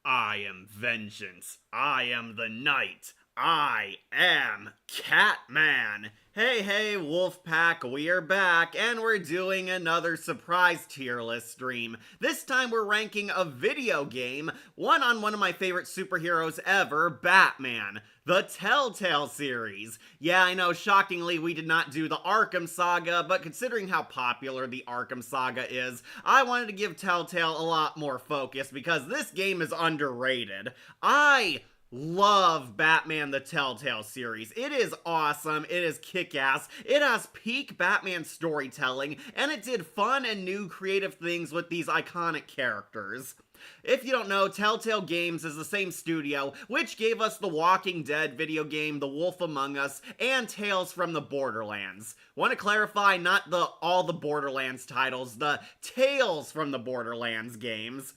I am vengeance. I am the night. I am Catman. Hey, Wolfpack, we are back, and we're doing another surprise tier list stream. This time we're ranking a video game, one on one of my favorite superheroes ever, Batman. The Telltale series. Yeah, I know, shockingly, we did not do the Arkham Saga, but considering how popular the Arkham Saga is, I wanted to give Telltale a lot more focus because this game is underrated. I love Batman the Telltale series. It is awesome, it is kick-ass, it has peak Batman storytelling, and it did fun and new creative things with these iconic characters. If you don't know, Telltale Games is the same studio which gave us the Walking Dead video game, The Wolf Among Us, and Tales from the Borderlands. Want to clarify, not all the Borderlands titles, the Tales from the Borderlands games.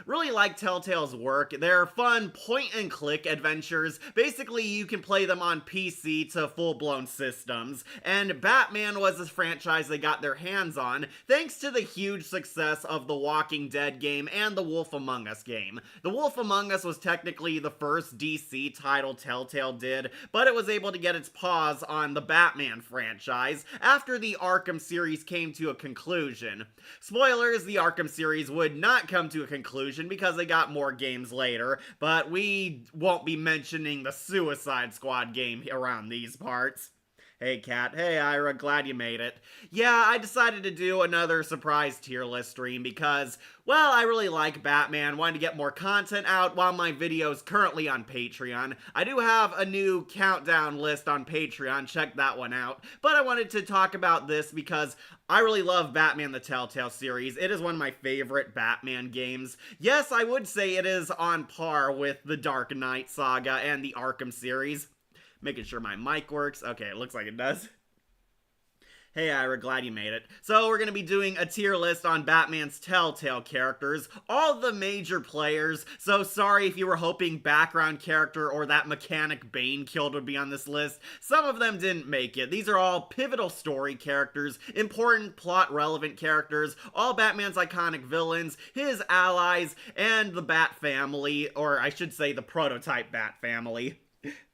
Really like Telltale's work. They're fun point-and-click adventures. Basically, you can play them on PC to full-blown systems. And Batman was a franchise they got their hands on thanks to the huge success of the Walking Dead game and the Wolf Among Us game. The Wolf Among Us was technically the first DC title Telltale did, but it was able to get its paws on the Batman franchise after the Arkham series came to a conclusion. Spoilers, the Arkham series would not come to a conclusion because they got more games later, but we won't be mentioning the Suicide Squad game around these parts. Hey Kat, hey Ira, glad you made it. Yeah, I decided to do another surprise tier list stream because, well, I really like Batman, wanted to get more content out while my video's currently on Patreon. I do have a new countdown list on Patreon, check that one out. But I wanted to talk about this because I really love Batman the Telltale series. It is one of my favorite Batman games. Yes, I would say it is on par with the Dark Knight saga and the Arkham series. Making sure my mic works. Okay, it looks like it does. Hey Ira, glad you made it. So we're going to be doing a tier list on Batman's Telltale characters, all the major players, so sorry if you were hoping background character or that mechanic Bane killed would be on this list. Some of them didn't make it. These are all pivotal story characters, important plot relevant characters, all Batman's iconic villains, his allies, and the Bat family, or I should say the prototype Bat family.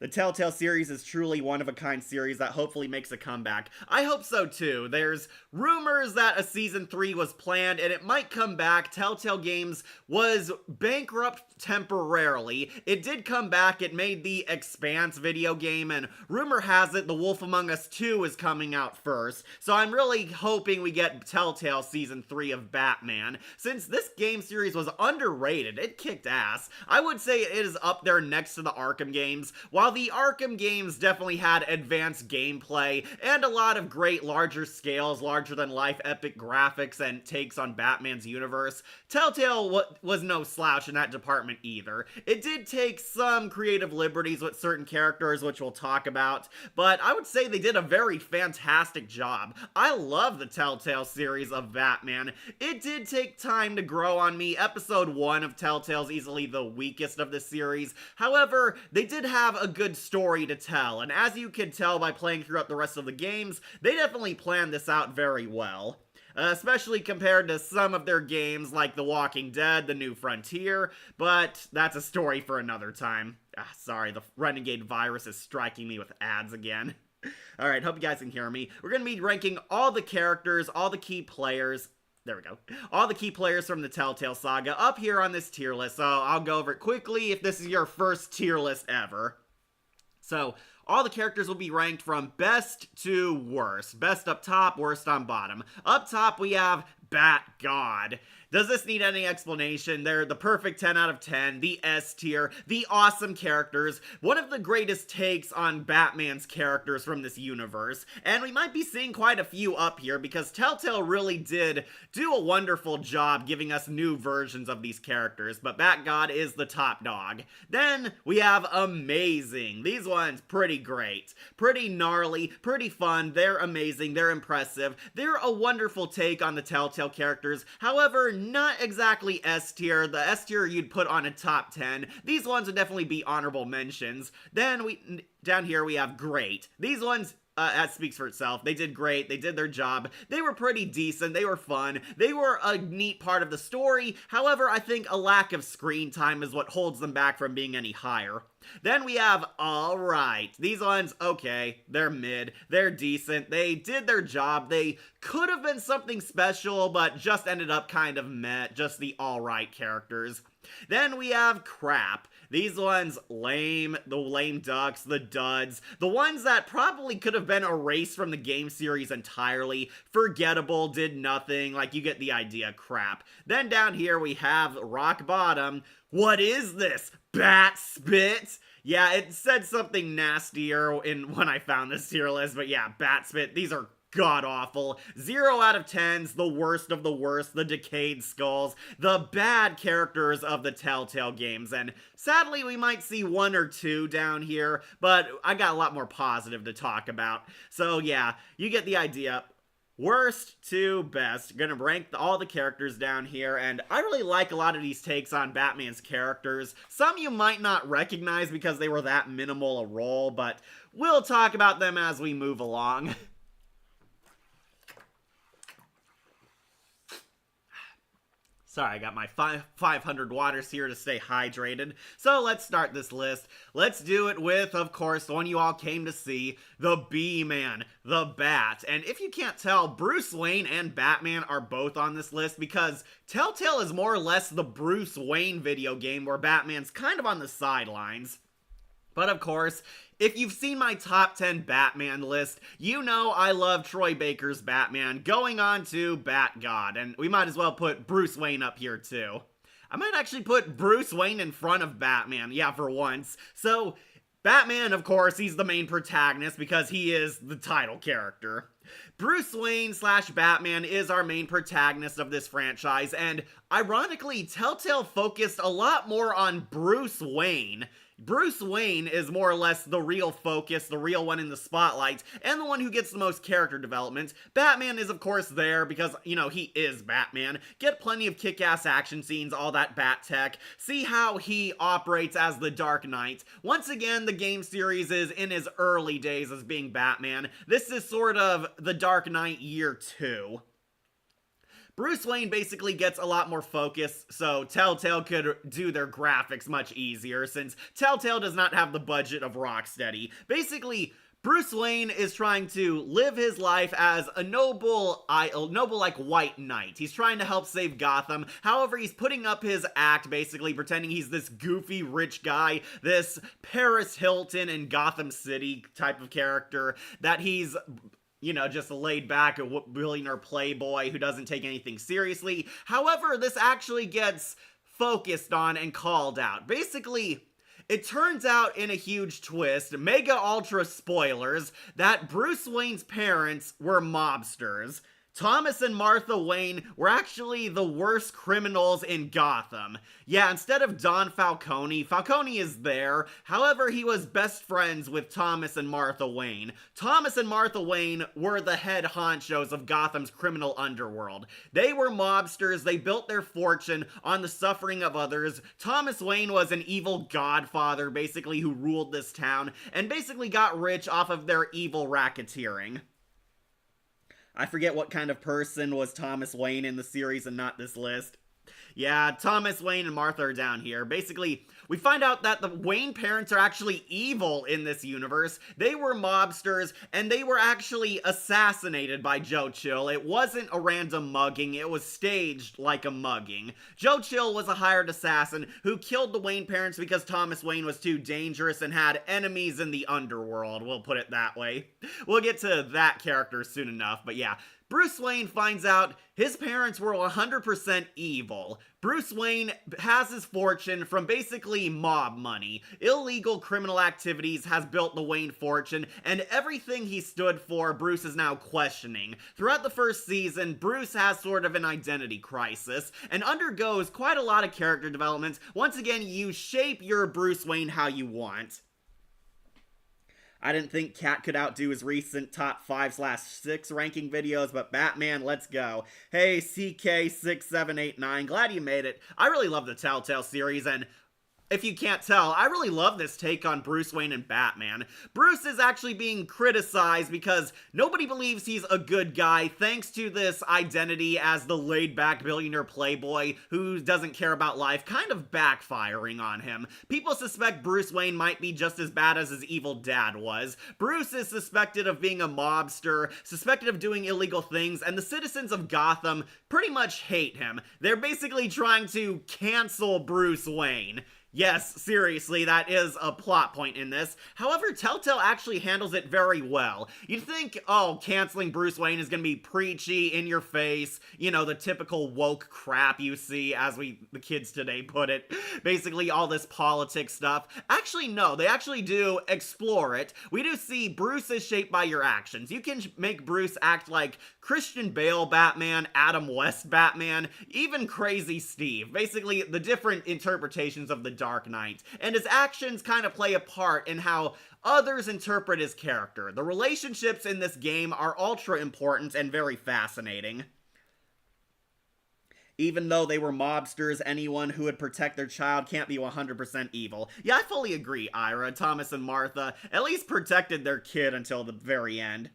The Telltale series is truly one-of-a-kind series that hopefully makes a comeback. I hope so too. There's rumors that a season 3 was planned and it might come back. Telltale Games was bankrupt temporarily. It did come back. It made the Expanse video game, and rumor has it The Wolf Among Us 2 is coming out first. So I'm really hoping we get Telltale season 3 of Batman. Since this game series was underrated, it kicked ass. I would say it is up there next to the Arkham games. While the Arkham games definitely had advanced gameplay and a lot of great larger scales, larger than life epic graphics and takes on Batman's universe, Telltale was no slouch in that department either. It did take some creative liberties with certain characters, which we'll talk about, but I would say they did a very fantastic job. I love the Telltale series of Batman. It did take time to grow on me. Episode 1 of Telltale's easily the weakest of the series. However, they did have a good story to tell, and as you can tell by playing throughout the rest of the games, they definitely planned this out very well. Especially compared to some of their games like The Walking Dead, The New Frontier, but that's a story for another time. Sorry, the Renegade virus is striking me with ads again. Alright, hope you guys can hear me. We're gonna be ranking all the characters, all the key players. There we go. All the key players from the Telltale saga up here on this tier list, so I'll go over it quickly if this is your first tier list ever. So, all the characters will be ranked from best to worst. Best up top, worst on bottom. Up top, we have Bat God. Does this need any explanation? They're the perfect 10 out of 10, the S tier, the awesome characters, one of the greatest takes on Batman's characters from this universe, and we might be seeing quite a few up here because Telltale really did do a wonderful job giving us new versions of these characters, but Bat-God is the top dog. Then we have Amazing. These ones, pretty great. Pretty gnarly, pretty fun, they're amazing, they're impressive, they're a wonderful take on the Telltale characters, however, not exactly S tier. The S tier you'd put on a top 10. These ones would definitely be honorable mentions. Then down here we have Great. These ones that speaks for itself. They did great. They did their job. They were pretty decent. They were fun. They were a neat part of the story. However, I think a lack of screen time is what holds them back from being any higher. Then we have alright. These ones, okay, they're mid. They're decent. They did their job. They could have been something special, but just ended up kind of meh. Just the alright characters. Then we have crap. These ones, lame, the lame ducks, the duds, the ones that probably could have been erased from the game series entirely, forgettable, did nothing, like you get the idea, crap. Then down here we have rock bottom. What is this? Bat spit? Yeah, it said something nastier when I found this tier list, but yeah, bat spit, these are god-awful. 0 out of 10s, the worst of the worst, the decayed skulls, the bad characters of the Telltale games, and sadly we might see 1 or 2 down here, but I got a lot more positive to talk about. So yeah, you get the idea. Worst to best. Gonna rank all the characters down here, and I really like a lot of these takes on Batman's characters. Some you might not recognize because they were that minimal a role, but we'll talk about them as we move along. Sorry, I got my 500 waters here to stay hydrated. So let's start this list. Let's do it with, of course, the one you all came to see, the B-Man, the Bat. And if you can't tell, Bruce Wayne and Batman are both on this list because Telltale is more or less the Bruce Wayne video game where Batman's kind of on the sidelines. But of course, if you've seen my top 10 Batman list, you know I love Troy Baker's Batman going on to Bat God, and we might as well put Bruce Wayne up here too. I might actually put Bruce Wayne in front of Batman, yeah, for once. So, Batman, of course, he's the main protagonist because he is the title character. Bruce Wayne / Batman is our main protagonist of this franchise, and ironically, Telltale focused a lot more on Bruce Wayne. Bruce Wayne is more or less the real focus, the real one in the spotlight, and the one who gets the most character development. Batman is of course there because, you know, he is Batman. Get plenty of kick-ass action scenes, all that bat tech. See how he operates as the Dark Knight. Once again, the game series is in his early days as being Batman. This is sort of the Dark Knight year 2. Bruce Wayne basically gets a lot more focus, so Telltale could do their graphics much easier, since Telltale does not have the budget of Rocksteady. Basically, Bruce Wayne is trying to live his life as a noble like white knight. He's trying to help save Gotham. However, he's putting up his act, basically pretending he's this goofy rich guy, this Paris Hilton in Gotham City type of character, that he's, you know, just a laid-back billionaire playboy who doesn't take anything seriously. However, this actually gets focused on and called out. Basically, it turns out in a huge twist, mega ultra spoilers, that Bruce Wayne's parents were mobsters. Thomas and Martha Wayne were actually the worst criminals in Gotham. Yeah, instead of Don Falcone, Falcone is there. However, he was best friends with Thomas and Martha Wayne. Thomas and Martha Wayne were the head honchos of Gotham's criminal underworld. They were mobsters. They built their fortune on the suffering of others. Thomas Wayne was an evil godfather, basically, who ruled this town, and basically got rich off of their evil racketeering. I forget what kind of person was Thomas Wayne in the series and not this list. Yeah, Thomas Wayne and Martha are down here. Basically, we find out that the Wayne parents are actually evil in this universe. They were mobsters, and they were actually assassinated by Joe Chill. It wasn't a random mugging, it was staged like a mugging. Joe Chill was a hired assassin who killed the Wayne parents because Thomas Wayne was too dangerous and had enemies in the underworld, we'll put it that way. We'll get to that character soon enough, but yeah. Bruce Wayne finds out his parents were 100% evil. Bruce Wayne has his fortune from basically mob money. Illegal criminal activities has built the Wayne fortune, and everything he stood for, Bruce is now questioning. Throughout the first season, Bruce has sort of an identity crisis, and undergoes quite a lot of character development. Once again, you shape your Bruce Wayne how you want. I didn't think Cat could outdo his recent top 5/6 ranking videos, but Batman, let's go. Hey, CK6789, glad you made it. I really love the Telltale series, and if you can't tell, I really love this take on Bruce Wayne and Batman. Bruce is actually being criticized because nobody believes he's a good guy thanks to this identity as the laid-back billionaire playboy who doesn't care about life kind of backfiring on him. People suspect Bruce Wayne might be just as bad as his evil dad was. Bruce is suspected of being a mobster, suspected of doing illegal things, and the citizens of Gotham pretty much hate him. They're basically trying to cancel Bruce Wayne. Yes, seriously, that is a plot point in this. However, Telltale actually handles it very well. You'd think, oh, canceling Bruce Wayne is gonna be preachy, in your face, you know, the typical woke crap you see, as the kids today put it. Basically, all this politics stuff. Actually, no, they actually do explore it. We do see Bruce is shaped by your actions. You can make Bruce act like Christian Bale Batman, Adam West Batman, even Crazy Steve. Basically, the different interpretations of the Dark Knight, and his actions kind of play a part in how others interpret his character. The relationships in this game are ultra important and very fascinating. Even though they were mobsters, anyone who would protect their child can't be 100% evil. Yeah, I fully agree, Ira. Thomas and Martha at least protected their kid until the very end.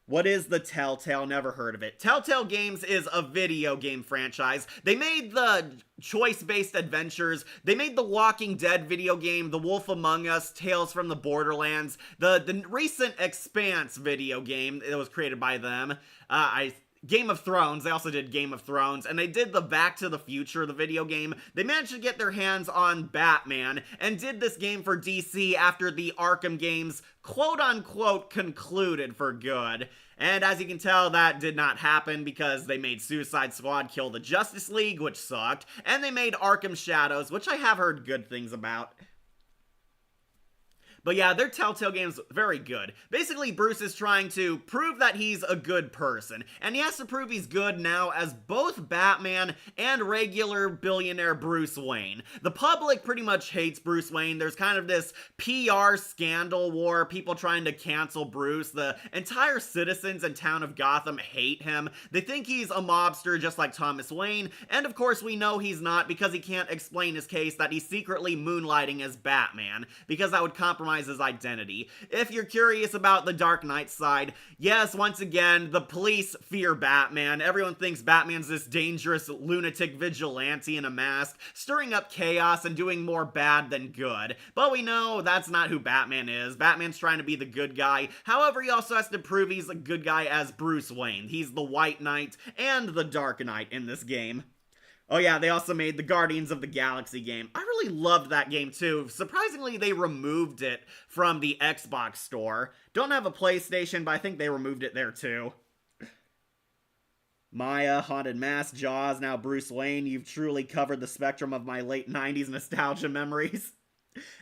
What is the Telltale? Never heard of it. Telltale Games is a video game franchise. They made the choice-based adventures. They made the Walking Dead video game, The Wolf Among Us, Tales from the Borderlands, the recent Expanse video game that was created by them. Game of Thrones, they also did Game of Thrones, and they did the Back to the Future, the video game. They managed to get their hands on Batman, and did this game for DC after the Arkham games quote-unquote concluded for good. And as you can tell, that did not happen because they made Suicide Squad kill the Justice League, which sucked, and they made Arkham Shadows, which I have heard good things about. But yeah, their Telltale game's very good. Basically, Bruce is trying to prove that he's a good person, and he has to prove he's good now as both Batman and regular billionaire Bruce Wayne. The public pretty much hates Bruce Wayne. There's kind of this PR scandal war, people trying to cancel Bruce. The entire citizens and town of Gotham hate him. They think he's a mobster just like Thomas Wayne, and of course we know he's not because he can't explain his case that he's secretly moonlighting as Batman, because that would compromise his identity. If you're curious about the Dark Knight side, yes, once again, the police fear Batman. Everyone thinks Batman's this dangerous lunatic vigilante in a mask, stirring up chaos and doing more bad than good. But we know that's not who Batman is. Batman's trying to be the good guy. However, he also has to prove he's a good guy as Bruce Wayne. He's the White Knight and the Dark Knight in this game. Oh yeah, they also made the Guardians of the Galaxy game. I really loved that game too. Surprisingly, they removed it from the Xbox store. Don't have a PlayStation, but I think they removed it there too. Maya, Haunted Mask, Jaws, now Bruce Wayne. You've truly covered the spectrum of my late 90s nostalgia memories.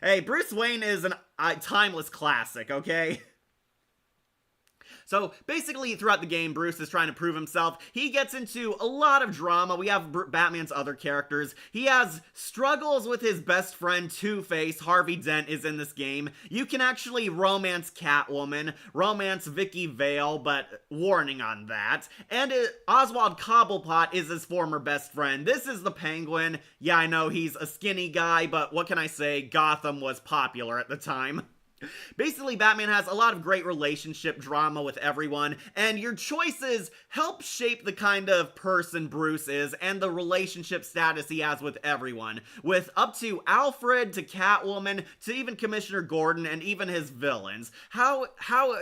Hey, Bruce Wayne is a timeless classic, okay? So basically, throughout the game, Bruce is trying to prove himself. He gets into a lot of drama. We have Batman's other characters. He has struggles with his best friend, Two-Face. Harvey Dent is in this game. You can actually romance Catwoman, romance Vicky Vale, but warning on that. And Oswald Cobblepot is his former best friend. This is the Penguin. Yeah, I know he's a skinny guy, but what can I say? Gotham was popular at the time. Basically, Batman has a lot of great relationship drama with everyone, and your choices help shape the kind of person Bruce is and the relationship status he has with everyone, with up to Alfred to Catwoman to even Commissioner Gordon and even his villains. How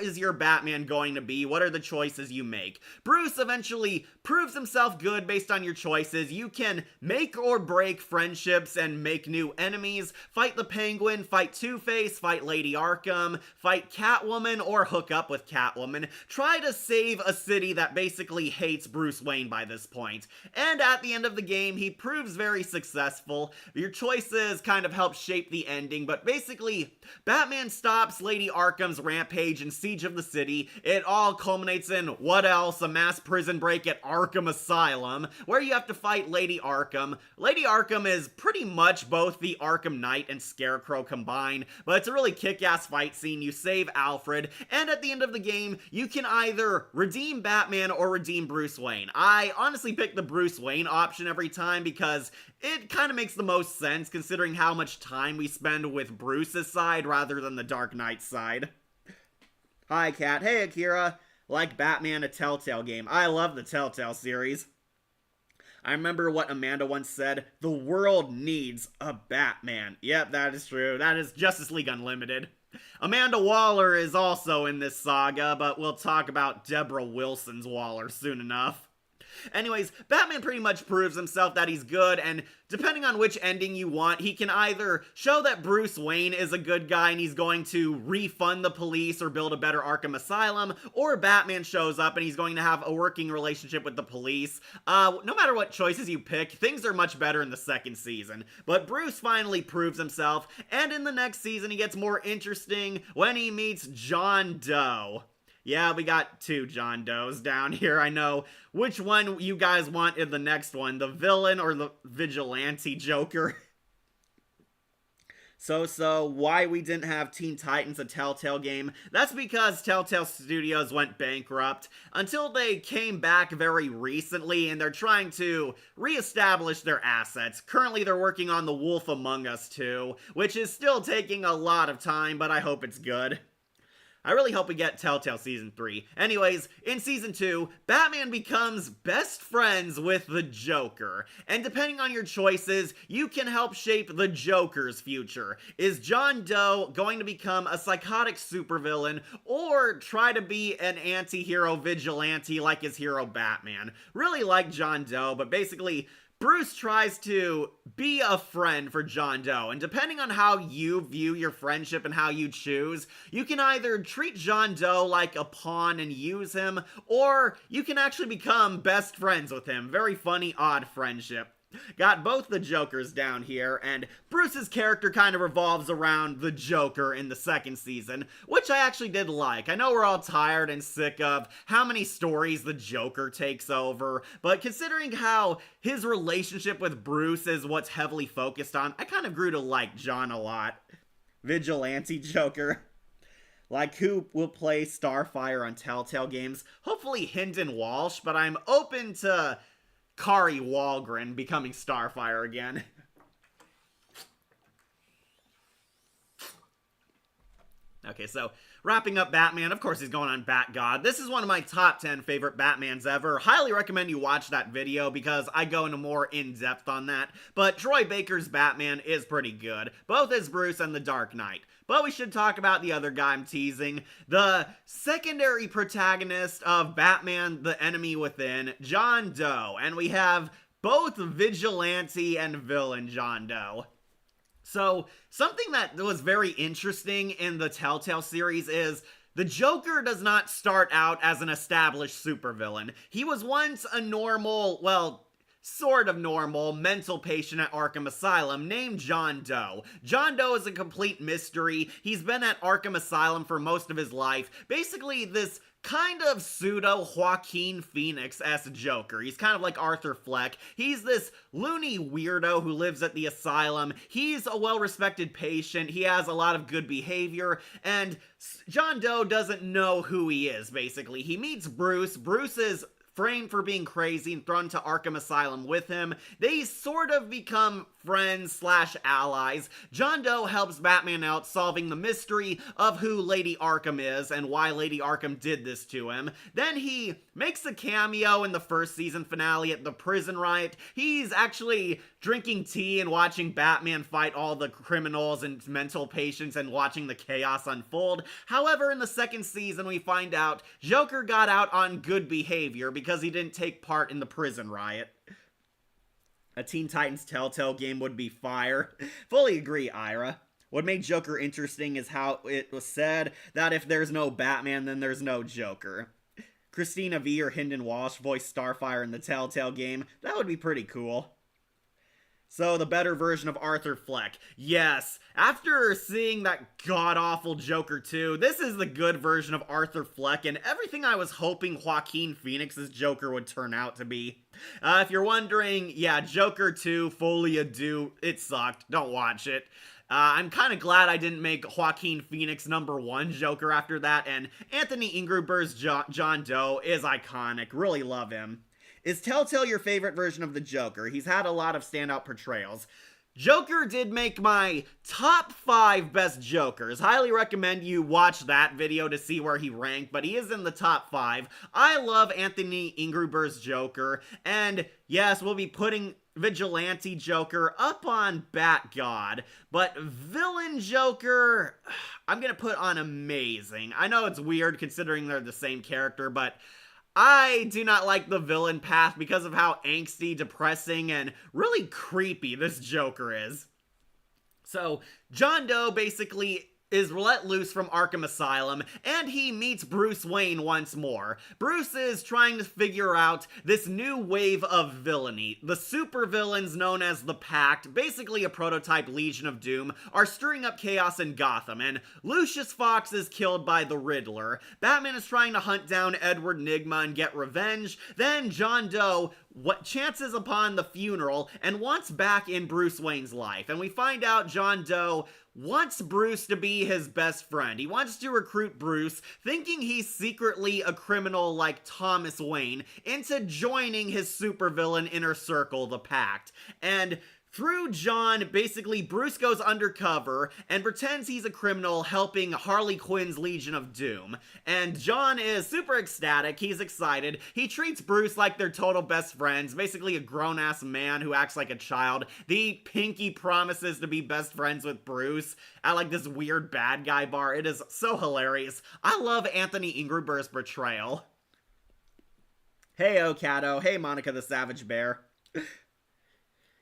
is your Batman going to be? What are the choices you make? Bruce eventually proves himself good based on your choices. You can make or break friendships and make new enemies, fight the Penguin, fight Two-Face, fight Lady Arkham, fight Catwoman, or hook up with Catwoman. Try to save a city that basically hates Bruce Wayne by this point. And at the end of the game, he proves very successful. Your choices kind of help shape the ending, but basically, Batman stops Lady Arkham's rampage and siege of the city. It all culminates in, what else? A mass prison break at Arkham Asylum, where you have to fight Lady Arkham. Lady Arkham is pretty much both the Arkham Knight and Scarecrow combined, but it's a really kick-ass kick-ass fight scene, you save Alfred, and at the end of the game, you can either redeem Batman or redeem Bruce Wayne. I honestly pick the Bruce Wayne option every time because it kind of makes the most sense considering how much time we spend with Bruce's side rather than the Dark Knight's side. Hi, Kat. Hey, Akira. Like Batman, a Telltale game. I love the Telltale series. I remember what Amanda once said, the world needs a Batman. Yep, that is true. That is Justice League Unlimited. Amanda Waller is also in this saga, but we'll talk about Deborah Wilson's Waller soon enough. Anyways, Batman pretty much proves himself that he's good, and depending on which ending you want, he can either show that Bruce Wayne is a good guy and he's going to refund the police or build a better Arkham Asylum, or Batman shows up and he's going to have a working relationship with the police. No matter what choices you pick, things are much better in the second season. But Bruce finally proves himself, and in the next season he gets more interesting when he meets John Doe. Yeah, we got two John Does down here. I know. Which one you guys want in the next one? The villain or the vigilante Joker? So, why we didn't have Teen Titans, a Telltale game? That's because Telltale Studios went bankrupt until they came back very recently, and they're trying to reestablish their assets. Currently, they're working on The Wolf Among Us 2, which is still taking a lot of time, but I hope it's good. I really hope we get Telltale Season 3. Anyways, in Season 2, Batman becomes best friends with the Joker. And depending on your choices, you can help shape the Joker's future. Is John Doe going to become a psychotic supervillain, or try to be an anti-hero vigilante like his hero Batman? Really like John Doe, but basically, Bruce tries to be a friend for John Doe, and depending on how you view your friendship and how you choose, you can either treat John Doe like a pawn and use him, or you can actually become best friends with him. Very funny, odd friendship. Got both the Jokers down here, and Bruce's character kind of revolves around the Joker in the second season, which I actually did like. I know we're all tired and sick of how many stories the Joker takes over, but considering how his relationship with Bruce is what's heavily focused on, I kind of grew to like John a lot. Vigilante Joker. Like, who will play Starfire on Telltale games? Hopefully Hynden Walsh, but I'm open to Kari Walgren becoming Starfire again. Okay, so wrapping up Batman, of course he's going on Bat God. This is one of my top 10 favorite Batmans ever. Highly recommend you watch that video because I go into more in-depth on that. But Troy Baker's Batman is pretty good, both as Bruce and the Dark Knight. But we should talk about the other guy I'm teasing, the secondary protagonist of Batman, The Enemy Within, John Doe. And we have both vigilante and villain John Doe. So, something that was very interesting in the Telltale series is the Joker does not start out as an established supervillain. He was once a normal, well, sort of normal mental patient at Arkham Asylum named John Doe. John Doe is a complete mystery. He's been at Arkham Asylum for most of his life. Basically, this kind of pseudo Joaquin Phoenix-esque Joker. He's kind of like Arthur Fleck. He's this loony weirdo who lives at the asylum. He's a well-respected patient. He has a lot of good behavior, and John Doe doesn't know who he is, basically. He meets Bruce. Bruce is framed for being crazy and thrown to Arkham Asylum with him. They sort of become friends/allies. John Doe helps Batman out solving the mystery of who Lady Arkham is and why Lady Arkham did this to him. Then he makes a cameo in the first season finale at the prison riot. He's actually drinking tea and watching Batman fight all the criminals and mental patients and watching the chaos unfold. However, in the second season, we find out Joker got out on good behavior because he didn't take part in the prison riot. A Teen Titans Telltale game would be fire. Fully agree, Ira. What made Joker interesting is how it was said that if there's no Batman, then there's no Joker. Christina V or Hynden Walsh voice Starfire in the Telltale game. That would be pretty cool. So, the better version of Arthur Fleck. Yes, after seeing that god-awful Joker 2, this is the good version of Arthur Fleck and everything I was hoping Joaquin Phoenix's Joker would turn out to be. If you're wondering, yeah, Joker 2, folie à deux, it sucked. Don't watch it. I'm kind of glad I didn't make Joaquin Phoenix #1 Joker after that, and Anthony Ingruber's John Doe is iconic. Really love him. Is Telltale your favorite version of the Joker? He's had a lot of standout portrayals. Joker did make my top 5 best Jokers. Highly recommend you watch that video to see where he ranked, but he is in the top 5. I love Anthony Ingruber's Joker, and yes, we'll be putting Vigilante Joker up on Bat God, but Villain Joker, I'm gonna put on Amazing. I know it's weird considering they're the same character, but I do not like the villain path because of how angsty, depressing, and really creepy this Joker is. So, John Doe basically is let loose from Arkham Asylum, and he meets Bruce Wayne once more. Bruce is trying to figure out this new wave of villainy. The supervillains known as the Pact, basically a prototype Legion of Doom, are stirring up chaos in Gotham, and Lucius Fox is killed by the Riddler. Batman is trying to hunt down Edward Nygma and get revenge. Then John Doe chances upon the funeral and wants back in Bruce Wayne's life, and we find out John Doe wants Bruce to be his best friend. He wants to recruit Bruce, thinking he's secretly a criminal like Thomas Wayne, into joining his supervillain inner circle, the Pact. And through John, basically, Bruce goes undercover and pretends he's a criminal helping Harley Quinn's Legion of Doom. And John is super ecstatic. He's excited. He treats Bruce like they're total best friends, basically a grown-ass man who acts like a child. The Pinky promises to be best friends with Bruce at like this weird bad guy bar. It is so hilarious. I love Anthony Ingruber's portrayal. Hey, Okato. Hey, Monica the Savage Bear.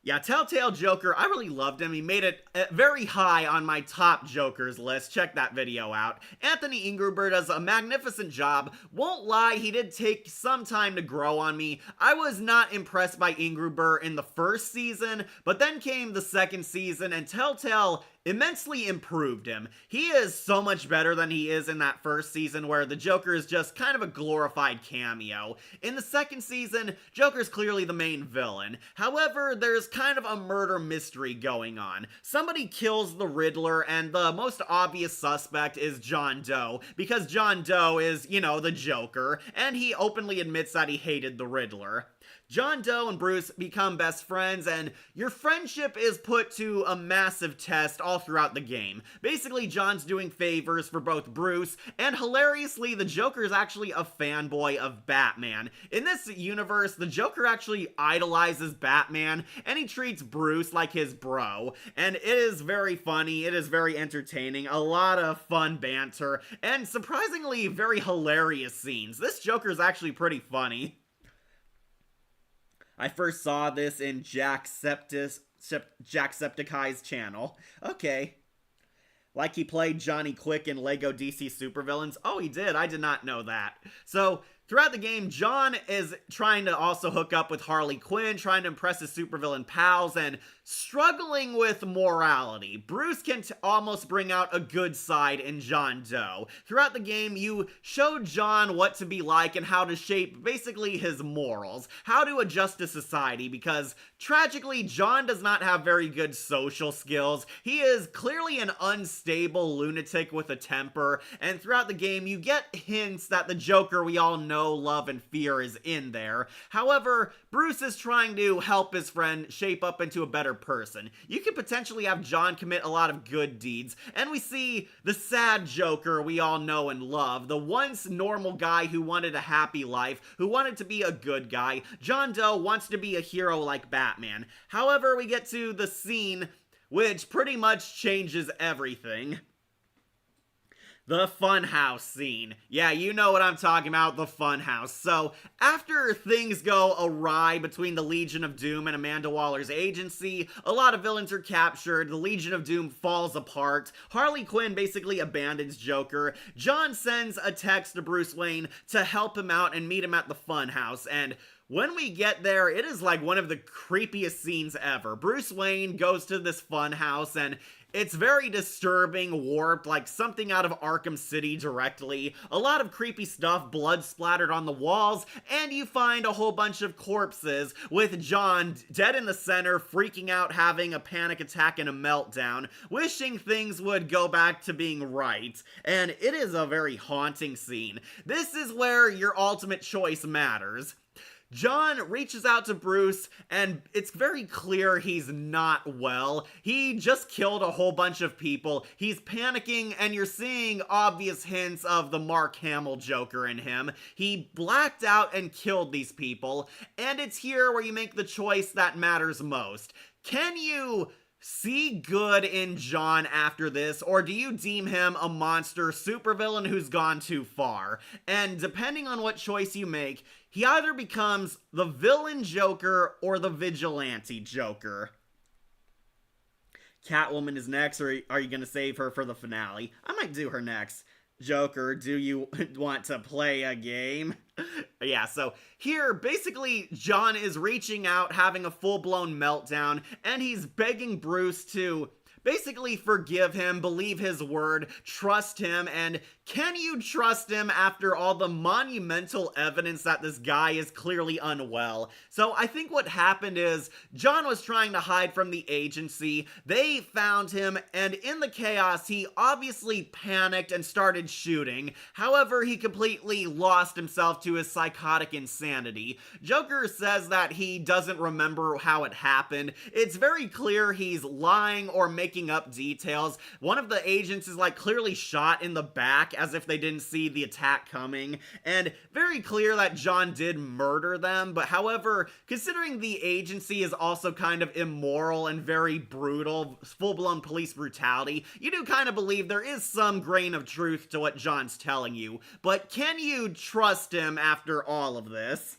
Yeah, Telltale Joker, I really loved him. He made it very high on my top Jokers list. Check that video out. Anthony Ingruber does a magnificent job. Won't lie, he did take some time to grow on me. I was not impressed by Ingruber in the first season, but then came the second season, and Telltale immensely improved him. He is so much better than he is in that first season where the Joker is just kind of a glorified cameo. In the second season, Joker's clearly the main villain. However, there's kind of a murder mystery going on. Somebody kills the Riddler, and the most obvious suspect is John Doe, because John Doe is, you know, the Joker, and he openly admits that he hated the Riddler. John Doe and Bruce become best friends, and your friendship is put to a massive test all throughout the game. Basically, John's doing favors for both Bruce, and hilariously, the Joker is actually a fanboy of Batman. In this universe, the Joker actually idolizes Batman, and he treats Bruce like his bro. And it is very funny, it is very entertaining, a lot of fun banter, and surprisingly very hilarious scenes. This Joker is actually pretty funny. I first saw this in Jacksepticeye's channel. Okay. Like he played Johnny Quick in LEGO DC Supervillains? Oh, he did. I did not know that. So, throughout the game, John is trying to also hook up with Harley Quinn, trying to impress his supervillain pals, and struggling with morality. Bruce can almost bring out a good side in John Doe. Throughout the game, you show John what to be like and how to shape basically his morals, how to adjust to society, because tragically, John does not have very good social skills. He is clearly an unstable lunatic with a temper, and throughout the game, you get hints that the Joker we all know, love, and fear is in there. However, Bruce is trying to help his friend shape up into a better person. You could potentially have John commit a lot of good deeds, and we see the sad Joker we all know and love, the once normal guy who wanted a happy life, who wanted to be a good guy. John Doe wants to be a hero like Batman. However, we get to the scene which pretty much changes everything. The funhouse scene. Yeah, you know what I'm talking about, the funhouse. So, after things go awry between the Legion of Doom and Amanda Waller's agency, a lot of villains are captured, the Legion of Doom falls apart, Harley Quinn basically abandons Joker, John sends a text to Bruce Wayne to help him out and meet him at the funhouse, and when we get there, it is like one of the creepiest scenes ever. Bruce Wayne goes to this funhouse, and It's very disturbing, warped, like something out of Arkham City directly. A lot of creepy stuff, blood splattered on the walls, and you find a whole bunch of corpses with John dead in the center, freaking out, having a panic attack and a meltdown, wishing things would go back to being right. And it is a very haunting scene. This is where your ultimate choice matters. John reaches out to Bruce, and it's very clear he's not well. He just killed a whole bunch of people. He's panicking, and you're seeing obvious hints of the Mark Hamill Joker in him. He blacked out and killed these people, and it's here where you make the choice that matters most. Can you see good in John after this, or do you deem him a monster supervillain who's gone too far? And depending on what choice you make, he either becomes the villain Joker or the vigilante Joker. Catwoman is next, or are you gonna save her for the finale? I might do her next. Joker, do you want to play a game? Yeah, so here, basically, John is reaching out, having a full-blown meltdown, and he's begging Bruce to basically forgive him, believe his word, trust him, and can you trust him after all the monumental evidence that this guy is clearly unwell? So I think what happened is John was trying to hide from the agency, they found him, and in the chaos he obviously panicked and started shooting. However, he completely lost himself to his psychotic insanity. Joker says that he doesn't remember how it happened. It's very clear he's lying or making up details. One of the agents is like clearly shot in the back as if they didn't see the attack coming, and very clear that John did murder them, but however, considering the agency is also kind of immoral and very brutal, full-blown police brutality, you do kind of believe there is some grain of truth to what John's telling you, but can you trust him after all of this?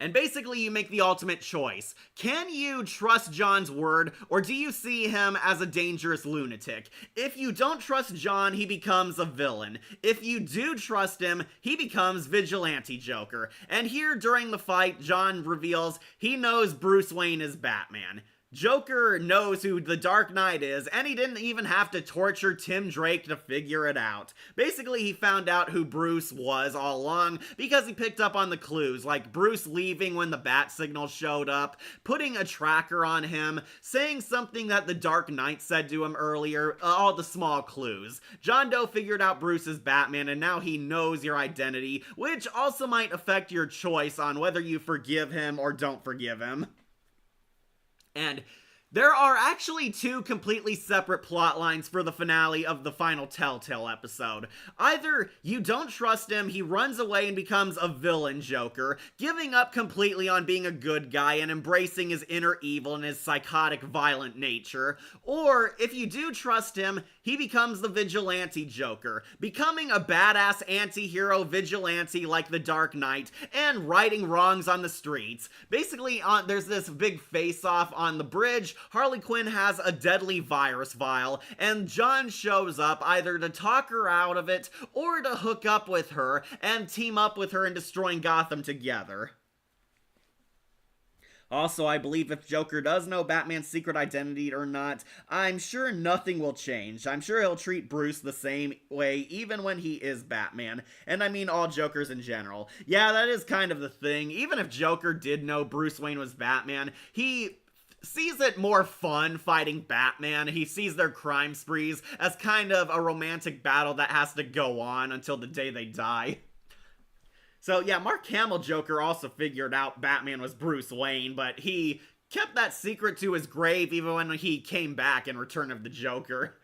And basically you make the ultimate choice. Can you trust John's word, or do you see him as a dangerous lunatic? If you don't trust John, he becomes a villain. If you do trust him, he becomes Vigilante Joker. And here during the fight, John reveals he knows Bruce Wayne is Batman. Joker knows who the Dark Knight is, and he didn't even have to torture Tim Drake to figure it out. Basically, he found out who Bruce was all along because he picked up on the clues, like Bruce leaving when the bat signal showed up, putting a tracker on him, saying something that the Dark Knight said to him earlier, all the small clues. John Doe figured out Bruce is Batman, and now he knows your identity, which also might affect your choice on whether you forgive him or don't forgive him. And there are actually two completely separate plot lines for the finale of the final Telltale episode. Either you don't trust him, he runs away and becomes a villain Joker, giving up completely on being a good guy and embracing his inner evil and his psychotic, violent nature. Or, if you do trust him, he becomes the vigilante Joker, becoming a badass anti-hero vigilante like the Dark Knight and righting wrongs on the streets. Basically, there's this big face-off on the bridge. Harley Quinn has a deadly virus vial, and John shows up either to talk her out of it or to hook up with her and team up with her in destroying Gotham together. Also, I believe if Joker does know Batman's secret identity or not, I'm sure nothing will change. I'm sure he'll treat Bruce the same way, even when he is Batman. And I mean all Jokers in general. Yeah, that is kind of the thing. Even if Joker did know Bruce Wayne was Batman, he sees it more fun fighting Batman. He sees their crime sprees as kind of a romantic battle that has to go on until the day they die. So yeah, Mark Hamill Joker also figured out Batman was Bruce Wayne, but he kept that secret to his grave even when he came back in Return of the Joker.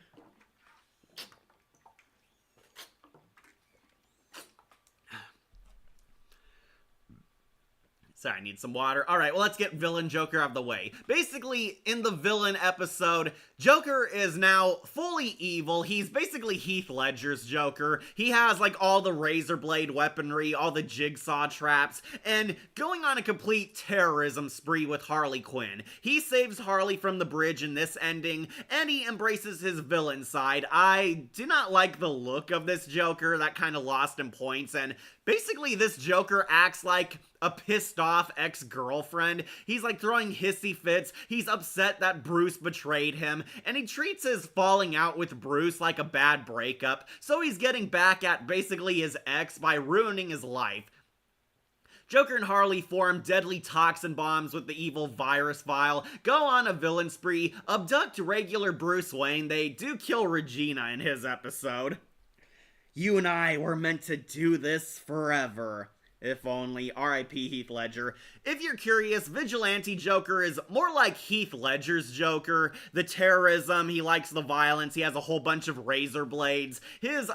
Sorry, I need some water. Alright, well, let's get villain Joker out of the way. Basically, in the villain episode, Joker is now fully evil. He's basically Heath Ledger's Joker. He has, like, all the razor blade weaponry, all the jigsaw traps, and going on a complete terrorism spree with Harley Quinn. He saves Harley from the bridge in this ending, and he embraces his villain side. I do not like the look of this Joker. That kind of lost him points, and basically this Joker acts like a pissed off ex-girlfriend. He's like throwing hissy fits. He's upset that Bruce betrayed him, and he treats his falling out with Bruce like a bad breakup. So he's getting back at basically his ex by ruining his life. Joker and Harley form deadly toxin bombs with the evil virus vial, go on a villain spree, abduct regular Bruce Wayne. They do kill Regina in his episode. You and I were meant to do this forever. If only. R.I.P. Heath Ledger. If you're curious, Vigilante Joker is more like Heath Ledger's Joker. The terrorism, he likes the violence, he has a whole bunch of razor blades. His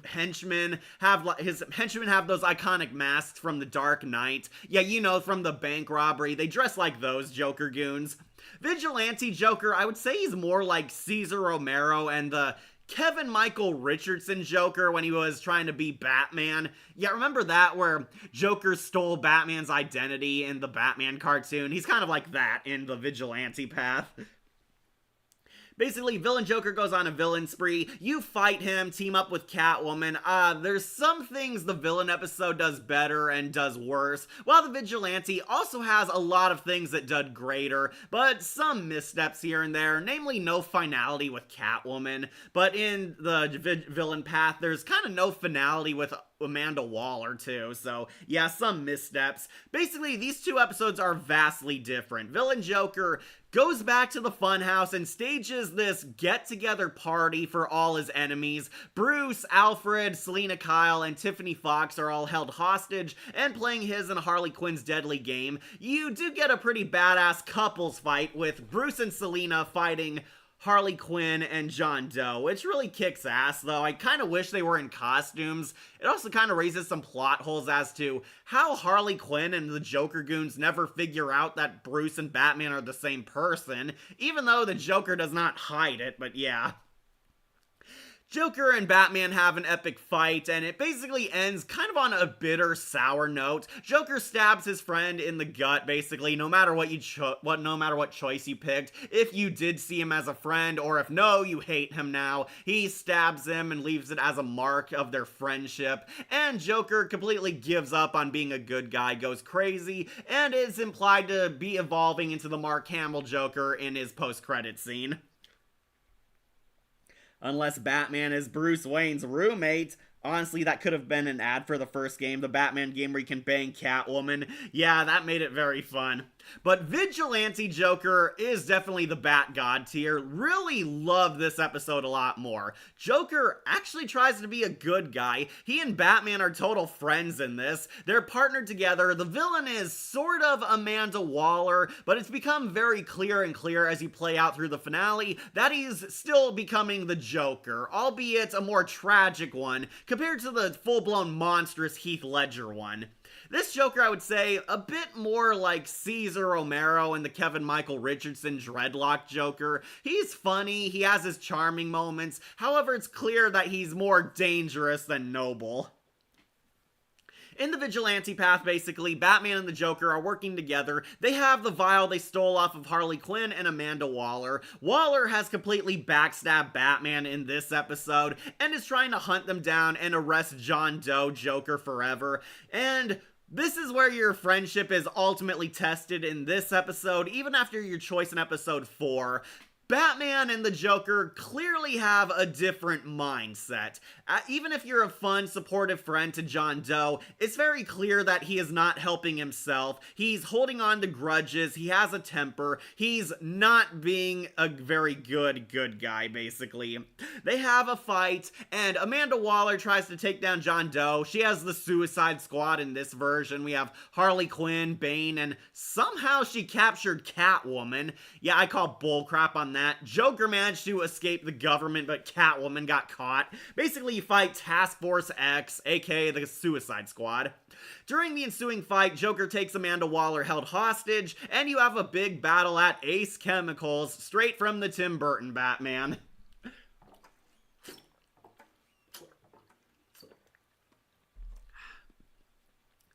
henchmen have those iconic masks from The Dark Knight. Yeah, you know, from the bank robbery. They dress like those Joker goons. Vigilante Joker, I would say he's more like Cesar Romero and the Kevin Michael Richardson Joker when he was trying to be Batman. Yeah, remember that where Joker stole Batman's identity in the Batman cartoon? He's kind of like that in the Vigilante path. Basically, Villain Joker goes on a villain spree. You fight him, team up with Catwoman. There's some things the villain episode does better and does worse, while the Vigilante also has a lot of things that did greater, but some missteps here and there, namely no finality with Catwoman. But in the villain path, there's kind of no finality with Amanda Waller too, so yeah, some missteps. Basically, these two episodes are vastly different. Villain Joker goes back to the funhouse and stages this get-together party for all his enemies. Bruce, Alfred, Selina Kyle, and Tiffany Fox are all held hostage and playing his and Harley Quinn's deadly game. You do get a pretty badass couples fight with Bruce and Selina fighting Harley Quinn and John Doe, which really kicks ass, though. I kind of wish they were in costumes. It also kind of raises some plot holes as to how Harley Quinn and the Joker goons never figure out that Bruce and Batman are the same person, even though the Joker does not hide it, but yeah. Joker and Batman have an epic fight, and it basically ends kind of on a bitter, sour note. Joker stabs his friend in the gut, basically, no matter what choice you picked. If you did see him as a friend, or if no, you hate him now, he stabs him and leaves it as a mark of their friendship. And Joker completely gives up on being a good guy, goes crazy, and is implied to be evolving into the Mark Hamill Joker in his post-credit scene. Unless Batman is Bruce Wayne's roommate. Honestly, that could have been an ad for the first game, the Batman game where you can bang Catwoman. Yeah, that made it very fun. But Vigilante Joker is definitely the Bat God tier. Really love this episode a lot more. Joker actually tries to be a good guy. He and Batman are total friends in this. They're partnered together. The villain is sort of Amanda Waller, but it's become very clear and clear as you play out through the finale that he's still becoming the Joker, albeit a more tragic one compared to the full-blown monstrous Heath Ledger one. This Joker, I would say, a bit more like Cesar Romero and the Kevin Michael Richardson dreadlock Joker. He's funny, he has his charming moments, however it's clear that he's more dangerous than noble. In the Vigilante path, basically, Batman and the Joker are working together. They have the vial they stole off of Harley Quinn and Amanda Waller. Waller has completely backstabbed Batman in this episode and is trying to hunt them down and arrest John Doe, Joker forever. And this is where your friendship is ultimately tested in this episode, even after your choice in episode 4. Batman and the Joker clearly have a different mindset. Even if you're a fun, supportive friend to John Doe, it's very clear that he is not helping himself. He's holding on to grudges, he has a temper, he's not being a very good guy, basically. They have a fight, and Amanda Waller tries to take down John Doe. She has the Suicide Squad in this version. We have Harley Quinn, Bane, and somehow she captured Catwoman. Yeah, I call bullcrap on that. Joker managed to escape the government, but Catwoman got caught. Basically, you fight Task Force X, aka the Suicide Squad. During the ensuing fight, Joker takes Amanda Waller held hostage, and you have a big battle at Ace Chemicals, straight from the Tim Burton Batman.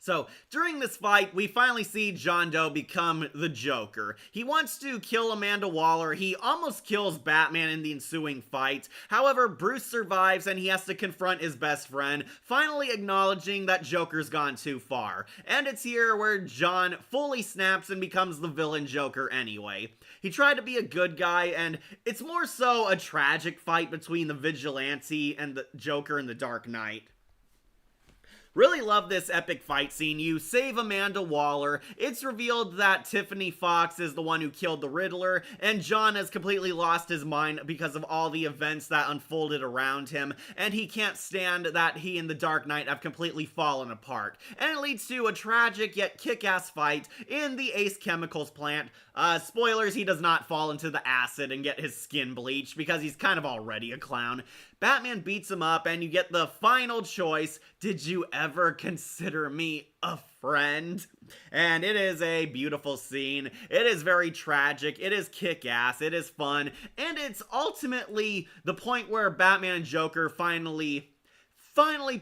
So, during this fight, we finally see John Doe become the Joker. He wants to kill Amanda Waller. He almost kills Batman in the ensuing fight. However, Bruce survives and he has to confront his best friend, finally acknowledging that Joker's gone too far. And it's here where John fully snaps and becomes the villain Joker anyway. He tried to be a good guy, and it's more so a tragic fight between the Vigilante and the Joker in the Dark Knight. Really love this epic fight scene. You save Amanda Waller. It's revealed that Tiffany Fox is the one who killed the Riddler, and John has completely lost his mind because of all the events that unfolded around him, and he can't stand that he and the Dark Knight have completely fallen apart. And it leads to a tragic yet kick-ass fight in the Ace Chemicals plant. Spoilers, he does not fall into the acid and get his skin bleached because he's kind of already a clown. Batman beats him up and you get the final choice, did you ever consider me a friend? And it is a beautiful scene. It is very tragic. It is kick-ass. It is fun. And it's ultimately the point where Batman and Joker finally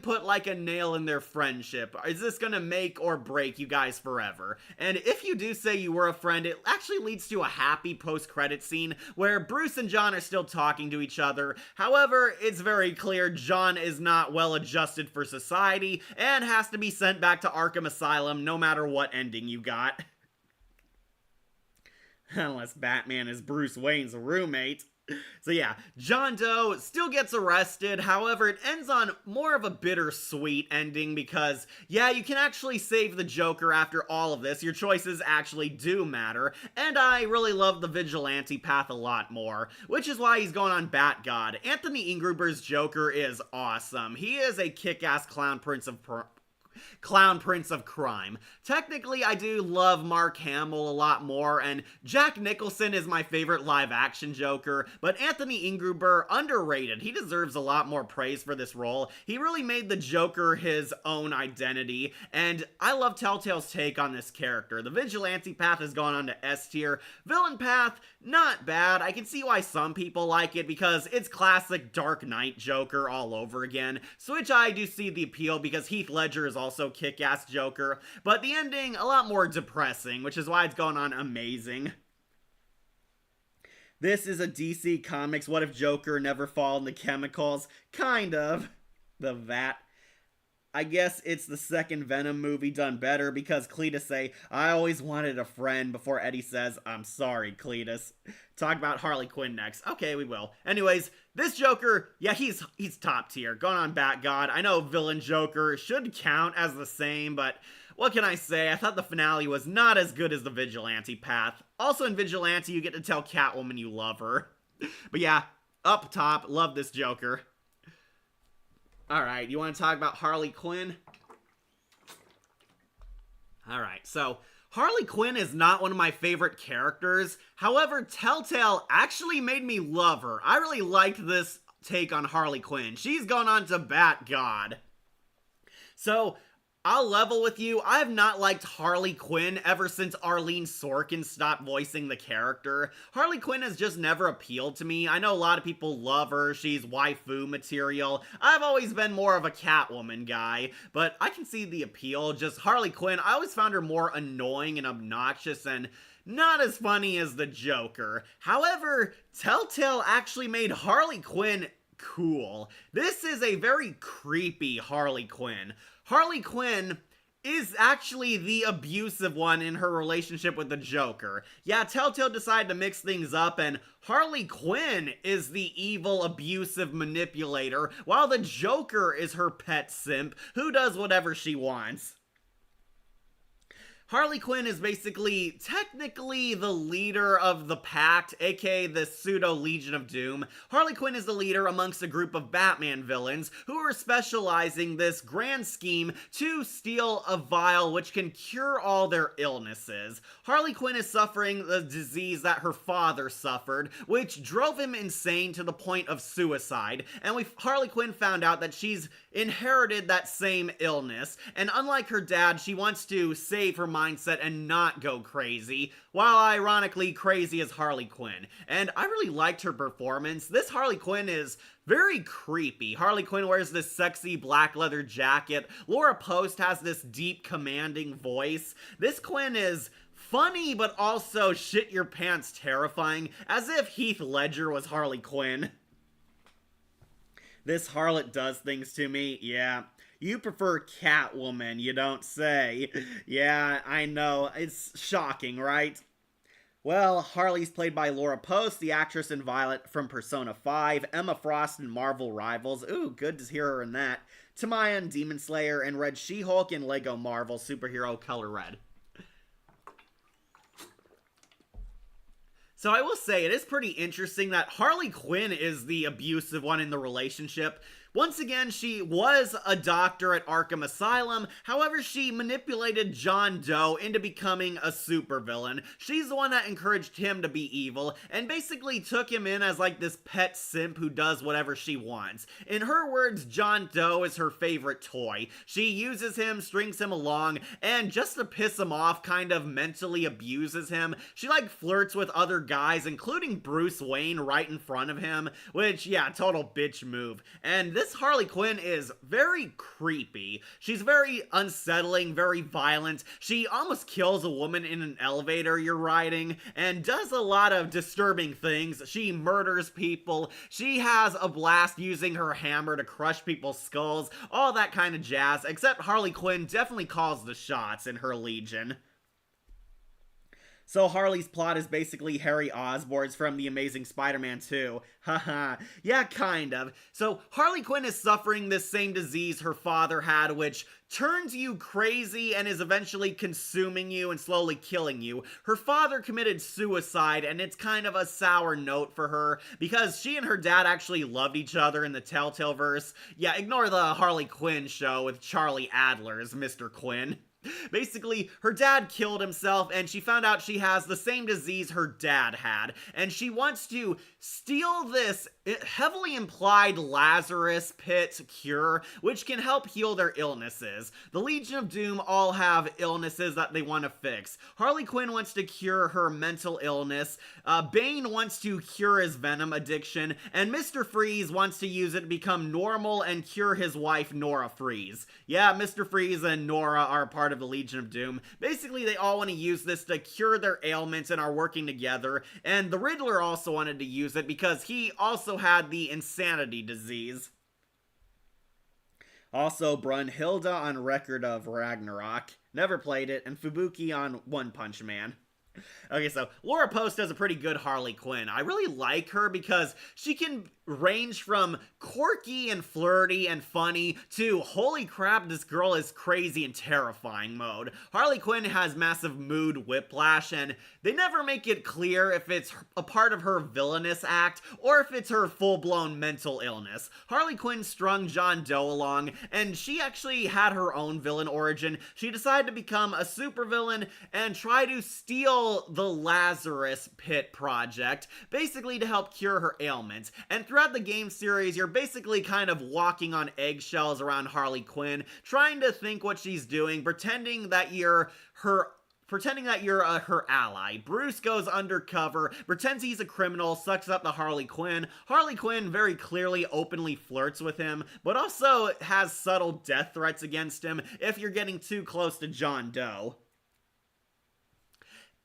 put like a nail in their friendship. Is this gonna make or break you guys forever? And if you do say you were a friend, it actually leads to a happy post-credit scene where Bruce and John are still talking to each other. However, it's very clear John is not well adjusted for society and has to be sent back to Arkham Asylum no matter what ending you got. Unless Batman is Bruce Wayne's roommate. So yeah, John Doe still gets arrested. However, it ends on more of a bittersweet ending because, yeah, you can actually save the Joker after all of this. Your choices actually do matter. And I really love the Vigilante path a lot more, which is why he's going on Bat God. Anthony Ingruber's Joker is awesome. He is a kick-ass clown prince of crime. Technically, I do love Mark Hamill a lot more, and Jack Nicholson is my favorite live-action Joker, but Anthony Ingruber, underrated. He deserves a lot more praise for this role. He really made the Joker his own identity, and I love Telltale's take on this character. The Vigilante path has gone on to S tier. Villain path, not bad. I can see why some people like it, because it's classic Dark Knight Joker all over again, so which I do see the appeal, because Heath Ledger is also kick-ass Joker, but the ending a lot more depressing, which is why it's going on amazing. This is a DC Comics What If Joker Never Fall into Chemicals? Kind of. The vat. I guess it's the second Venom movie done better, because Cletus say, I always wanted a friend, before Eddie says, I'm sorry, Cletus. Talk about Harley Quinn next. Okay, we will. Anyways, this Joker, yeah, he's top tier. Going on Bat God. I know Villain Joker should count as the same, but what can I say? I thought the finale was not as good as the Vigilante path. Also in Vigilante, you get to tell Catwoman you love her. But yeah, up top, love this Joker. Alright, you want to talk about Harley Quinn? Alright, so Harley Quinn is not one of my favorite characters. However, Telltale actually made me love her. I really liked this take on Harley Quinn. She's gone on to Bat God. So, I'll level with you, I have not liked Harley Quinn ever since Arlene Sorkin stopped voicing the character. Harley Quinn has just never appealed to me. I know a lot of people love her, she's waifu material. I've always been more of a Catwoman guy, but I can see the appeal. Just Harley Quinn, I always found her more annoying and obnoxious and not as funny as the Joker. However, Telltale actually made Harley Quinn cool. This is a very creepy Harley Quinn. Harley Quinn is actually the abusive one in her relationship with the Joker. Yeah, Telltale decided to mix things up, and Harley Quinn is the evil, abusive manipulator, while the Joker is her pet simp who does whatever she wants. Harley Quinn is basically, technically, the leader of the Pact, aka the Pseudo-Legion of Doom. Harley Quinn is the leader amongst a group of Batman villains who are specializing this grand scheme to steal a vial which can cure all their illnesses. Harley Quinn is suffering the disease that her father suffered, which drove him insane to the point of suicide, and Harley Quinn found out that she's inherited that same illness, and unlike her dad, she wants to save her mindset and not go crazy, while ironically crazy as Harley Quinn. And I really liked her performance. This Harley Quinn is very creepy. Harley Quinn wears this sexy black leather jacket. Laura Post has this deep, commanding voice. This Quinn is funny, but also shit your pants terrifying, as if Heath Ledger was Harley Quinn. This harlot does things to me, yeah. You prefer Catwoman, you don't say. Yeah, I know, it's shocking, right? Well, Harley's played by Laura Post, the actress in Violet from Persona 5, Emma Frost in Marvel Rivals, ooh, good to hear her in that, Tamaya in Demon Slayer, and Red She-Hulk in Lego Marvel Superhero Color Red. So I will say, it is pretty interesting that Harley Quinn is the abusive one in the relationship. Once again, she was a doctor at Arkham Asylum, however she manipulated John Doe into becoming a supervillain. She's the one that encouraged him to be evil, and basically took him in as like this pet simp who does whatever she wants. In her words, John Doe is her favorite toy. She uses him, strings him along, and just to piss him off, kind of mentally abuses him. She like flirts with other guys, including Bruce Wayne right in front of him, which, yeah, total bitch move. And this Harley Quinn is very creepy. She's very unsettling, very violent. She almost kills a woman in an elevator you're riding, and does a lot of disturbing things. She murders people. She has a blast using her hammer to crush people's skulls, all that kind of jazz, except Harley Quinn definitely calls the shots in her Legion. So Harley's plot is basically Harry Osborn's from The Amazing Spider-Man 2. Haha, yeah, kind of. So Harley Quinn is suffering this same disease her father had, which turns you crazy and is eventually consuming you and slowly killing you. Her father committed suicide, and it's kind of a sour note for her, because she and her dad actually loved each other in the Telltale verse. Yeah, ignore the Harley Quinn show with Charlie Adler as Mr. Quinn. Basically, her dad killed himself, and she found out she has the same disease her dad had, and she wants to steal this heavily implied Lazarus Pit cure, which can help heal their illnesses. The Legion of Doom all have illnesses that they want to fix. Harley Quinn wants to cure her mental illness, Bane wants to cure his venom addiction, and Mr. Freeze wants to use it to become normal and cure his wife, Nora Freeze. Yeah, Mr. Freeze and Nora are part of the Legion of Doom. Basically, they all want to use this to cure their ailments and are working together, and the Riddler also wanted to use it because he also had the insanity disease. Also, Brunhilde on Record of Ragnarok. Never played it, and Fubuki on One Punch Man. Okay, so Laura Post does a pretty good Harley Quinn. I really like her because she can range from quirky and flirty and funny to holy crap, this girl is crazy and terrifying mode. Harley Quinn has massive mood whiplash, and they never make it clear if it's a part of her villainous act or if it's her full-blown mental illness. Harley Quinn strung John Doe along, and she actually had her own villain origin. She decided to become a supervillain and try to steal the Lazarus Pit project, basically to help cure her ailments. And throughout the game series, you're basically kind of walking on eggshells around Harley Quinn, trying to think what she's doing, pretending that you're her ally. Bruce goes undercover, pretends he's a criminal, sucks up to Harley Quinn. Harley Quinn very clearly openly flirts with him, but also has subtle death threats against him if you're getting too close to John Doe.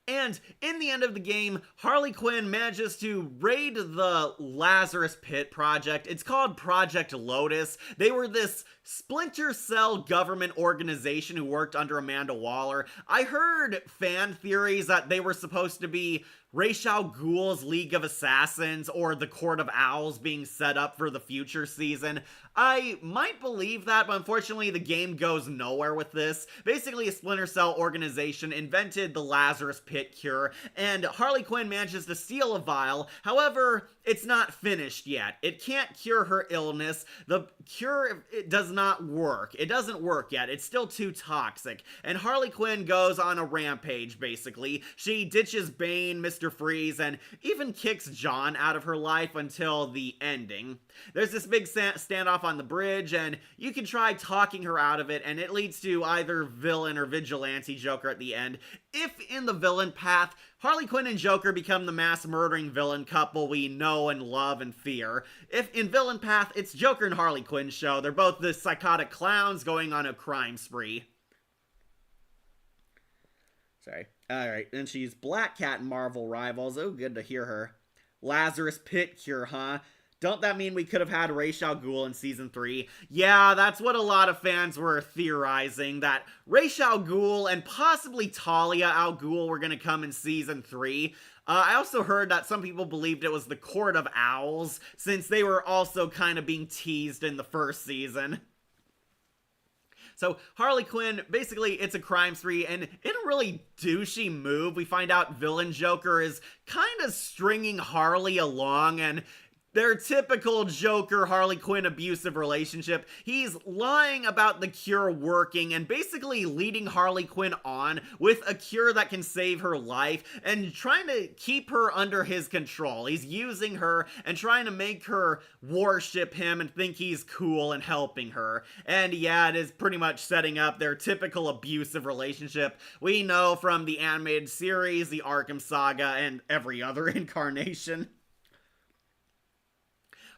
And in the end of the game, Harley Quinn manages to raid the Lazarus Pit project. It's called Project Lotus. They were this Splinter Cell government organization who worked under Amanda Waller. I heard fan theories that they were supposed to be Ra's al Ghul's League of Assassins or the Court of Owls being set up for the future season. I might believe that, but unfortunately the game goes nowhere with this. Basically, a Splinter Cell organization invented the Lazarus Pit cure, and Harley Quinn manages to steal a vial. However, it's not finished yet. It can't cure her illness. The cure, it does not work. It doesn't work yet. It's still too toxic. And Harley Quinn goes on a rampage, basically. She ditches Bane, Mr. Freeze, and even kicks John out of her life until the ending. There's this big standoff on the bridge, and you can try talking her out of it, and it leads to either villain or vigilante Joker at the end. If in the villain path, Harley Quinn and Joker become the mass-murdering villain couple we know and love and fear. If in villain path, it's Joker and Harley Quinn's show. They're both the psychotic clowns going on a crime spree. Sorry. Alright, and she's Black Cat in Marvel Rivals. Oh, good to hear her. Lazarus Pit cure, huh? Don't that mean we could have had Ra's al Ghul in Season 3? Yeah, that's what a lot of fans were theorizing, that Ra's al Ghul and possibly Talia al Ghul were gonna come in Season 3. I also heard that some people believed it was the Court of Owls, since they were also kind of being teased in the first season. So Harley Quinn, basically it's a crime spree, and in a really douchey move, we find out villain Joker is kind of stringing Harley along, and their typical Joker Harley Quinn abusive relationship. He's lying about the cure working and basically leading Harley Quinn on with a cure that can save her life and trying to keep her under his control. He's using her and trying to make her worship him and think he's cool and helping her. And yeah, it is pretty much setting up their typical abusive relationship we know from the animated series, the Arkham Saga, and every other incarnation.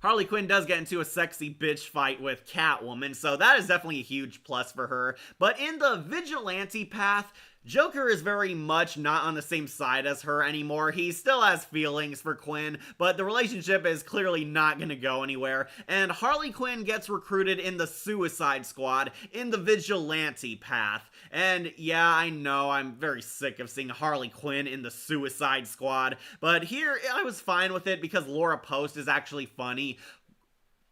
Harley Quinn does get into a sexy bitch fight with Catwoman, so that is definitely a huge plus for her. But in the vigilante path, Joker is very much not on the same side as her anymore. He still has feelings for Quinn, but the relationship is clearly not going to go anywhere. And Harley Quinn gets recruited in the Suicide Squad in the vigilante path. And yeah, I know, I'm very sick of seeing Harley Quinn in the Suicide Squad, but here I was fine with it because Laura Post is actually funny.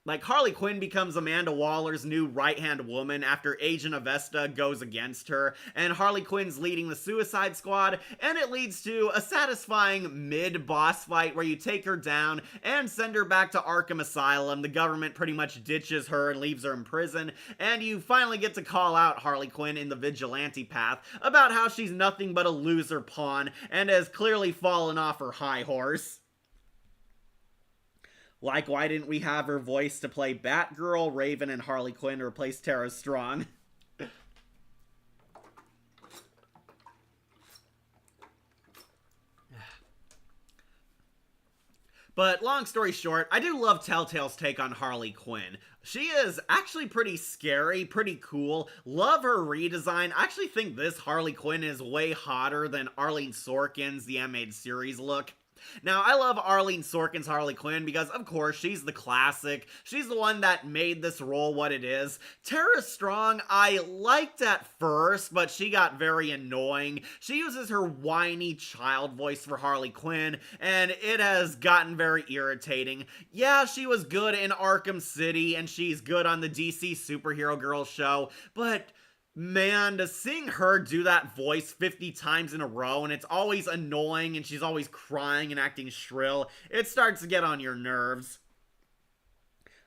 Like, Harley Quinn becomes Amanda Waller's new right-hand woman after Agent Avesta goes against her, and Harley Quinn's leading the Suicide Squad, and it leads to a satisfying mid-boss fight where you take her down and send her back to Arkham Asylum. The government pretty much ditches her and leaves her in prison, and you finally get to call out Harley Quinn in the vigilante path about how she's nothing but a loser pawn and has clearly fallen off her high horse. Like, why didn't we have her voice to play Batgirl, Raven, and Harley Quinn to replace Tara Strong? But long story short, I do love Telltale's take on Harley Quinn. She is actually pretty scary, pretty cool. Love her redesign. I actually think this Harley Quinn is way hotter than Arlene Sorkin's The Animated Series look. Now, I love Arlene Sorkin's Harley Quinn because, of course, she's the classic. She's the one that made this role what it is. Tara Strong, I liked at first, but she got very annoying. She uses her whiny child voice for Harley Quinn, and it has gotten very irritating. Yeah, she was good in Arkham City, and she's good on the DC Superhero Girl show, but man, to seeing her do that voice 50 times in a row, and it's always annoying, and she's always crying and acting shrill, it starts to get on your nerves.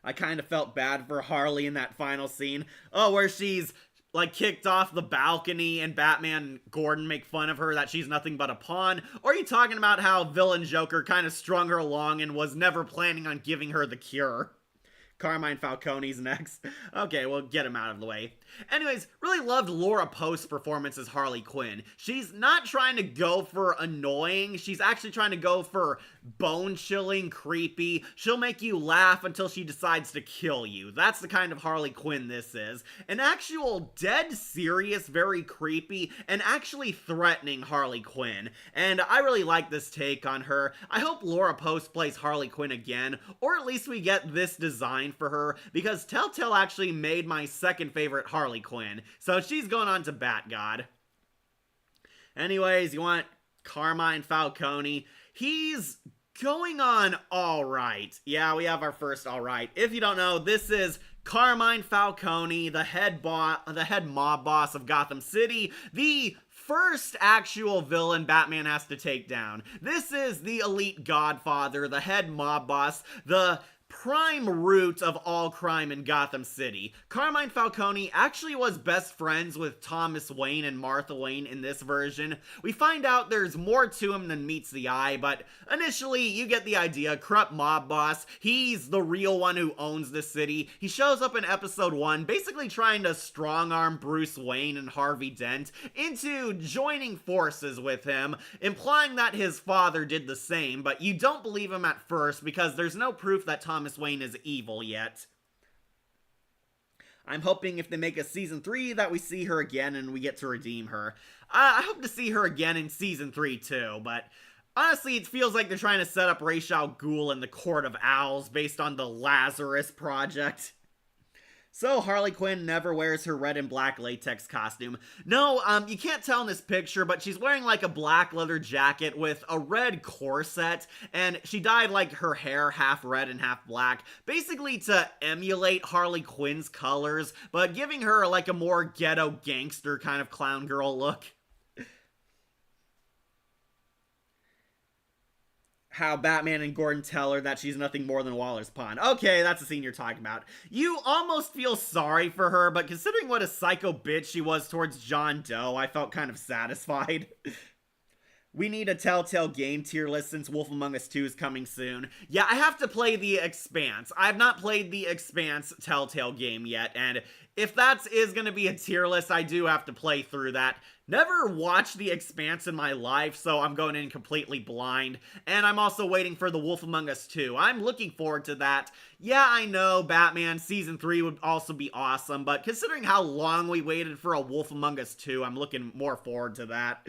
I kind of felt bad for Harley in that final scene. Oh, where she's, like, kicked off the balcony, and Batman and Gordon make fun of her that she's nothing but a pawn. Or are you talking about how villain Joker kind of strung her along and was never planning on giving her the cure? Carmine Falcone's next. Okay, we'll get him out of the way. Anyways, really loved Laura Post's performance as Harley Quinn. She's not trying to go for annoying, she's actually trying to go for bone-chilling, creepy. She'll make you laugh until she decides to kill you. That's the kind of Harley Quinn this is. An actual dead serious, very creepy, and actually threatening Harley Quinn. And I really like this take on her. I hope Laura Post plays Harley Quinn again, or at least we get this design for her, because Telltale actually made my second favorite Harley Quinn, so she's going on to Bat God. Anyways, you want Carmine Falcone? He's going on alright. Yeah, we have our first alright. If you don't know, this is Carmine Falcone, the head mob boss of Gotham City, the first actual villain Batman has to take down. This is the elite godfather, the head mob boss, the prime root of all crime in Gotham City. Carmine Falcone actually was best friends with Thomas Wayne and Martha Wayne in this version. We find out there's more to him than meets the eye, but initially you get the idea. Corrupt mob boss, he's the real one who owns the city. He shows up in episode 1, basically trying to strong-arm Bruce Wayne and Harvey Dent into joining forces with him, implying that his father did the same, but you don't believe him at first because there's no proof that Thomas Wayne is evil yet. I'm hoping if they make a season 3 that we see her again and we get to redeem her. I hope to see her again in season 3 too, but honestly it feels like they're trying to set up Ra's al Ghul in the Court of Owls based on the Lazarus Project. So Harley Quinn never wears her red and black latex costume. No, you can't tell in this picture, but she's wearing like a black leather jacket with a red corset, and she dyed like her hair half red and half black, basically to emulate Harley Quinn's colors, but giving her like a more ghetto gangster kind of clown girl look. How Batman and Gordon tell her that she's nothing more than Waller's pawn. Okay, that's the scene you're talking about. You almost feel sorry for her, but considering what a psycho bitch she was towards John Doe, I felt kind of satisfied. We need a Telltale game tier list since Wolf Among Us 2 is coming soon. Yeah, I have to play The Expanse. I have not played The Expanse Telltale game yet, and if that is going to be a tier list, I do have to play through that. Never watched The Expanse in my life, so I'm going in completely blind. And I'm also waiting for The Wolf Among Us 2. I'm looking forward to that. Yeah, I know Batman Season 3 would also be awesome, but considering how long we waited for a Wolf Among Us 2, I'm looking more forward to that.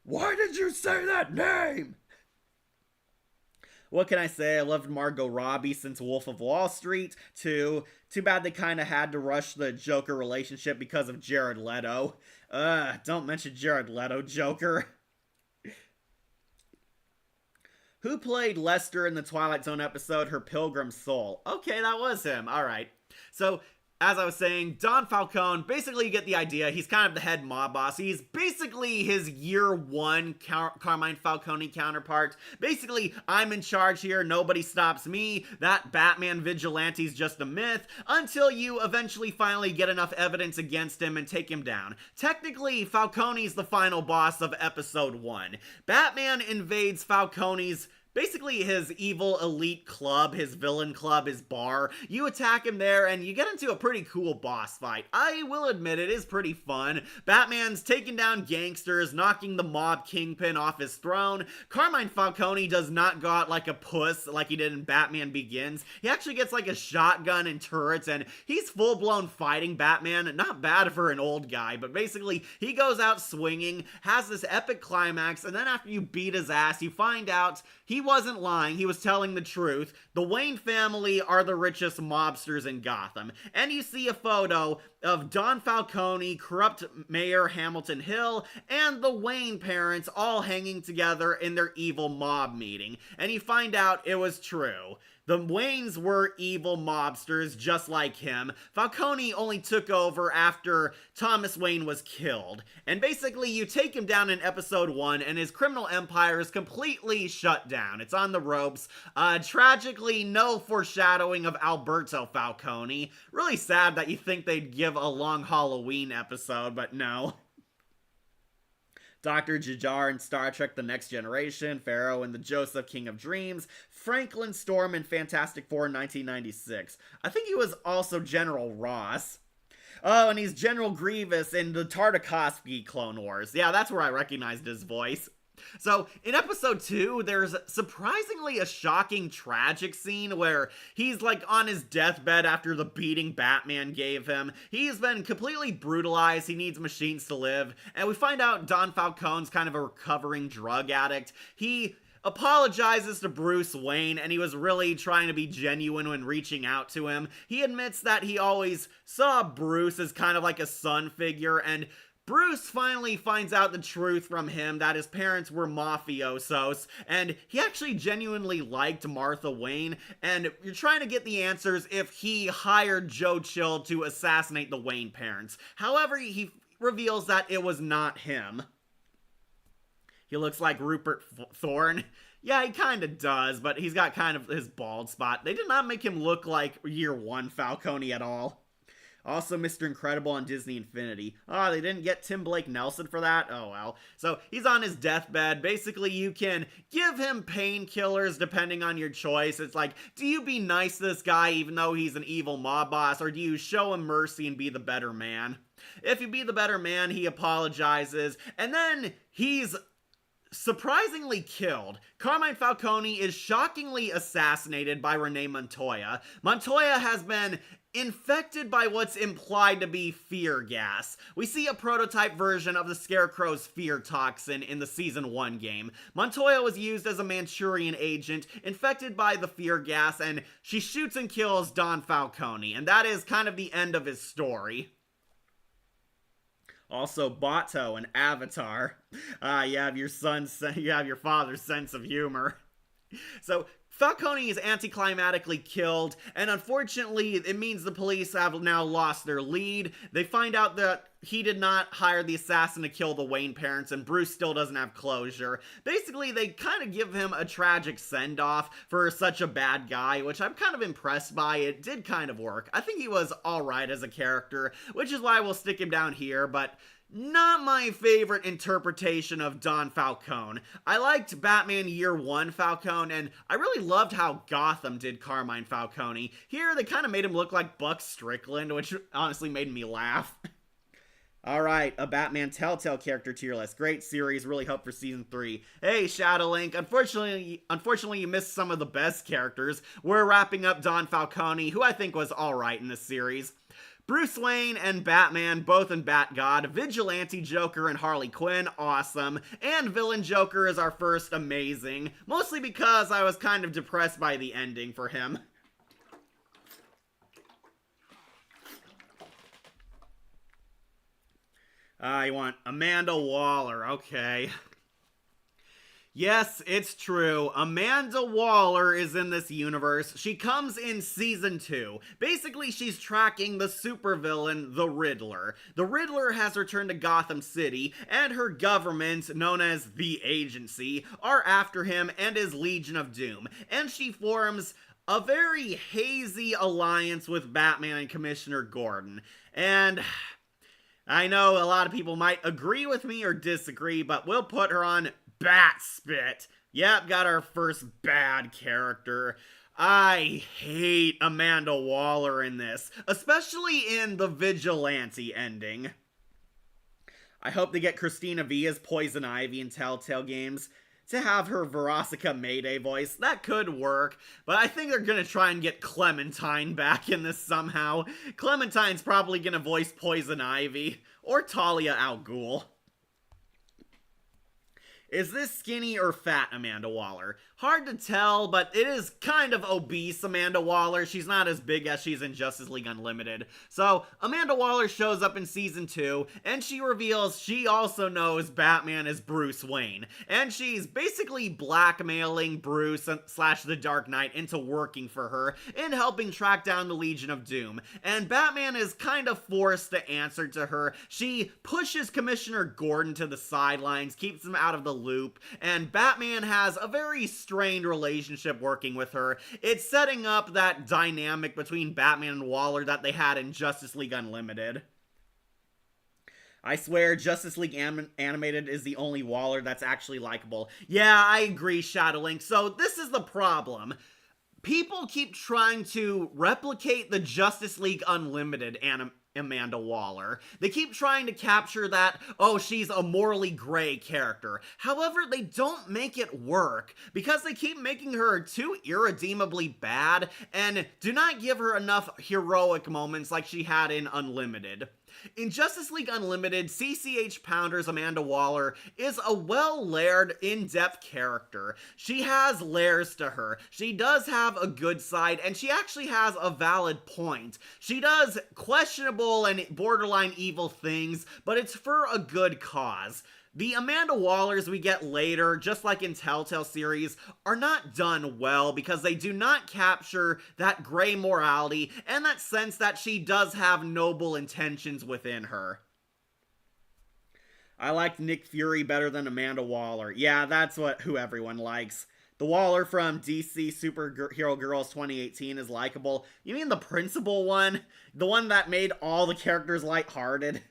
Why did you say that name? What can I say? I loved Margot Robbie since Wolf of Wall Street. Too bad they kind of had to rush the Joker relationship because of Jared Leto. Don't mention Jared Leto, Joker. Who played Lester in the Twilight Zone episode Her Pilgrim Soul? Okay, that was him. Alright. So, as I was saying, Don Falcone, basically you get the idea, he's kind of the head mob boss. He's basically his year 1 Carmine Falcone counterpart. Basically, I'm in charge here, nobody stops me, that Batman vigilante's just a myth, until you eventually finally get enough evidence against him and take him down. Technically, Falcone's the final boss of episode 1. Batman invades Falcone's basically his evil elite club, his villain club, his bar. You attack him there and you get into a pretty cool boss fight. I will admit it is pretty fun. Batman's taking down gangsters, knocking the mob kingpin off his throne. Carmine Falcone does not go out like a puss like he did in Batman Begins. He actually gets like a shotgun and turrets and he's full-blown fighting Batman. Not bad for an old guy, but basically he goes out swinging, has this epic climax, and then after you beat his ass, you find out he wasn't lying, he was telling the truth. The Wayne family are the richest mobsters in Gotham. And you see a photo of Don Falcone, corrupt Mayor Hamilton Hill, and the Wayne parents all hanging together in their evil mob meeting. And you find out it was true. The Waynes were evil mobsters just like him. Falcone only took over after Thomas Wayne was killed. And basically you take him down in episode 1 and his criminal empire is completely shut down. It's on the ropes. Tragically, no foreshadowing of Alberto Falcone. Really sad that you think they'd give a long Halloween episode, but no. Dr. Jajar in Star Trek The Next Generation, Pharaoh in the Joseph King of Dreams, Franklin Storm in Fantastic Four 1996. I think he was also General Ross. Oh, and he's General Grievous in the Tartakovsky Clone Wars. Yeah, that's where I recognized his voice. So, in episode 2, there's surprisingly a shocking, tragic scene where he's like on his deathbed after the beating Batman gave him. He's been completely brutalized, he needs machines to live, and we find out Don Falcone's kind of a recovering drug addict. He apologizes to Bruce Wayne, and he was really trying to be genuine when reaching out to him. He admits that he always saw Bruce as kind of like a son figure, and Bruce finally finds out the truth from him that his parents were mafiosos, and he actually genuinely liked Martha Wayne, and you're trying to get the answers if he hired Joe Chill to assassinate the Wayne parents. However, he reveals that it was not him. He looks like Rupert Thorne. Yeah, he kind of does, but he's got kind of his bald spot. They did not make him look like Year One Falcone at all. Also, Mr. Incredible on Disney Infinity. Oh, they didn't get Tim Blake Nelson for that? Oh, well. So, he's on his deathbed. Basically, you can give him painkillers depending on your choice. It's like, do you be nice to this guy even though he's an evil mob boss, or do you show him mercy and be the better man? If you be the better man, he apologizes, and then he's surprisingly killed. Carmine Falcone is shockingly assassinated by Renee Montoya. Montoya has been infected by what's implied to be fear gas. We see a prototype version of the Scarecrow's fear toxin in the Season 1 game. Montoya was used as a Manchurian agent, infected by the fear gas, and she shoots and kills Don Falcone, and that is kind of the end of his story. Also, Bato and Avatar. You have your father's sense of humor. So, Falcone is anticlimactically killed, and unfortunately, it means the police have now lost their lead. They find out that he did not hire the assassin to kill the Wayne parents, and Bruce still doesn't have closure. Basically, they kind of give him a tragic send-off for such a bad guy, which I'm kind of impressed by. It did kind of work. I think he was alright as a character, which is why we'll stick him down here, but not my favorite interpretation of Don Falcone. I liked Batman Year One Falcone, and I really loved how Gotham did Carmine Falcone. Here, they kind of made him look like Buck Strickland, which honestly made me laugh. Alright, a Batman Telltale character tier list. Great series, really hope for Season 3. Hey, Shadowlink, unfortunately you missed some of the best characters. We're wrapping up Don Falcone, who I think was alright in this series. Bruce Wayne and Batman, both in Bat-God. Vigilante Joker and Harley Quinn, awesome. And Villain Joker is our first amazing. Mostly because I was kind of depressed by the ending for him. You want Amanda Waller, okay. Yes, it's true. Amanda Waller is in this universe. She comes in Season 2. Basically, she's tracking the supervillain, the Riddler. The Riddler has returned to Gotham City, and her government, known as the Agency, are after him and his Legion of Doom. And she forms a very hazy alliance with Batman and Commissioner Gordon. And I know a lot of people might agree with me or disagree, but we'll put her on Bat Spit. Yep, got our first bad character. I hate Amanda Waller in this, especially in the Vigilante ending. I hope they get Christina V as Poison Ivy in Telltale games. To have her Veronica Mayday voice, that could work, but I think they're gonna try and get Clementine back in this somehow. Clementine's probably gonna voice Poison Ivy, or Talia al Ghul. Is this skinny or fat Amanda Waller? Hard to tell, but it is kind of obese Amanda Waller. She's not as big as she's in Justice League Unlimited. So, Amanda Waller shows up in Season 2, and she reveals she also knows Batman is Bruce Wayne. And she's basically blackmailing Bruce / the Dark Knight into working for her and helping track down the Legion of Doom. And Batman is kind of forced to answer to her. She pushes Commissioner Gordon to the sidelines, keeps him out of the loop, and Batman has a very strained relationship working with her. It's setting up that dynamic between Batman and Waller that they had in Justice League Unlimited. I swear, Justice League Animated is the only Waller that's actually likable. Yeah, I agree, Shadowlink. So this is the problem. People keep trying to replicate the Justice League Unlimited Amanda Waller. They keep trying to capture that, oh, she's a morally gray character. However, they don't make it work because they keep making her too irredeemably bad and do not give her enough heroic moments like she had in Unlimited. In Justice League Unlimited, CCH Pounder's Amanda Waller is a well-layered, in-depth character. She has layers to her. She does have a good side, and she actually has a valid point. She does questionable and borderline evil things, but it's for a good cause. The Amanda Wallers we get later, just like in Telltale series, are not done well because they do not capture that gray morality and that sense that she does have noble intentions within her. I liked Nick Fury better than Amanda Waller. Yeah, that's who everyone likes. The Waller from DC Superhero Girls 2018 is likable. You mean the principal one? The one that made all the characters lighthearted?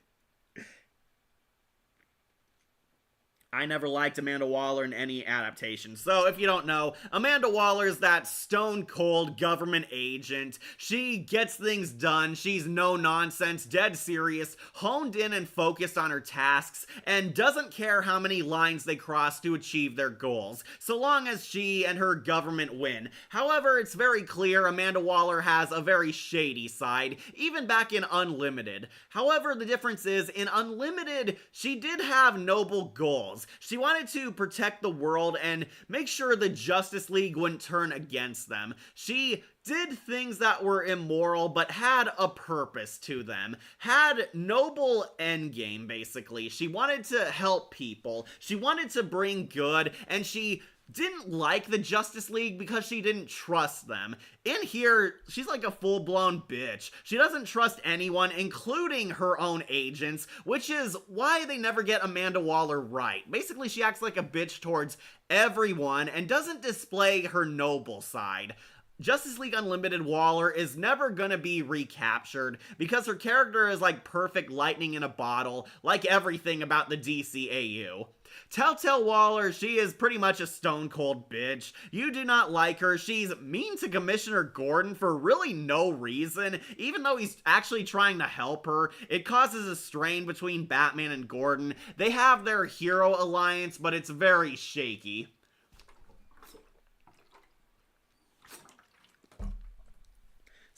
I never liked Amanda Waller in any adaptation. So if you don't know, Amanda Waller is that stone-cold government agent. She gets things done. She's no nonsense, dead serious, honed in and focused on her tasks, and doesn't care how many lines they cross to achieve their goals, so long as she and her government win. However, it's very clear Amanda Waller has a very shady side, even back in Unlimited. However, the difference is, in Unlimited, she did have noble goals. She wanted to protect the world and make sure the Justice League wouldn't turn against them. She did things that were immoral but had a purpose to them. Had noble endgame, basically. She wanted to help people. She wanted to bring good, and she didn't like the Justice League because she didn't trust them. In here, she's like a full-blown bitch. She doesn't trust anyone, including her own agents, which is why they never get Amanda Waller right. Basically, she acts like a bitch towards everyone and doesn't display her noble side. Justice League Unlimited Waller is never gonna be recaptured because her character is like perfect lightning in a bottle, like everything about the DCAU. Telltale Waller, she is pretty much a stone-cold bitch. You do not like her. She's mean to Commissioner Gordon for really no reason, even though he's actually trying to help her. It causes a strain between Batman and Gordon. They have their hero alliance, but it's very shaky.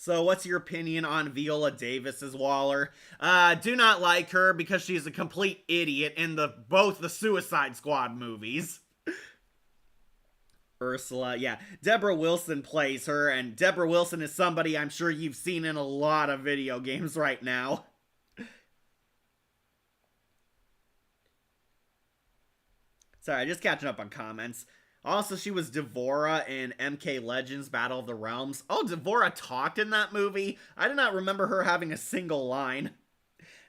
So what's your opinion on Viola Davis's Waller? Do not like her because she's a complete idiot in both the Suicide Squad movies. Ursula, yeah. Deborah Wilson plays her, and Deborah Wilson is somebody I'm sure you've seen in a lot of video games right now. Sorry, just catching up on comments. Also, she was Devora in MK Legends Battle of the Realms. Oh, Devora talked in that movie? I did not remember her having a single line.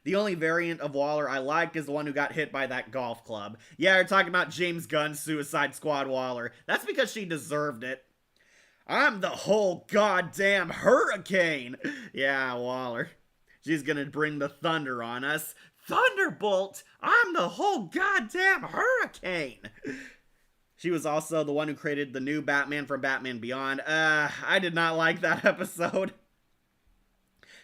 The only variant of Waller I liked is the one who got hit by that golf club. Yeah, you're talking about James Gunn's Suicide Squad Waller. That's because she deserved it. I'm the whole goddamn hurricane! Yeah, Waller. She's gonna bring the thunder on us. Thunderbolt! I'm the whole goddamn hurricane! She was also the one who created the new Batman from Batman Beyond. I did not like that episode.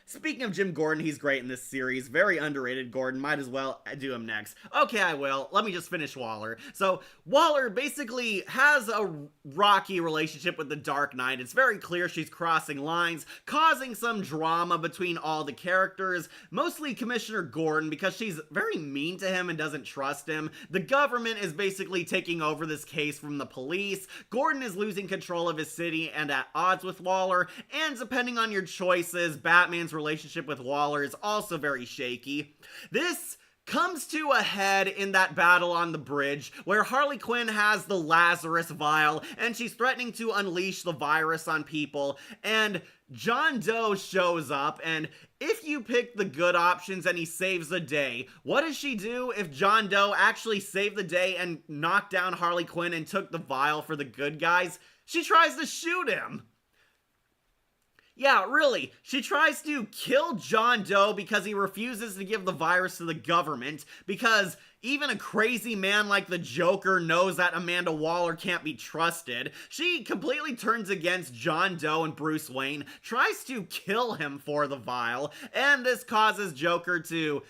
Speaking of Jim Gordon, he's great in this series. Very underrated Gordon. Might as well do him next. Okay, I will. Let me just finish Waller. So, Waller basically has a rocky relationship with the Dark Knight. It's very clear she's crossing lines, causing some drama between all the characters. Mostly Commissioner Gordon, because she's very mean to him and doesn't trust him. The government is basically taking over this case from the police. Gordon is losing control of his city and at odds with Waller. And depending on your choices, Batman's relationship with Waller is also very shaky. This comes to a head in that battle on the bridge where Harley Quinn has the Lazarus vial and she's threatening to unleash the virus on people, and John Doe shows up, and if you pick the good options and he saves the day, what does she do if John Doe actually saved the day and knocked down Harley Quinn and took the vial for the good guys? She tries to shoot him. Yeah, really, she tries to kill John Doe because he refuses to give the virus to the government, because even a crazy man like the Joker knows that Amanda Waller can't be trusted. She completely turns against John Doe and Bruce Wayne, tries to kill him for the vial, and this causes Joker to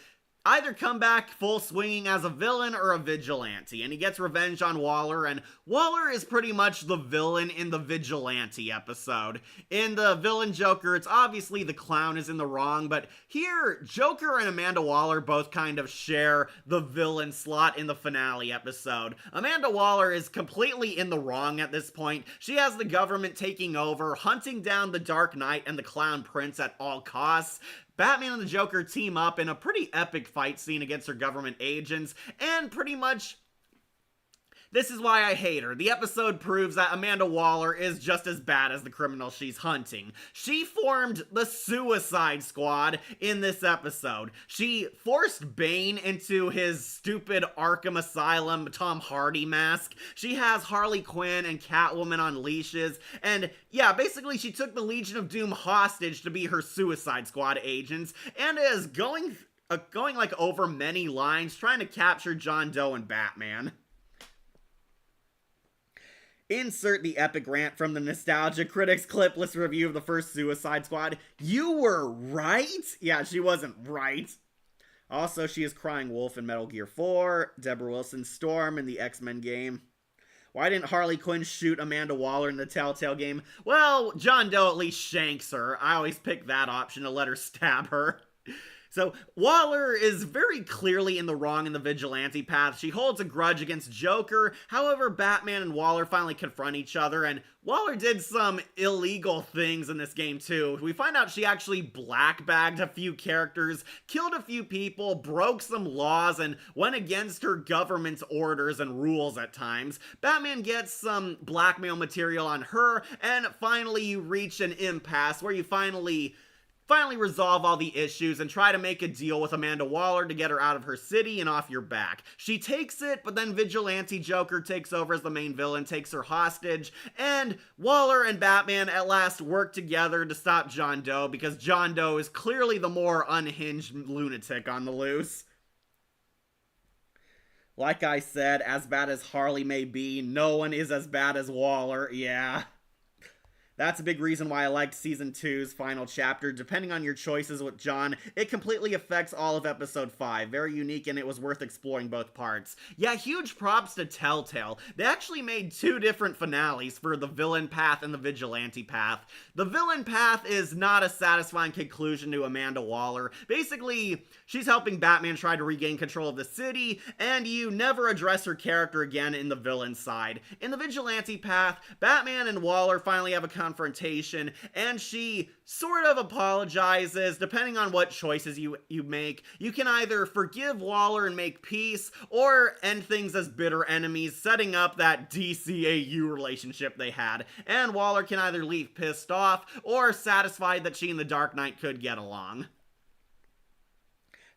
either come back full swinging as a villain or a vigilante, and he gets revenge on Waller, and Waller is pretty much the villain in the vigilante episode. In the villain Joker, it's obviously the clown is in the wrong, but here, Joker and Amanda Waller both kind of share the villain slot in the finale episode. Amanda Waller is completely in the wrong at this point. She has the government taking over, hunting down the Dark Knight and the Clown Prince at all costs. Batman and the Joker team up in a pretty epic fight scene against their government agents, and pretty much this is why I hate her. The episode proves that Amanda Waller is just as bad as the criminal she's hunting. She formed the Suicide Squad in this episode. She forced Bane into his stupid Arkham Asylum Tom Hardy mask. She has Harley Quinn and Catwoman on leashes. And yeah, basically she took the Legion of Doom hostage to be her Suicide Squad agents and is going like over many lines trying to capture John Doe and Batman. Insert the epic rant from the Nostalgia Critics clipless review of the first Suicide Squad. You were right? Yeah, she wasn't right. Also, she is Crying Wolf in Metal Gear 4, Deborah Wilson's Storm in the X-Men game. Why didn't Harley Quinn shoot Amanda Waller in the Telltale game? Well, John Doe at least shanks her. I always pick that option to let her stab her. So, Waller is very clearly in the wrong in the vigilante path. She holds a grudge against Joker. However, Batman and Waller finally confront each other, and Waller did some illegal things in this game too. We find out she actually blackbagged a few characters, killed a few people, broke some laws, and went against her government's orders and rules at times. Batman gets some blackmail material on her, and finally you reach an impasse where you finally resolve all the issues and try to make a deal with Amanda Waller to get her out of her city and off your back. She takes it, but then Vigilante Joker takes over as the main villain, takes her hostage, and Waller and Batman at last work together to stop John Doe because John Doe is clearly the more unhinged lunatic on the loose. Like I said, as bad as Harley may be, no one is as bad as Waller, yeah. That's a big reason why I liked Season 2's final chapter. Depending on your choices with John, it completely affects all of Episode 5. Very unique, and it was worth exploring both parts. Yeah, huge props to Telltale. They actually made 2 different finales for the villain path and the vigilante path. The villain path is not a satisfying conclusion to Amanda Waller. Basically, she's helping Batman try to regain control of the city, and you never address her character again in the villain side. In the vigilante path, Batman and Waller finally have a confrontation, and she sort of apologizes. Depending on what choices you make, you can either forgive Waller and make peace, or end things as bitter enemies, setting up that DCAU relationship they had. And Waller can either leave pissed off, or satisfied that she and the Dark Knight could get along.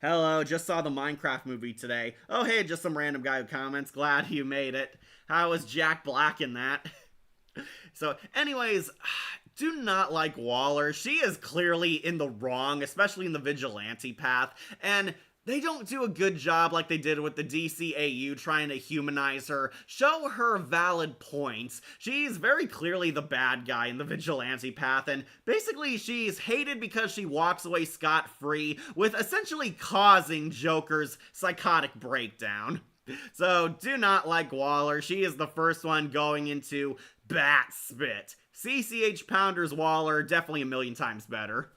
Hello, just saw the Minecraft movie today. Oh hey, just some random guy who comments. Glad you made it. How was Jack Black in that? So, anyways, do not like Waller. She is clearly in the wrong, especially in the vigilante path, and they don't do a good job like they did with the DCAU trying to humanize her, show her valid points. She's very clearly the bad guy in the vigilante path, and basically she's hated because she walks away scot-free with essentially causing Joker's psychotic breakdown. So, do not like Waller. She is the first one going into bat spit. CCH Pounder's Waller, definitely a million times better.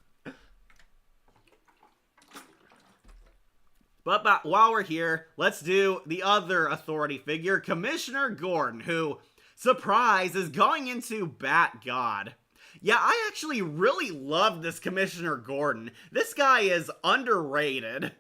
But while we're here, let's do the other authority figure, Commissioner Gordon, who, surprise, is going into Bat God. Yeah, I actually really love this Commissioner Gordon. This guy is underrated.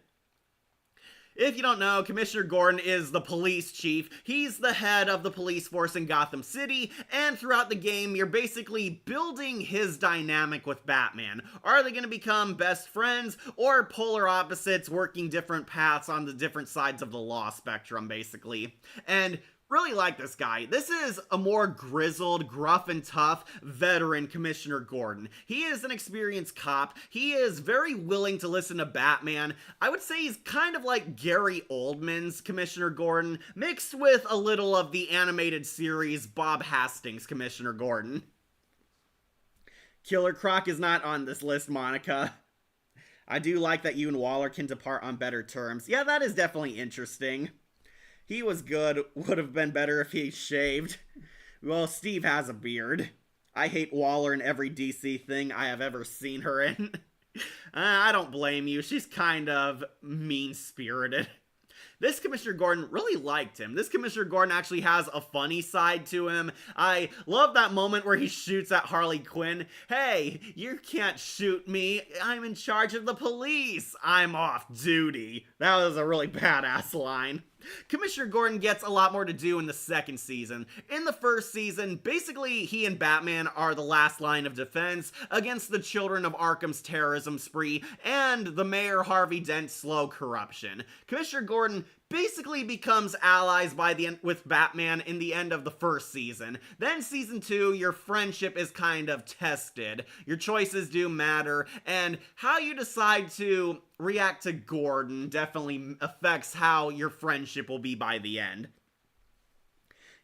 If you don't know, Commissioner Gordon is the police chief. He's the head of the police force in Gotham City, and throughout the game, you're basically building his dynamic with Batman. Are they going to become best friends, or polar opposites working different paths on the different sides of the law spectrum, basically? And really like this guy. This is a more grizzled, gruff and tough veteran Commissioner Gordon. He is an experienced cop. He is very willing to listen to Batman. I would say he's kind of like Gary Oldman's Commissioner Gordon, mixed with a little of the animated series Bob Hastings' Commissioner Gordon. Killer Croc is not on this list, Monica. I do like that you and Waller can depart on better terms. Yeah, that is definitely interesting. He was good. Would have been better if he shaved. Well, Steve has a beard. I hate Waller in every DC thing I have ever seen her in. I don't blame you. She's kind of mean-spirited. This Commissioner Gordon really liked him. This Commissioner Gordon actually has a funny side to him. I love that moment where he shoots at Harley Quinn. Hey, you can't shoot me. I'm in charge of the police. I'm off duty. That was a really badass line. Commissioner Gordon gets a lot more to do in the second season. In the first season, basically he and Batman are the last line of defense against the children of Arkham's terrorism spree and the Mayor Harvey Dent's slow corruption. Commissioner Gordon basically becomes allies with Batman in the end of the first season. Then season 2, your friendship is kind of tested. Your choices do matter, and how you decide to react to Gordon definitely affects how your friendship will be by the end.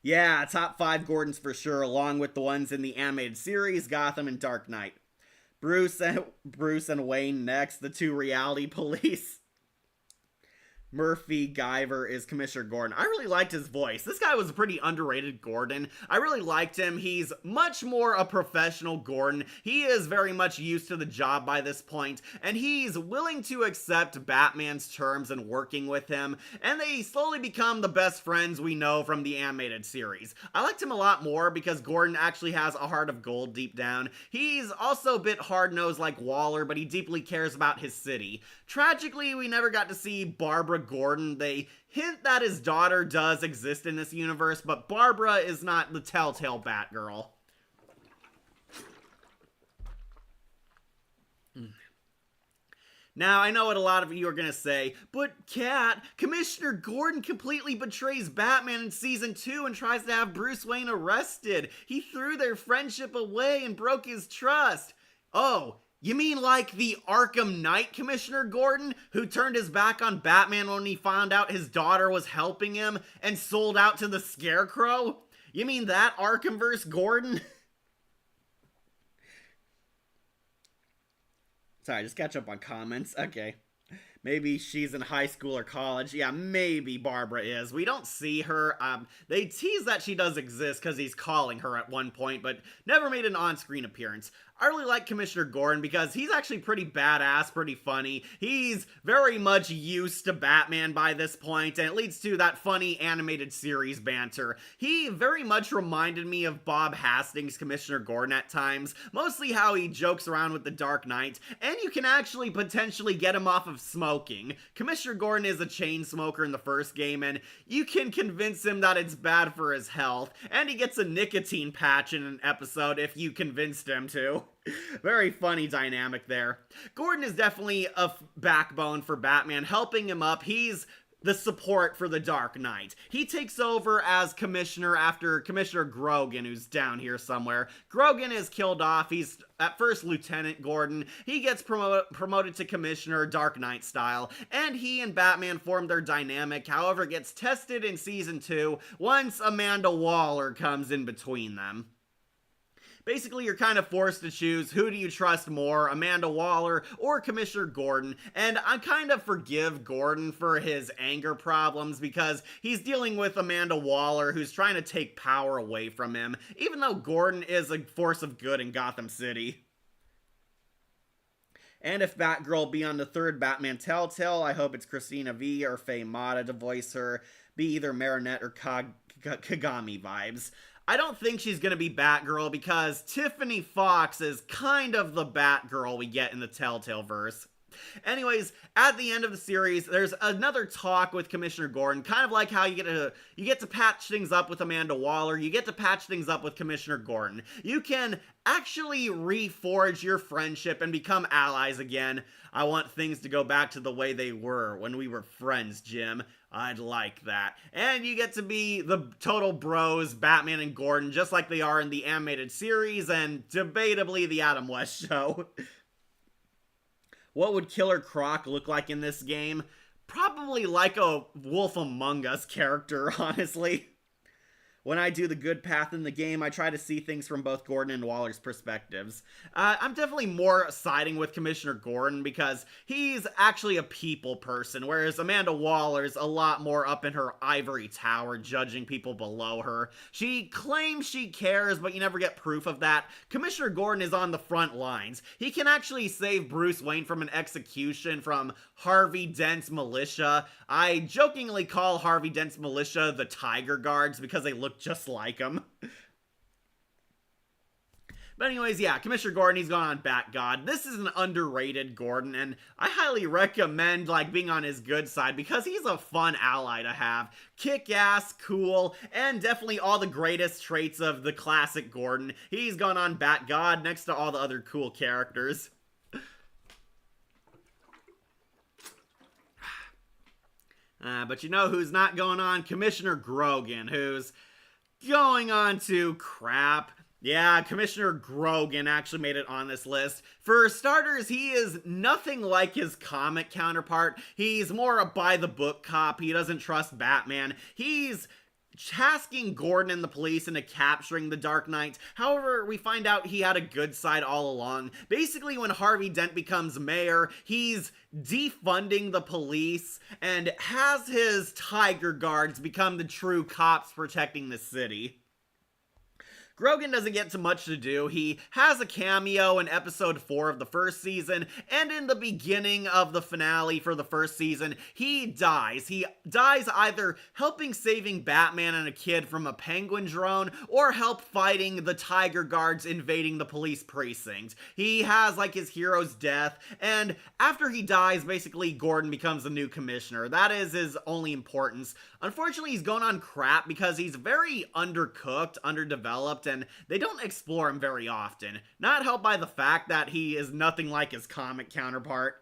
Yeah, top 5 Gordons for sure, along with the ones in the animated series, Gotham and Dark Knight. Bruce and Wayne next, the 2 reality police. Murphy Guyver is Commissioner Gordon. I really liked his voice. This guy was a pretty underrated Gordon. I really liked him. He's much more a professional Gordon. He is very much used to the job by this point, and he's willing to accept Batman's terms and working with him, and they slowly become the best friends we know from the animated series. I liked him a lot more because Gordon actually has a heart of gold deep down. He's also a bit hard-nosed like Waller, but he deeply cares about his city. Tragically, we never got to see Barbara Gordon. They hint that his daughter does exist in this universe, but Barbara is not the Telltale Batgirl. Now, I know what a lot of you are going to say, but Kat, Commissioner Gordon completely betrays Batman in Season 2 and tries to have Bruce Wayne arrested. He threw their friendship away and broke his trust. Oh, you mean like the Arkham Knight Commissioner Gordon, who turned his back on Batman when he found out his daughter was helping him and sold out to the Scarecrow? You mean that Arkhamverse Gordon? Sorry, just catch up on comments. Okay. Maybe she's in high school or college. Yeah, maybe Barbara is. We don't see her. They tease that she does exist because he's calling her at one point, but never made an on-screen appearance. I really like Commissioner Gordon because he's actually pretty badass, pretty funny. He's very much used to Batman by this point, and it leads to that funny animated series banter. He very much reminded me of Bob Hastings' Commissioner Gordon at times, mostly how he jokes around with the Dark Knight, and you can actually potentially get him off of smoking. Commissioner Gordon is a chain smoker in the first game, and you can convince him that it's bad for his health, and he gets a nicotine patch in an episode if you convinced him to. Very funny dynamic there. Gordon is definitely a backbone for Batman, helping him up. He's the support for the Dark Knight. He takes over as commissioner after Commissioner Grogan, who's down here somewhere. Grogan is killed off. He's at first Lieutenant Gordon. He gets promoted to Commissioner, Dark Knight style, and he and Batman form their dynamic. However, it gets tested in Season 2 once Amanda Waller comes in between them. Basically, you're kind of forced to choose who do you trust more, Amanda Waller or Commissioner Gordon, and I kind of forgive Gordon for his anger problems because he's dealing with Amanda Waller, who's trying to take power away from him, even though Gordon is a force of good in Gotham City. And if Batgirl be on the third Batman Telltale, I hope it's Christina V or Faye Mata to voice her, be either Marinette or Kagami vibes. I don't think she's going to be Batgirl because Tiffany Fox is kind of the Batgirl we get in the Telltale verse. Anyways, at the end of the series, there's another talk with Commissioner Gordon, kind of like how you get to patch things up with Amanda Waller, you get to patch things up with Commissioner Gordon. You can actually reforge your friendship and become allies again. I want things to go back to the way they were when we were friends, Jim. I'd like that. And you get to be the total bros, Batman and Gordon, just like they are in the animated series and debatably the Adam West show. What would Killer Croc look like in this game? Probably like a Wolf Among Us character, honestly. when I do the good path in the game, I try to see things from both Gordon and Waller's perspectives. I'm definitely more siding with Commissioner Gordon because he's actually a people person, whereas Amanda Waller's a lot more up in her ivory tower, judging people below her. She claims she cares, but you never get proof of that. Commissioner Gordon is on the front lines. He can actually save Bruce Wayne from an execution from Harvey Dent's militia. I jokingly call Harvey Dent's militia the Tiger Guards because they look just like him. But anyways, yeah, Commissioner Gordon, he's gone on Bat God. This is an underrated Gordon, and I highly recommend, being on his good side because he's a fun ally to have. Kick-ass, cool, and definitely all the greatest traits of the classic Gordon. He's gone on Bat God next to all the other cool characters. But you know who's not going on? Commissioner Grogan, who's going on to crap. Yeah, Commissioner Grogan actually made it on this list. For starters, he is nothing like his comic counterpart. He's more a by-the-book cop. He doesn't trust Batman. He's tasking Gordon and the police into capturing the Dark Knight. However, we find out he had a good side all along. Basically, when Harvey Dent becomes mayor, he's defunding the police and has his Tiger Guards become the true cops protecting the city. Grogan doesn't get too much to do. He has a cameo in episode 4 of the first season, and in the beginning of the finale for the first season, he dies. He dies either helping saving Batman and a kid from a penguin drone, or help fighting the Tiger Guards invading the police precinct. He has, his hero's death, and after he dies, basically, Gordon becomes the new commissioner. That is his only importance. Unfortunately, he's going on crap because he's very undercooked, underdeveloped, and they don't explore him very often. Not helped by the fact that he is nothing like his comic counterpart.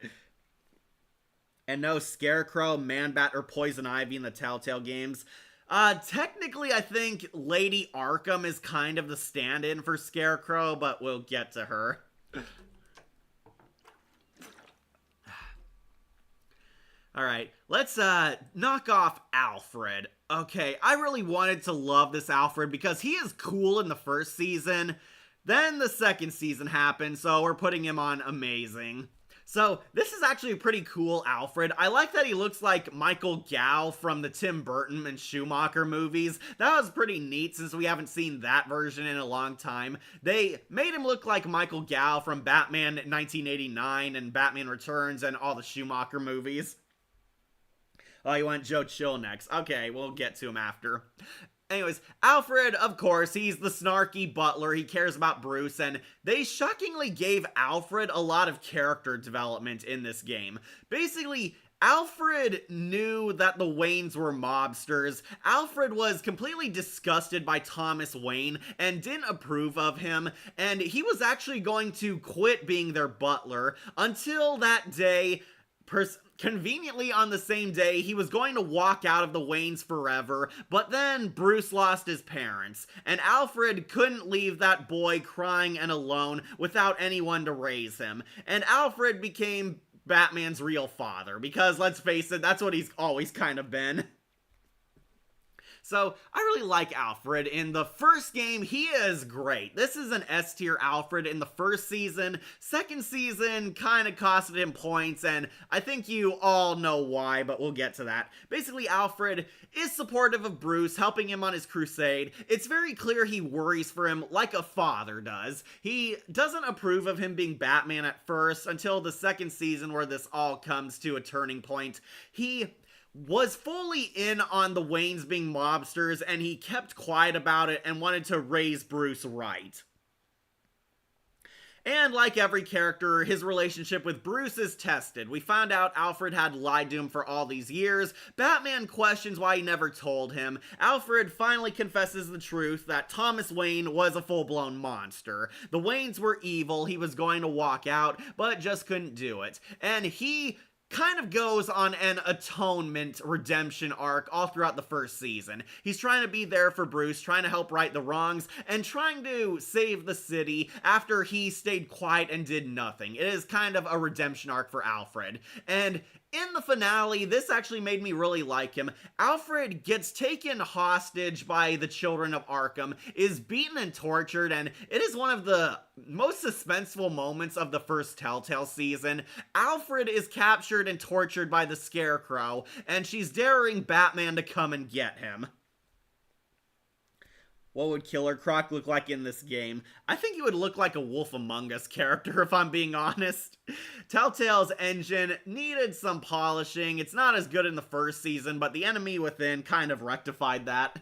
And no Scarecrow, Man-Bat, or Poison Ivy in the Telltale games. Technically, I think Lady Arkham is kind of the stand-in for Scarecrow, but we'll get to her. Alright, let's knock off Alfred. Okay, I really wanted to love this Alfred because he is cool in the first season. Then the second season happened, so we're putting him on amazing. So, this is actually a pretty cool Alfred. I like that he looks like Michael Gough from the Tim Burton and Schumacher movies. That was pretty neat since we haven't seen that version in a long time. They made him look like Michael Gough from Batman 1989 and Batman Returns and all the Schumacher movies. Oh, you want Joe Chill next. Okay, we'll get to him after. Anyways, Alfred, of course, he's the snarky butler. He cares about Bruce, and they shockingly gave Alfred a lot of character development in this game. Basically, Alfred knew that the Waynes were mobsters. Alfred was completely disgusted by Thomas Wayne and didn't approve of him, and he was actually going to quit being their butler until that day. Conveniently on the same day, he was going to walk out of the Waynes forever, but then Bruce lost his parents, and Alfred couldn't leave that boy crying and alone without anyone to raise him, and Alfred became Batman's real father, because let's face it, that's what he's always kind of been. So, I really like Alfred. In the first game, he is great. This is an S-tier Alfred in the first season. Second season kind of costed him points, and I think you all know why, but we'll get to that. Basically, Alfred is supportive of Bruce, helping him on his crusade. It's very clear he worries for him like a father does. He doesn't approve of him being Batman at first, until the second season where this all comes to a turning point. He was fully in on the Waynes being mobsters, and he kept quiet about it and wanted to raise Bruce right. And like every character, his relationship with Bruce is tested. We found out Alfred had lied to him for all these years. Batman questions why he never told him. Alfred finally confesses the truth that Thomas Wayne was a full-blown monster. The Waynes were evil, he was going to walk out, but just couldn't do it. And he kind of goes on an atonement redemption arc all throughout the first season. He's trying to be there for Bruce, trying to help right the wrongs, and trying to save the city after he stayed quiet and did nothing. It is kind of a redemption arc for Alfred. And in the finale, this actually made me really like him. Alfred gets taken hostage by the children of Arkham, is beaten and tortured, and it is one of the most suspenseful moments of the first Telltale season. Alfred is captured and tortured by the Scarecrow, and she's daring Batman to come and get him. What would Killer Croc look like in this game? I think he would look like a Wolf Among Us character, if I'm being honest. Telltale's engine needed some polishing. It's not as good in the first season, but the enemy within kind of rectified that.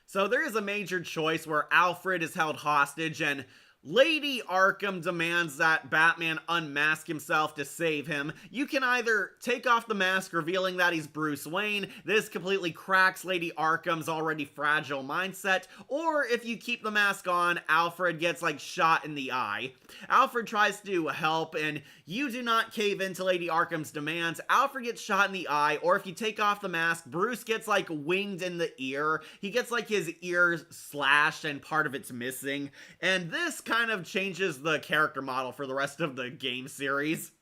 So there is a major choice where Alfred is held hostage and Lady Arkham demands that Batman unmask himself to save him. You can either take off the mask, revealing that he's Bruce Wayne. This completely cracks Lady Arkham's already fragile mindset. Or if you keep the mask on, Alfred gets shot in the eye. Alfred tries to help and you do not cave into Lady Arkham's demands. Alfred gets shot in the eye, or if you take off the mask, Bruce gets winged in the ear. He gets his ear slashed and part of it's missing. And this kind of changes the character model for the rest of the game series.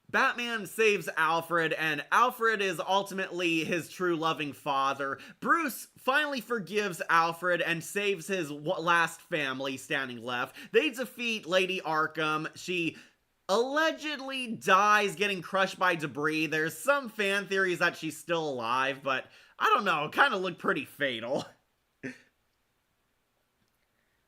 Batman saves Alfred, and Alfred is ultimately his true loving father. Bruce finally forgives Alfred and saves his last family standing left. They defeat Lady Arkham. She allegedly dies getting crushed by debris. There's some fan theories that she's still alive, but I don't know, it kind of looked pretty fatal.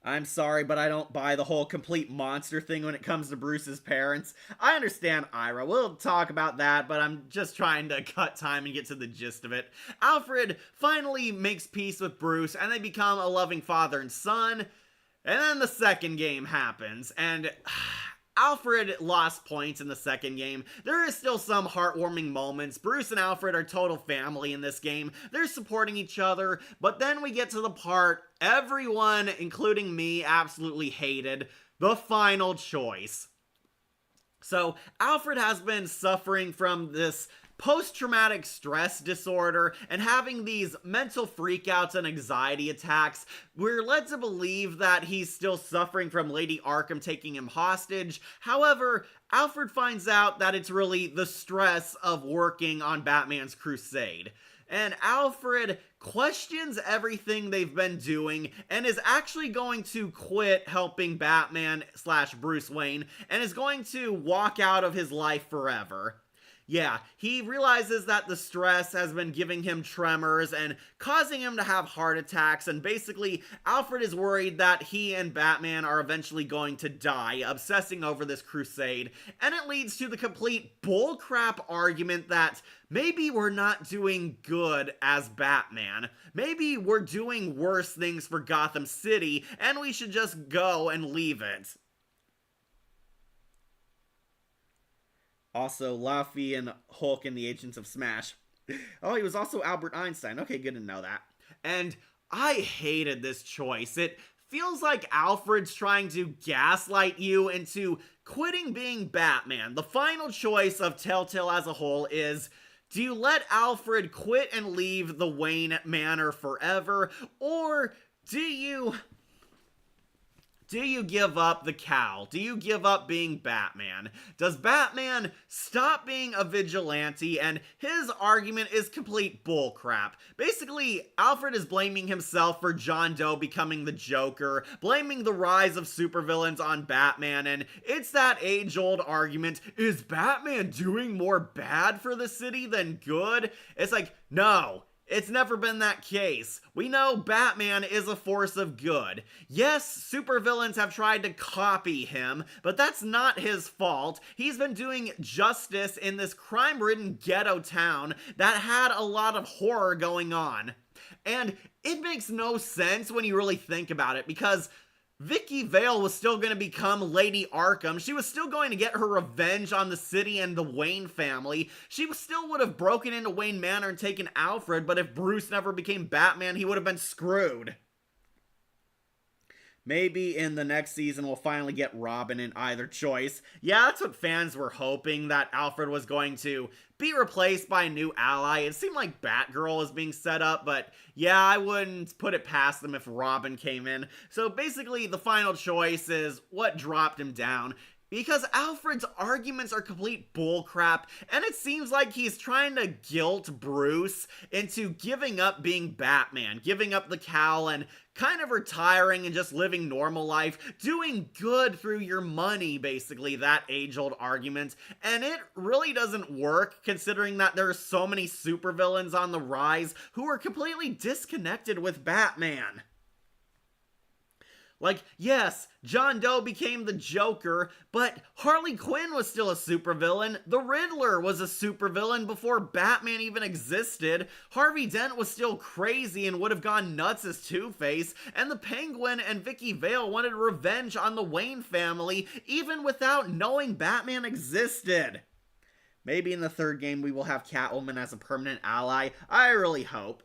I'm sorry, but I don't buy the whole complete monster thing when it comes to Bruce's parents. I understand Ira. We'll talk about that, but I'm just trying to cut time and get to the gist of it. Alfred finally makes peace with Bruce, and they become a loving father and son. And then the second game happens, and Alfred lost points in the second game. There is still some heartwarming moments. Bruce and Alfred are total family in this game. They're supporting each other, but then we get to the part everyone, including me, absolutely hated. The final choice. So, Alfred has been suffering from this post-traumatic stress disorder and having these mental freakouts and anxiety attacks. We're led to believe that he's still suffering from Lady Arkham taking him hostage. However, Alfred finds out that it's really the stress of working on Batman's crusade. And Alfred questions everything they've been doing and is actually going to quit helping Batman / Bruce Wayne and is going to walk out of his life forever. Yeah, he realizes that the stress has been giving him tremors and causing him to have heart attacks, and basically, Alfred is worried that he and Batman are eventually going to die, obsessing over this crusade, and it leads to the complete bullcrap argument that maybe we're not doing good as Batman. Maybe we're doing worse things for Gotham City, and we should just go and leave it. Also, Luffy and Hulk in the Agents of Smash. Oh, he was also Albert Einstein. Okay, good to know that. And I hated this choice. It feels like Alfred's trying to gaslight you into quitting being Batman. The final choice of Telltale as a whole is, do you let Alfred quit and leave the Wayne Manor forever? Or do you give up the cowl? Do you give up being Batman? Does Batman stop being a vigilante? And his argument is complete bullcrap. Basically, Alfred is blaming himself for John Doe becoming the Joker, blaming the rise of supervillains on Batman, and it's that age-old argument, is Batman doing more bad for the city than good? It's no. It's never been that case. We know Batman is a force of good. Yes, supervillains have tried to copy him, but that's not his fault. He's been doing justice in this crime-ridden ghetto town that had a lot of horror going on. And it makes no sense when you really think about it, because Vicky Vale was still going to become Lady Arkham. She was still going to get her revenge on the city and the Wayne family. She still would have broken into Wayne Manor and taken Alfred, but if Bruce never became Batman, he would have been screwed. Maybe in the next season we'll finally get Robin in either choice. Yeah, that's what fans were hoping, that Alfred was going to be replaced by a new ally. It seemed like Batgirl was being set up, but yeah, I wouldn't put it past them if Robin came in. So basically, the final choice is what dropped him down, because Alfred's arguments are complete bullcrap, and it seems like he's trying to guilt Bruce into giving up being Batman, giving up the cowl, and kind of retiring and just living normal life, doing good through your money, basically, that age-old argument. And it really doesn't work, considering that there are so many supervillains on the rise who are completely disconnected with Batman. Like, yes, John Doe became the Joker, but Harley Quinn was still a supervillain. The Riddler was a supervillain before Batman even existed. Harvey Dent was still crazy and would have gone nuts as Two-Face. And the Penguin and Vicky Vale wanted revenge on the Wayne family, even without knowing Batman existed. Maybe in the third game we will have Catwoman as a permanent ally. I really hope.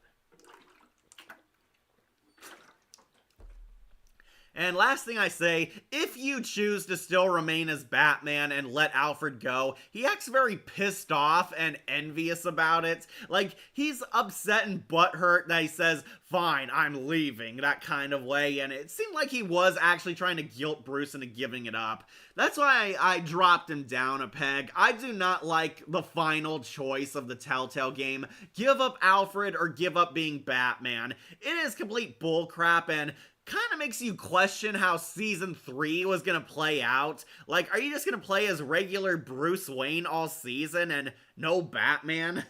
And last thing I say, if you choose to still remain as Batman and let Alfred go, he acts very pissed off and envious about it. Like, he's upset and butthurt that he says, fine, I'm leaving, that kind of way, and it seemed like he was actually trying to guilt Bruce into giving it up. That's why I dropped him down a peg. I do not like the final choice of the Telltale game. Give up Alfred or give up being Batman. It is complete bullcrap, and kind of makes you question how season 3 was gonna play out. Like, are you just gonna play as regular Bruce Wayne all season and no Batman?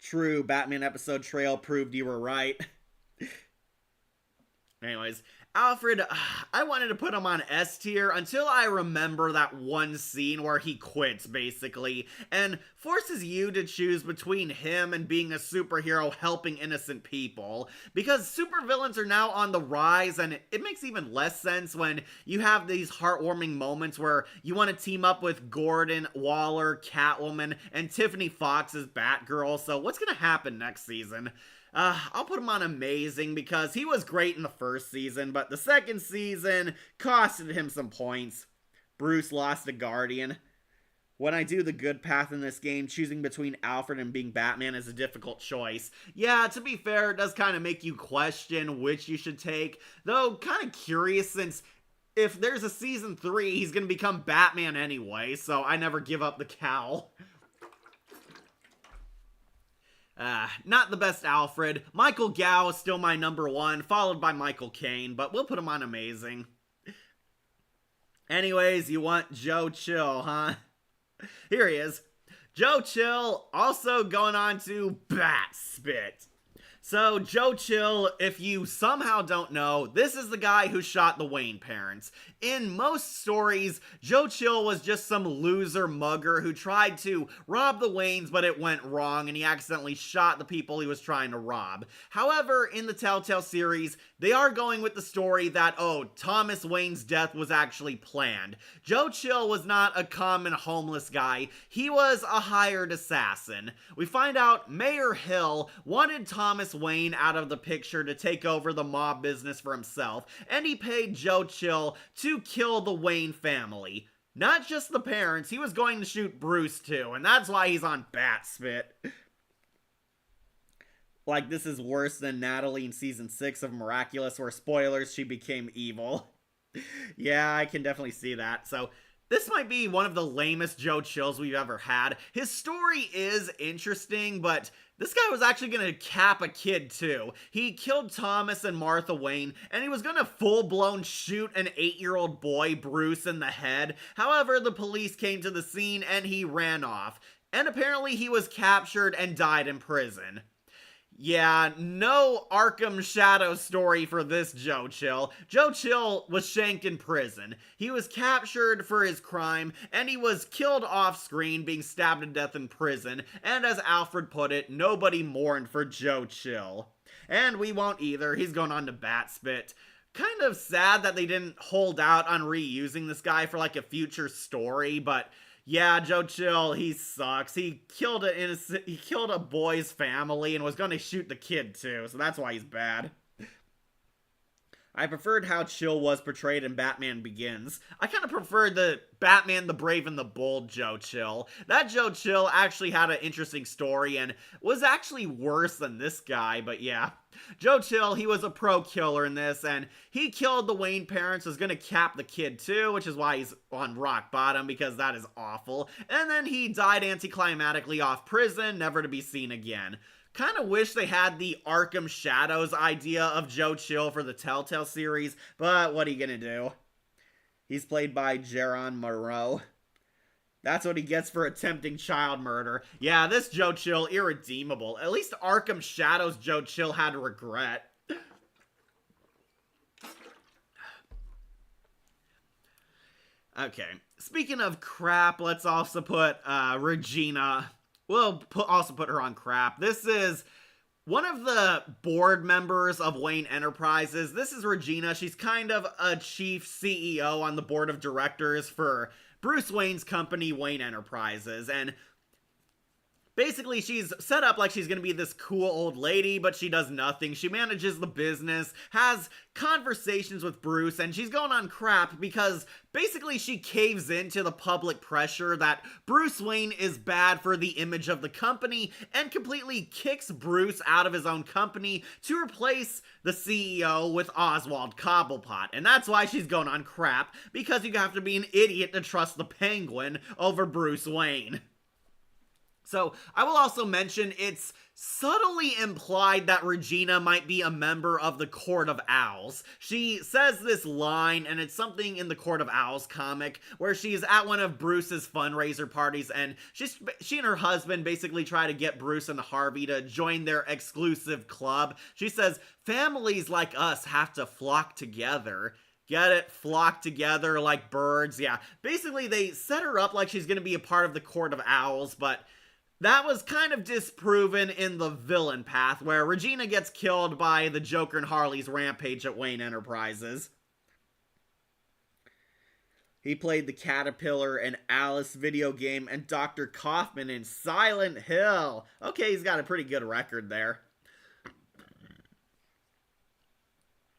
True, Batman episode trail proved you were right. Anyways, Alfred, I wanted to put him on S tier until I remember that one scene where he quits, basically, and forces you to choose between him and being a superhero helping innocent people, because supervillains are now on the rise, and it makes even less sense when you have these heartwarming moments where you want to team up with Gordon, Waller, Catwoman, and Tiffany Fox as Batgirl. So what's gonna happen next season? I'll put him on amazing because he was great in the first season, but the second season costed him some points. Bruce lost a Guardian. When I do the good path in this game, choosing between Alfred and being Batman is a difficult choice. Yeah, to be fair, it does kind of make you question which you should take, though kind of curious since if there's a season 3, he's going to become Batman anyway, so I never give up the cowl. Not the best Alfred. Michael Gow is still my number 1, followed by Michael Caine, but we'll put him on amazing. Anyways, you want Joe Chill, huh? Here he is. Joe Chill also going on to Bat Spit. So, Joe Chill, if you somehow don't know, this is the guy who shot the Wayne parents. In most stories, Joe Chill was just some loser mugger who tried to rob the Waynes, but it went wrong, and he accidentally shot the people he was trying to rob. However, in the Telltale series, they are going with the story that, oh, Thomas Wayne's death was actually planned. Joe Chill was not a common homeless guy. He was a hired assassin. We find out Mayor Hill wanted Thomas Wayne out of the picture to take over the mob business for himself, and he paid Joe Chill to kill the Wayne family. Not just the parents, he was going to shoot Bruce too, and that's why he's on Bat Spit. Like, this is worse than Natalie in season 6 of Miraculous, where, spoilers, she became evil. Yeah, I can definitely see that. So, this might be one of the lamest Joe Chills we've ever had. His story is interesting, but this guy was actually going to cap a kid too. He killed Thomas and Martha Wayne, and he was going to full-blown shoot an 8-year-old boy, Bruce, in the head. However, the police came to the scene and he ran off. And apparently he was captured and died in prison. Yeah, no Arkham Shadow story for this Joe Chill. Joe Chill was shanked in prison. He was captured for his crime, and he was killed off-screen, being stabbed to death in prison, and as Alfred put it, nobody mourned for Joe Chill. And we won't either. He's going on to Bat Spit. Kind of sad that they didn't hold out on reusing this guy for like a future story, but yeah, Joe Chill, he sucks. He killed a boy's family and was going to shoot the kid too, so that's why he's bad. I preferred how Chill was portrayed in Batman Begins. I kind of preferred the Batman the Brave and the Bold Joe Chill. That Joe Chill actually had an interesting story and was actually worse than this guy, but yeah. Joe Chill, he was a pro killer in this, and he killed the Wayne parents, was gonna cap the kid too, which is why he's on rock bottom, because that is awful. And then he died anticlimactically off prison, never to be seen again. Kind of wish they had the Arkham Shadows idea of Joe Chill for the Telltale series, but what are you gonna do? He's played by Jaron Moreau. That's what he gets for attempting child murder. Yeah, this Joe Chill, irredeemable. At least Arkham Shadows Joe Chill had regret. Okay, speaking of crap, let's also put Regina. We'll also put her on crap. This is one of the board members of Wayne Enterprises. This is Regina. She's kind of a chief CEO on the board of directors for Bruce Wayne's company, Wayne Enterprises, and basically she's set up like she's gonna be this cool old lady, but she does nothing. She manages the business, has conversations with Bruce, and she's going on crap because basically she caves into the public pressure that Bruce Wayne is bad for the image of the company and completely kicks Bruce out of his own company to replace the CEO with Oswald Cobblepot. And that's why she's going on crap, because you have to be an idiot to trust the Penguin over Bruce Wayne. So, I will also mention it's subtly implied that Regina might be a member of the Court of Owls. She says this line, and it's something in the Court of Owls comic, where she's at one of Bruce's fundraiser parties, and she and her husband basically try to get Bruce and Harvey to join their exclusive club. She says, families like us have to flock together. Get it? Flock together like birds. Yeah, basically they set her up like she's gonna be a part of the Court of Owls, but that was kind of disproven in the villain path, where Regina gets killed by the Joker and Harley's rampage at Wayne Enterprises. He played the Caterpillar in Alice video game and Dr. Kaufman in Silent Hill. Okay, he's got a pretty good record there.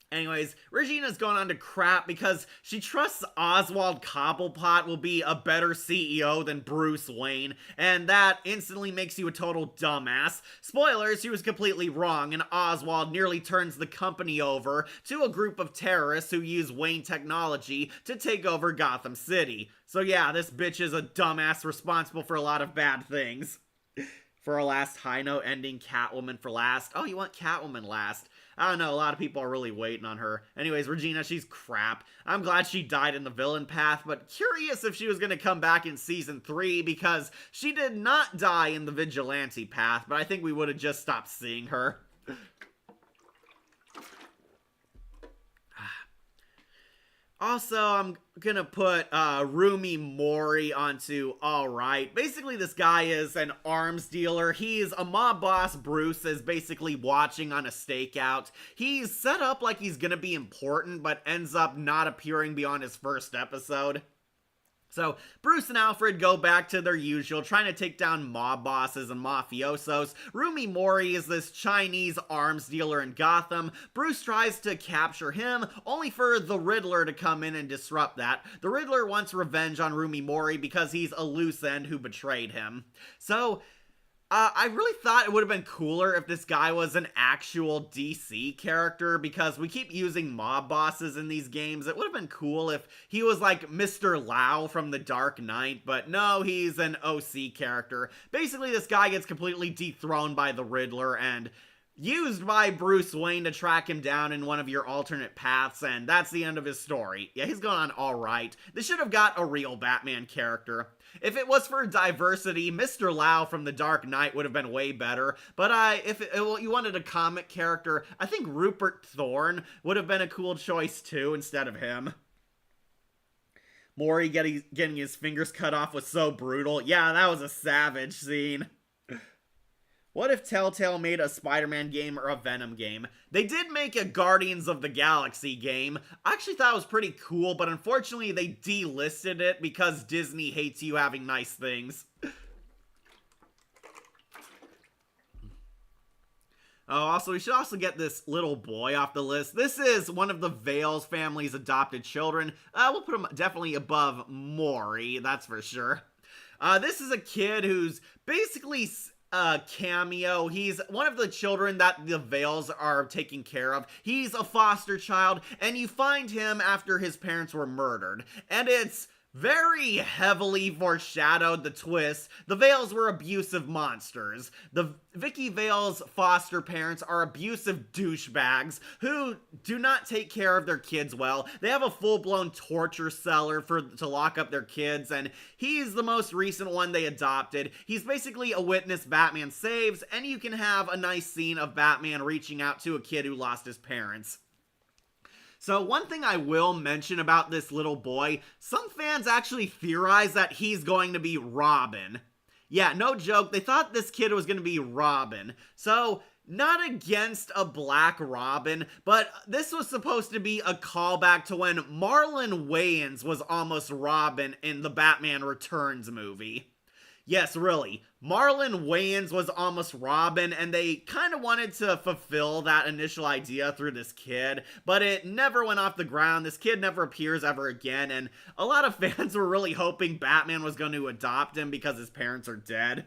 Anyways, Regina's going on to crap because she trusts Oswald Cobblepot will be a better CEO than Bruce Wayne, and that instantly makes you a total dumbass. Spoilers, she was completely wrong, and Oswald nearly turns the company over to a group of terrorists who use Wayne technology to take over Gotham City. So yeah, this bitch is a dumbass responsible for a lot of bad things. For our last high note, ending Catwoman for last. Oh, you want Catwoman last? I don't know, a lot of people are really waiting on her. Anyways, Regina, she's crap. I'm glad she died in the villain path, but curious if she was going to come back in Season 3, because she did not die in the vigilante path, but I think we would have just stopped seeing her. Also, I'm gonna put Rumi Mori onto alright. Basically, this guy is an arms dealer. He's a mob boss Bruce is basically watching on a stakeout. He's set up like he's gonna be important, but ends up not appearing beyond his first episode. So, Bruce and Alfred go back to their usual, trying to take down mob bosses and mafiosos. Rumi Mori is this Chinese arms dealer in Gotham. Bruce tries to capture him, only for the Riddler to come in and disrupt that. The Riddler wants revenge on Rumi Mori because he's a loose end who betrayed him. So, I really thought it would have been cooler if this guy was an actual DC character, because we keep using mob bosses in these games. It would have been cool if he was like Mr. Lau from The Dark Knight, but no, he's an OC character. Basically, this guy gets completely dethroned by the Riddler and used by Bruce Wayne to track him down in one of your alternate paths, and that's the end of his story. Yeah, he's going on alright. They should have got a real Batman character. If it was for diversity, Mr. Lau from The Dark Knight would have been way better, but if you wanted a comic character, I think Rupert Thorne would have been a cool choice too, instead of him. Mori getting his fingers cut off was so brutal. Yeah, that was a savage scene. What if Telltale made a Spider-Man game or a Venom game? They did make a Guardians of the Galaxy game. I actually thought it was pretty cool, but unfortunately they delisted it because Disney hates you having nice things. Oh, also, we should also get this little boy off the list. This is one of the Vales family's adopted children. We'll put him definitely above Maury, that's for sure. This is a kid who's basically a cameo. He's one of the children that the Vales are taking care of. He's a foster child, and you find him after his parents were murdered. And it's very heavily foreshadowed the twist. The Vales were abusive monsters. The Vicky Vale's foster parents are abusive douchebags who do not take care of their kids well. They have a full-blown torture cellar to lock up their kids, and he's the most recent one they adopted. He's basically a witness Batman saves, and you can have a nice scene of Batman reaching out to a kid who lost his parents. So one thing I will mention about this little boy, some fans actually theorize that he's going to be Robin. Yeah, no joke, they thought this kid was going to be Robin. So, not against a black Robin, but this was supposed to be a callback to when Marlon Wayans was almost Robin in the Batman Returns movie. Yes, really. Marlon Wayans was almost Robin, and they kind of wanted to fulfill that initial idea through this kid, but it never went off the ground. This kid never appears ever again, and a lot of fans were really hoping Batman was going to adopt him because his parents are dead.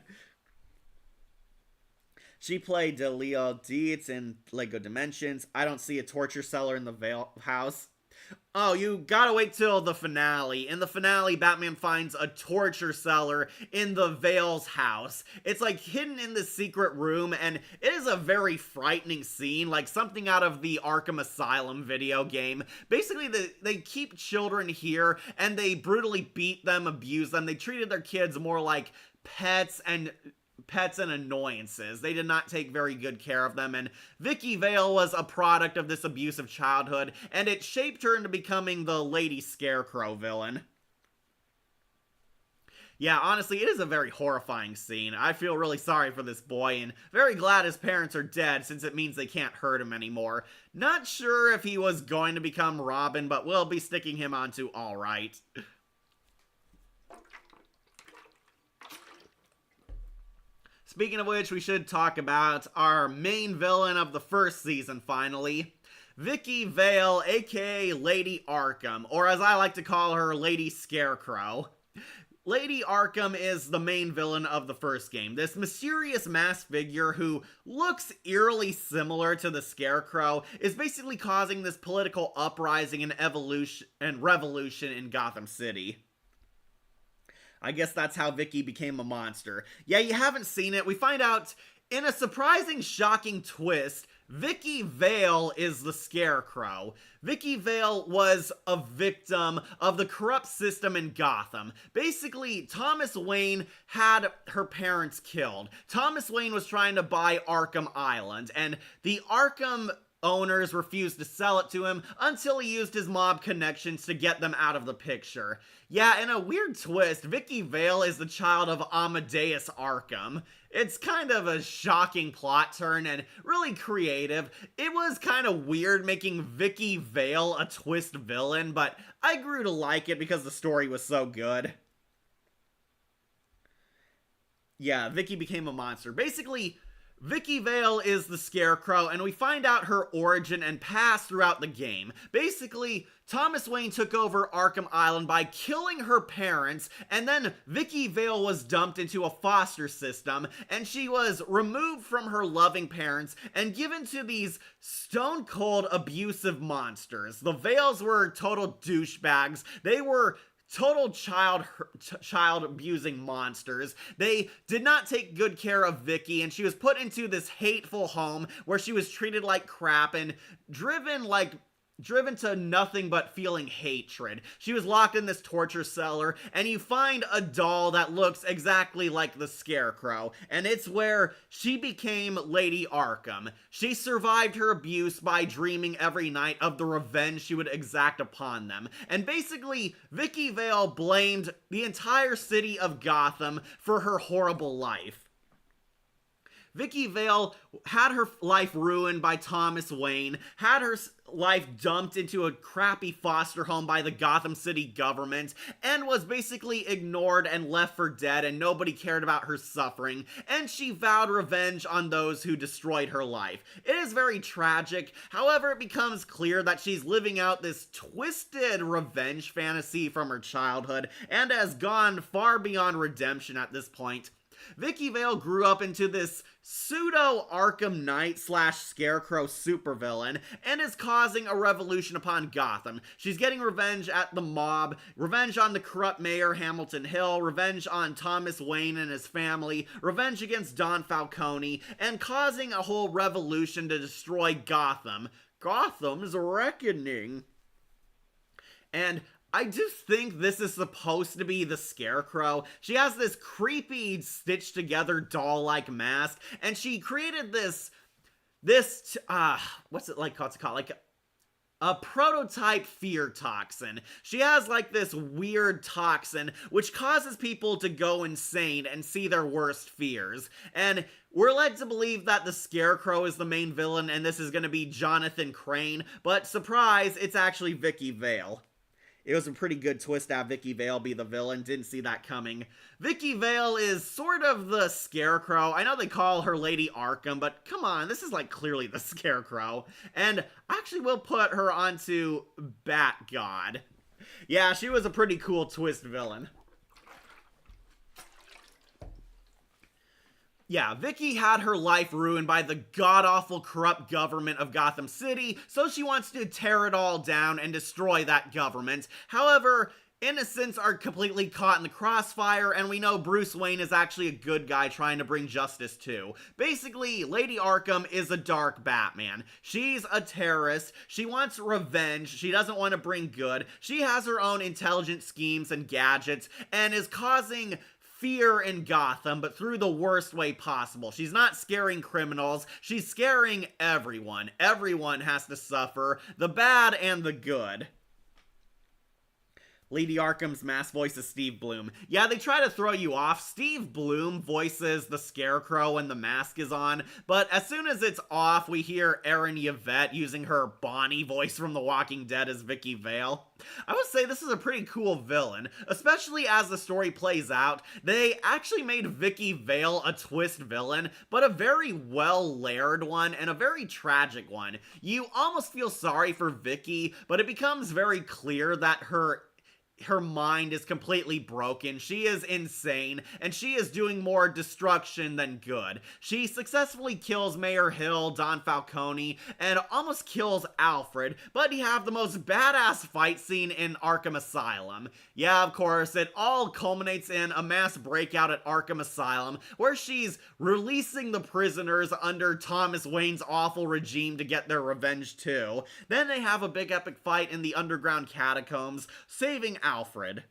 She played Delia Dietz in Lego Dimensions. I don't see a torture cellar in the Vale house. Oh, you gotta wait till the finale. In the finale, Batman finds a torture cellar in the Vale's house. It's like hidden in this secret room, and it is a very frightening scene, like something out of the Arkham Asylum video game. Basically, they keep children here, and they brutally beat them, abuse them. They treated their kids more like pets and annoyances. They did not take very good care of them, and Vicky Vale was a product of this abusive childhood, and it shaped her into becoming the Lady Scarecrow villain. Yeah, honestly, it is a very horrifying scene. I feel really sorry for this boy, and very glad his parents are dead, since it means they can't hurt him anymore. Not sure if he was going to become Robin, but we'll be sticking him onto all right. Speaking of which, we should talk about our main villain of the first season, finally. Vicky Vale, aka Lady Arkham, or as I like to call her, Lady Scarecrow. Lady Arkham is the main villain of the first game. This mysterious masked figure who looks eerily similar to the Scarecrow is basically causing this political uprising and revolution in Gotham City. I guess that's how Vicky became a monster. Yeah, you haven't seen it. We find out, in a surprising, shocking twist, Vicky Vale is the Scarecrow. Vicky Vale was a victim of the corrupt system in Gotham. Basically, Thomas Wayne had her parents killed. Thomas Wayne was trying to buy Arkham Island, and the Arkham owners refused to sell it to him until he used his mob connections to get them out of the picture. Yeah, in a weird twist, Vicky Vale is the child of Amadeus Arkham. It's kind of a shocking plot turn and really creative. It was kind of weird making Vicky Vale a twist villain, but I grew to like it because the story was so good. Yeah, Vicky became a monster. Basically, Vicky Vale is the Scarecrow, and we find out her origin and past throughout the game. Basically, Thomas Wayne took over Arkham Island by killing her parents, and then Vicky Vale was dumped into a foster system, and she was removed from her loving parents and given to these stone-cold abusive monsters. The Vales were total douchebags. They were total child abusing monsters. They did not take good care of Vicky, and she was put into this hateful home where she was treated like crap and driven to nothing but feeling hatred. She was locked in this torture cellar, and you find a doll that looks exactly like the Scarecrow, and it's where she became Lady Arkham. She survived her abuse by dreaming every night of the revenge she would exact upon them. And basically, Vicky Vale blamed the entire city of Gotham for her horrible life. Vicky Vale had her life ruined by Thomas Wayne, had her life dumped into a crappy foster home by the Gotham City government, and was basically ignored and left for dead, and nobody cared about her suffering, and she vowed revenge on those who destroyed her life. It is very tragic. However, it becomes clear that she's living out this twisted revenge fantasy from her childhood and has gone far beyond redemption at this point. Vicky Vale grew up into this pseudo Arkham Knight slash Scarecrow supervillain and is causing a revolution upon Gotham. She's getting revenge at the mob, revenge on the corrupt mayor Hamilton Hill, revenge on Thomas Wayne and his family, revenge against Don Falcone, and causing a whole revolution to destroy Gotham. Gotham's reckoning. And I just think this is supposed to be the Scarecrow. She has this creepy stitched together doll-like mask, and she created what's it called? Like a prototype fear toxin. She has like this weird toxin which causes people to go insane and see their worst fears. And we're led to believe that the Scarecrow is the main villain and this is going to be Jonathan Crane, but surprise, it's actually Vicky Vale. It was a pretty good twist to have Vicky Vale be the villain. Didn't see that coming. Vicky Vale is sort of the Scarecrow. I know they call her Lady Arkham, but come on, this is like clearly the Scarecrow. And I actually will put her onto Bat God. Yeah, she was a pretty cool twist villain. Yeah, Vicky had her life ruined by the god-awful corrupt government of Gotham City, so she wants to tear it all down and destroy that government. However, innocents are completely caught in the crossfire, and we know Bruce Wayne is actually a good guy trying to bring justice too. Basically, Lady Arkham is a dark Batman. She's a terrorist, she wants revenge, she doesn't want to bring good, she has her own intelligent schemes and gadgets, and is causing fear in Gotham, but through the worst way possible. She's not scaring criminals, she's scaring everyone. Everyone has to suffer, the bad and the good. Lady Arkham's mask voice is Steve Blum. Yeah, they try to throw you off. Steve Blum voices the Scarecrow when the mask is on, but as soon as it's off, we hear Erin Yvette using her Bonnie voice from The Walking Dead as Vicky Vale. I would say this is a pretty cool villain, especially as the story plays out. They actually made Vicky Vale a twist villain, but a very well-layered one and a very tragic one. You almost feel sorry for Vicky, but it becomes very clear that her mind is completely broken. She is insane, and she is doing more destruction than good. She successfully kills Mayor Hill, Don Falcone, and almost kills Alfred, but you have the most badass fight scene in Arkham Asylum. Yeah, of course, it all culminates in a mass breakout at Arkham Asylum, where she's releasing the prisoners under Thomas Wayne's awful regime to get their revenge too. Then they have a big epic fight in the underground catacombs, saving Alfred.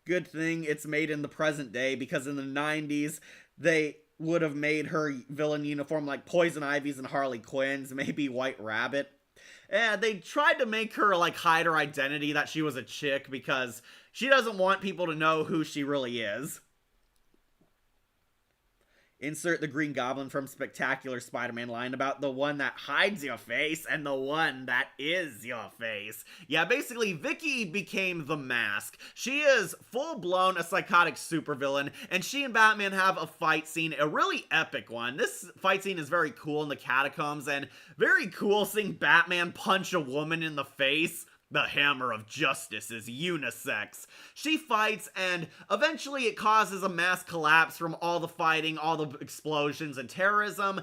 Good thing it's made in the present day, because in the 90s, they would have made her villain uniform like Poison Ivy's and Harley Quinn's, maybe White Rabbit. And they tried to make her like hide her identity that she was a chick because she doesn't want people to know who she really is. Insert the Green Goblin from Spectacular Spider-Man line about the one that hides your face and the one that is your face. Yeah, basically, Vicky became the Mask. She is full-blown a psychotic supervillain, and she and Batman have a fight scene, a really epic one. This fight scene is very cool in the catacombs, and very cool seeing Batman punch a woman in the face. The hammer of justice is unisex. She fights, and eventually it causes a mass collapse from all the fighting, all the explosions and terrorism.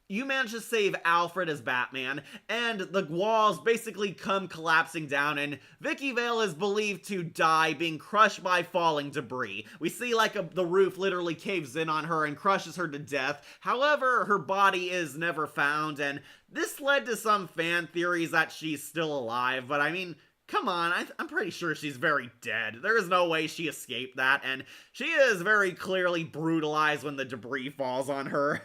You manage to save Alfred as Batman, and the walls basically come collapsing down, and Vicky Vale is believed to die being crushed by falling debris. We see like the roof literally caves in on her and crushes her to death. However, her body is never found, and this led to some fan theories that she's still alive, but I mean, come on, I'm pretty sure she's very dead. There is no way she escaped that, and she is very clearly brutalized when the debris falls on her.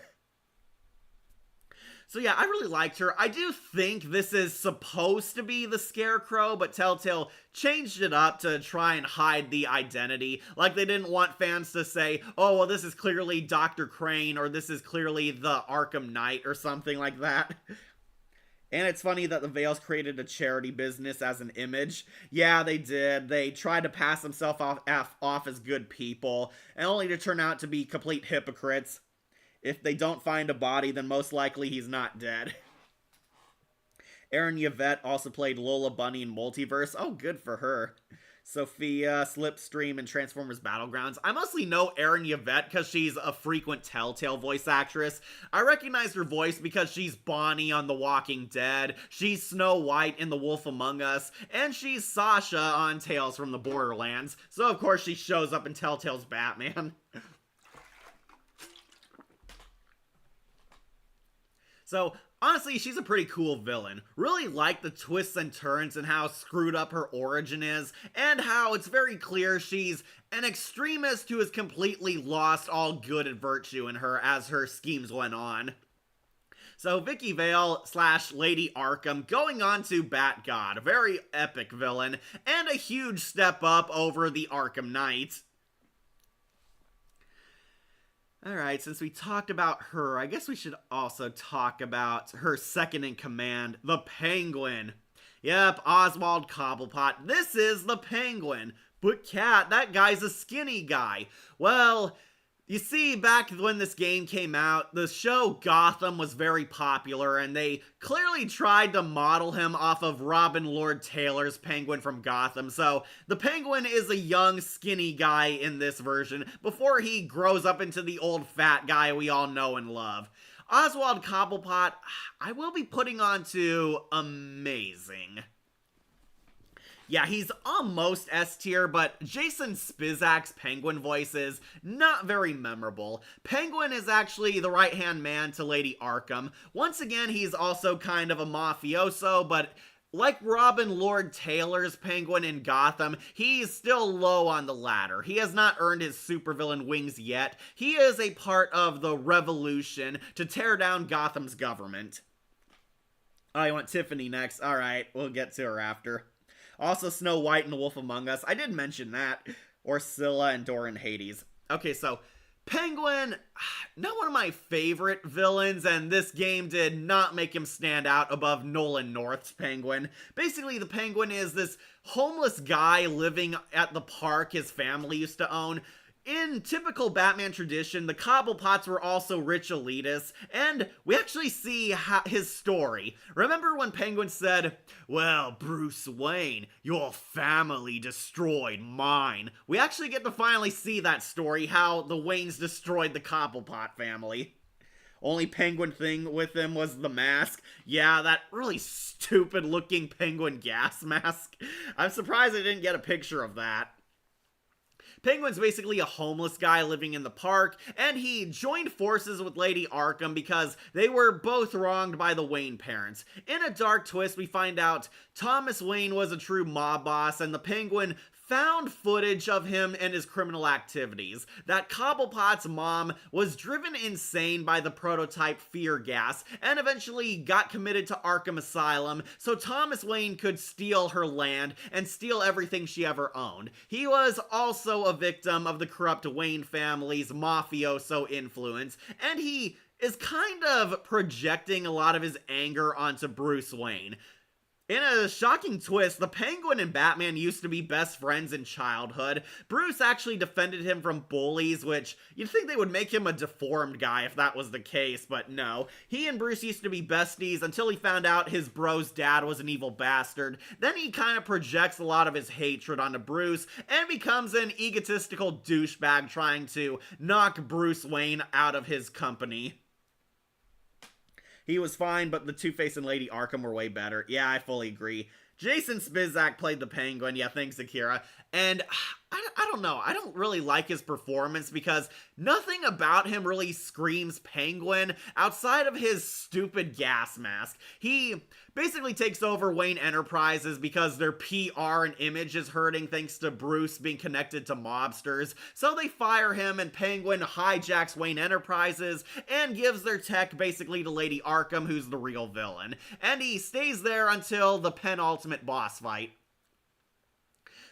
So yeah, I really liked her. I do think this is supposed to be the Scarecrow, but Telltale changed it up to try and hide the identity. Like they didn't want fans to say, oh, well, this is clearly Dr. Crane, or this is clearly the Arkham Knight, or something like that. And it's funny that the Vales created a charity business as an image. Yeah, they did. They tried to pass themselves off as good people, and only to turn out to be complete hypocrites. If they don't find a body, then most likely he's not dead. Erin Yvette also played Lola Bunny in Multiverse. Oh, good for her. Sophia, Slipstream, and Transformers Battlegrounds. I mostly know Erin Yvette because she's a frequent Telltale voice actress. I recognize her voice because she's Bonnie on The Walking Dead, she's Snow White in The Wolf Among Us, and she's Sasha on Tales from the Borderlands. So of course she shows up in Telltale's Batman. So, honestly, she's a pretty cool villain. Really like the twists and turns and how screwed up her origin is, and how it's very clear she's an extremist who has completely lost all good and virtue in her as her schemes went on. So, Vicky Vale / Lady Arkham going on to Bat God, a very epic villain, and a huge step up over the Arkham Knight. Alright, since we talked about her, I guess we should also talk about her second in command, the Penguin. Yep, Oswald Cobblepot. This is the Penguin. But Cat, that guy's a skinny guy. Well, you see, back when this game came out, the show Gotham was very popular, and they clearly tried to model him off of Robin Lord Taylor's Penguin from Gotham. So, the Penguin is a young, skinny guy in this version, before he grows up into the old fat guy we all know and love. Oswald Cobblepot, I will be putting on to amazing. Yeah, he's almost S tier, but Jason Spizak's Penguin voice is not very memorable. Penguin is actually the right-hand man to Lady Arkham. Once again, he's also kind of a mafioso, but like Robin Lord Taylor's Penguin in Gotham, he's still low on the ladder. He has not earned his supervillain wings yet. He is a part of the revolution to tear down Gotham's government. Oh, you want Tiffany next? Alright, we'll get to her after. Also, Snow White and The Wolf Among Us. I did mention that. Or Scylla and Doran Hades. Okay, so Penguin, not one of my favorite villains, and this game did not make him stand out above Nolan North's Penguin. Basically, the Penguin is this homeless guy living at the park his family used to own. In typical Batman tradition, the Cobblepots were also rich elitists, and we actually see his story. Remember when Penguin said, well, Bruce Wayne, your family destroyed mine. We actually get to finally see that story, how the Waynes destroyed the Cobblepot family. Only Penguin thing with him was the mask. Yeah, that really stupid looking Penguin gas mask. I'm surprised I didn't get a picture of that. Penguin's basically a homeless guy living in the park, and he joined forces with Lady Arkham because they were both wronged by the Wayne parents. In a dark twist, we find out Thomas Wayne was a true mob boss, and the Penguin found footage of him and his criminal activities. That Cobblepot's mom was driven insane by the prototype fear gas and eventually got committed to Arkham Asylum so Thomas Wayne could steal her land and steal everything she ever owned. He was also a victim of the corrupt Wayne family's mafioso influence, and he is kind of projecting a lot of his anger onto Bruce Wayne. In a shocking twist, the Penguin and Batman used to be best friends in childhood. Bruce actually defended him from bullies, which you'd think they would make him a deformed guy if that was the case, but no. He and Bruce used to be besties until he found out his bro's dad was an evil bastard. Then he kind of projects a lot of his hatred onto Bruce and becomes an egotistical douchebag trying to knock Bruce Wayne out of his company. He was fine, but the Two-Face and Lady Arkham were way better. Yeah, I fully agree. Jason Spizak played the Penguin. Yeah, thanks, Akira. And I don't know. I don't really like his performance because nothing about him really screams Penguin outside of his stupid gas mask. He basically takes over Wayne Enterprises because their PR and image is hurting thanks to Bruce being connected to mobsters. So they fire him, and Penguin hijacks Wayne Enterprises and gives their tech basically to Lady Arkham, who's the real villain. And he stays there until the penultimate boss fight.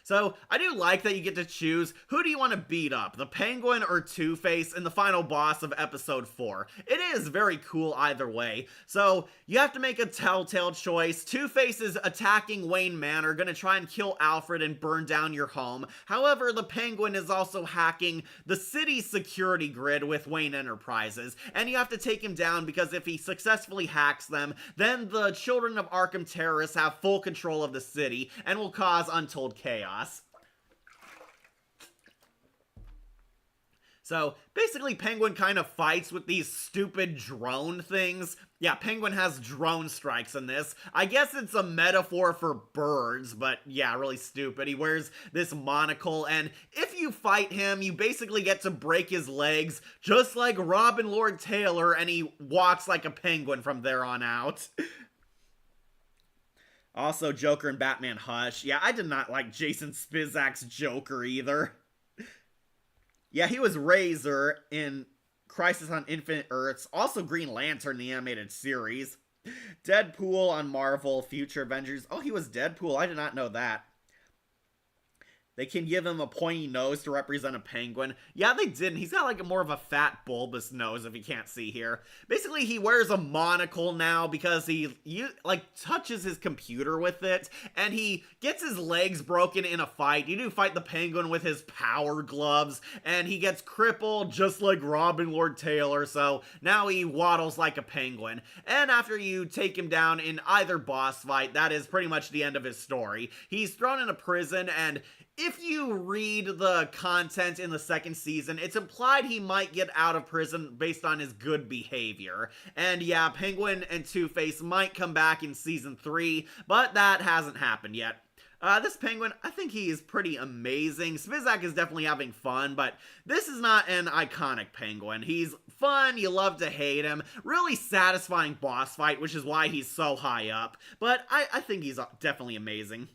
So, I do like that you get to choose who do you want to beat up, the Penguin or Two-Face in the final boss of episode 4. It is very cool either way. So, you have to make a Telltale choice. Two-Face is attacking Wayne Manor, gonna try and kill Alfred and burn down your home. However, the Penguin is also hacking the city's security grid with Wayne Enterprises, and you have to take him down because if he successfully hacks them, then the Children of Arkham terrorists have full control of the city and will cause untold chaos. So, basically Penguin kind of fights with these stupid drone things. Yeah, Penguin has drone strikes in this. I guess it's a metaphor for birds, but yeah, really stupid. He wears this monocle, and if you fight him, you basically get to break his legs, just like Robin Lord Taylor, and he walks like a penguin from there on out. Also, Joker and Batman Hush. Yeah, I did not like Jason Spizak's Joker either. Yeah, he was Razor in Crisis on Infinite Earths. Also Green Lantern, the animated series. Deadpool on Marvel Future Avengers. Oh, he was Deadpool. I did not know that. They can give him a pointy nose to represent a penguin. Yeah, they didn't. He's got like more of a fat, bulbous nose, if you can't see here. Basically, he wears a monocle now because he touches his computer with it, and he gets his legs broken in a fight. You do fight the penguin with his power gloves, and he gets crippled just like Robin Lord Taylor, so now he waddles like a penguin. And after you take him down in either boss fight, that is pretty much the end of his story. He's thrown in a prison, and if you read the content in the second season, it's implied he might get out of prison based on his good behavior. And yeah, Penguin and Two-Face might come back in season 3, but that hasn't happened yet. This Penguin, I think he is pretty amazing. Spizak is definitely having fun, but this is not an iconic Penguin. He's fun, you love to hate him, really satisfying boss fight, which is why he's so high up. But I think he's definitely amazing.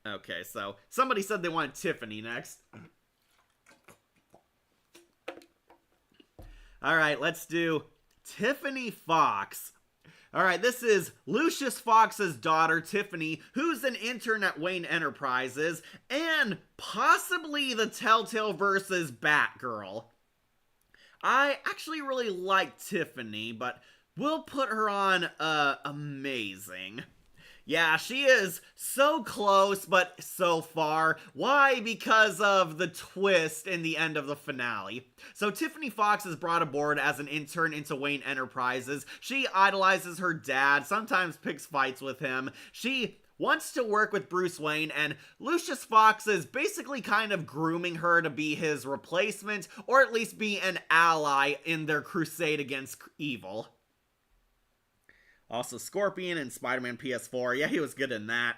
Okay, so somebody said they wanted Tiffany next. Alright, let's do Tiffany Fox. Alright, this is Lucius Fox's daughter, Tiffany, who's an intern at Wayne Enterprises, and possibly the Telltale versus Batgirl. I actually really like Tiffany, but we'll put her on, amazing. Yeah, she is so close, but so far. Why? Because of the twist in the end of the finale. So Tiffany Fox is brought aboard as an intern into Wayne Enterprises. She idolizes her dad, sometimes picks fights with him. She wants to work with Bruce Wayne, and Lucius Fox is basically kind of grooming her to be his replacement, or at least be an ally in their crusade against evil. Also, Scorpion in Spider-Man PS4. Yeah, he was good in that.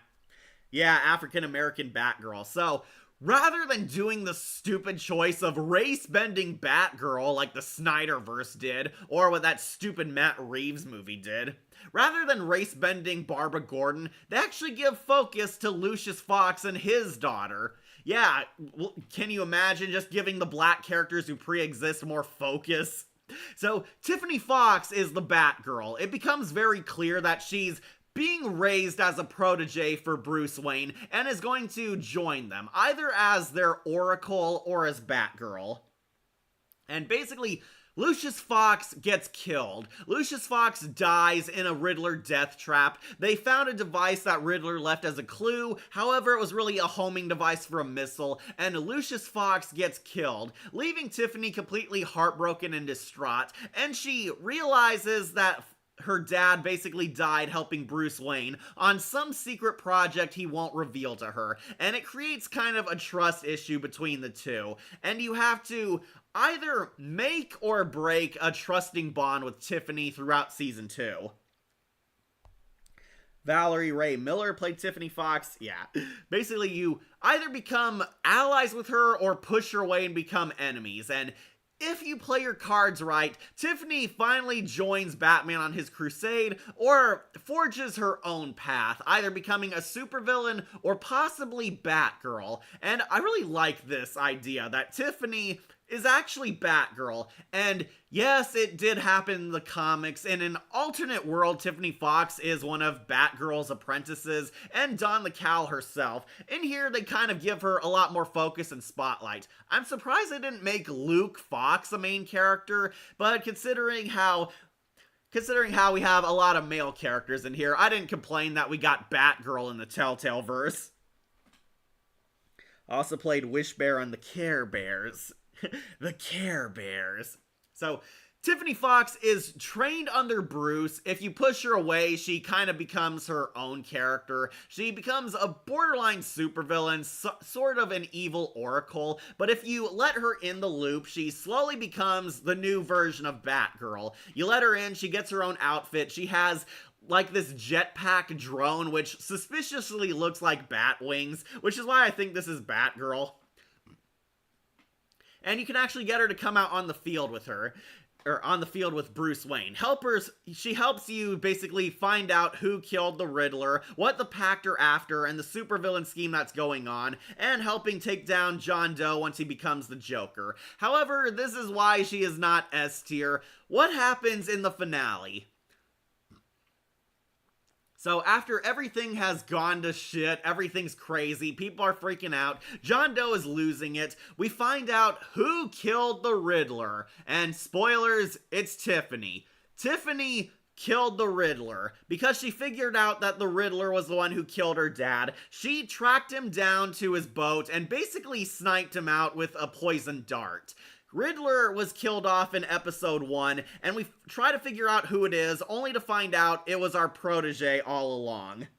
Yeah, African-American Batgirl. So, rather than doing the stupid choice of race-bending Batgirl like the Snyderverse did, or what that stupid Matt Reeves movie did, rather than race-bending Barbara Gordon, they actually give focus to Lucius Fox and his daughter. Yeah, can you imagine just giving the black characters who pre-exist more focus? So, Tiffany Fox is the Batgirl. It becomes very clear that she's being raised as a protege for Bruce Wayne and is going to join them, either as their Oracle or as Batgirl. And basically, Lucius Fox gets killed. Lucius Fox dies in a Riddler death trap. They found a device that Riddler left as a clue. However, it was really a homing device for a missile, and Lucius Fox gets killed, leaving Tiffany completely heartbroken and distraught. And she realizes that her dad basically died helping Bruce Wayne on some secret project he won't reveal to her. And it creates kind of a trust issue between the two. And you have to either make or break a trusting bond with Tiffany throughout season 2. Valerie Ray Miller played Tiffany Fox. Yeah. Basically, you either become allies with her or push her away and become enemies. And if you play your cards right, Tiffany finally joins Batman on his crusade or forges her own path, either becoming a supervillain or possibly Batgirl. And I really like this idea that Tiffany is actually Batgirl. And yes, it did happen in the comics. In an alternate world, Tiffany Fox is one of Batgirl's apprentices and Dawn the Cowl herself. In here, they kind of give her a lot more focus and spotlight. I'm surprised they didn't make Luke Fox a main character, but considering how we have a lot of male characters in here, I didn't complain that we got Batgirl in the Telltale verse. Also played Wish Bear on the Care Bears. The Care Bears. So, Tiffany Fox is trained under Bruce. If you push her away, she kind of becomes her own character. She becomes a borderline supervillain, sort of an evil oracle. But if you let her in the loop, she slowly becomes the new version of Batgirl. You let her in, she gets her own outfit. She has like this jetpack drone, which suspiciously looks like bat wings, which is why I think this is Batgirl. And you can actually get her to come out on the field with her, or on the field with Bruce Wayne. She helps you basically find out who killed the Riddler, what the Pact are after, and the supervillain scheme that's going on, and helping take down John Doe once he becomes the Joker. However, this is why she is not S tier. What happens in the finale? So after everything has gone to shit, everything's crazy, people are freaking out, John Doe is losing it, we find out who killed the Riddler. And spoilers, it's Tiffany. Tiffany killed the Riddler. Because she figured out that the Riddler was the one who killed her dad, she tracked him down to his boat and basically sniped him out with a poison dart. Riddler was killed off in episode 1, and we try to figure out who it is, only to find out it was our protege all along.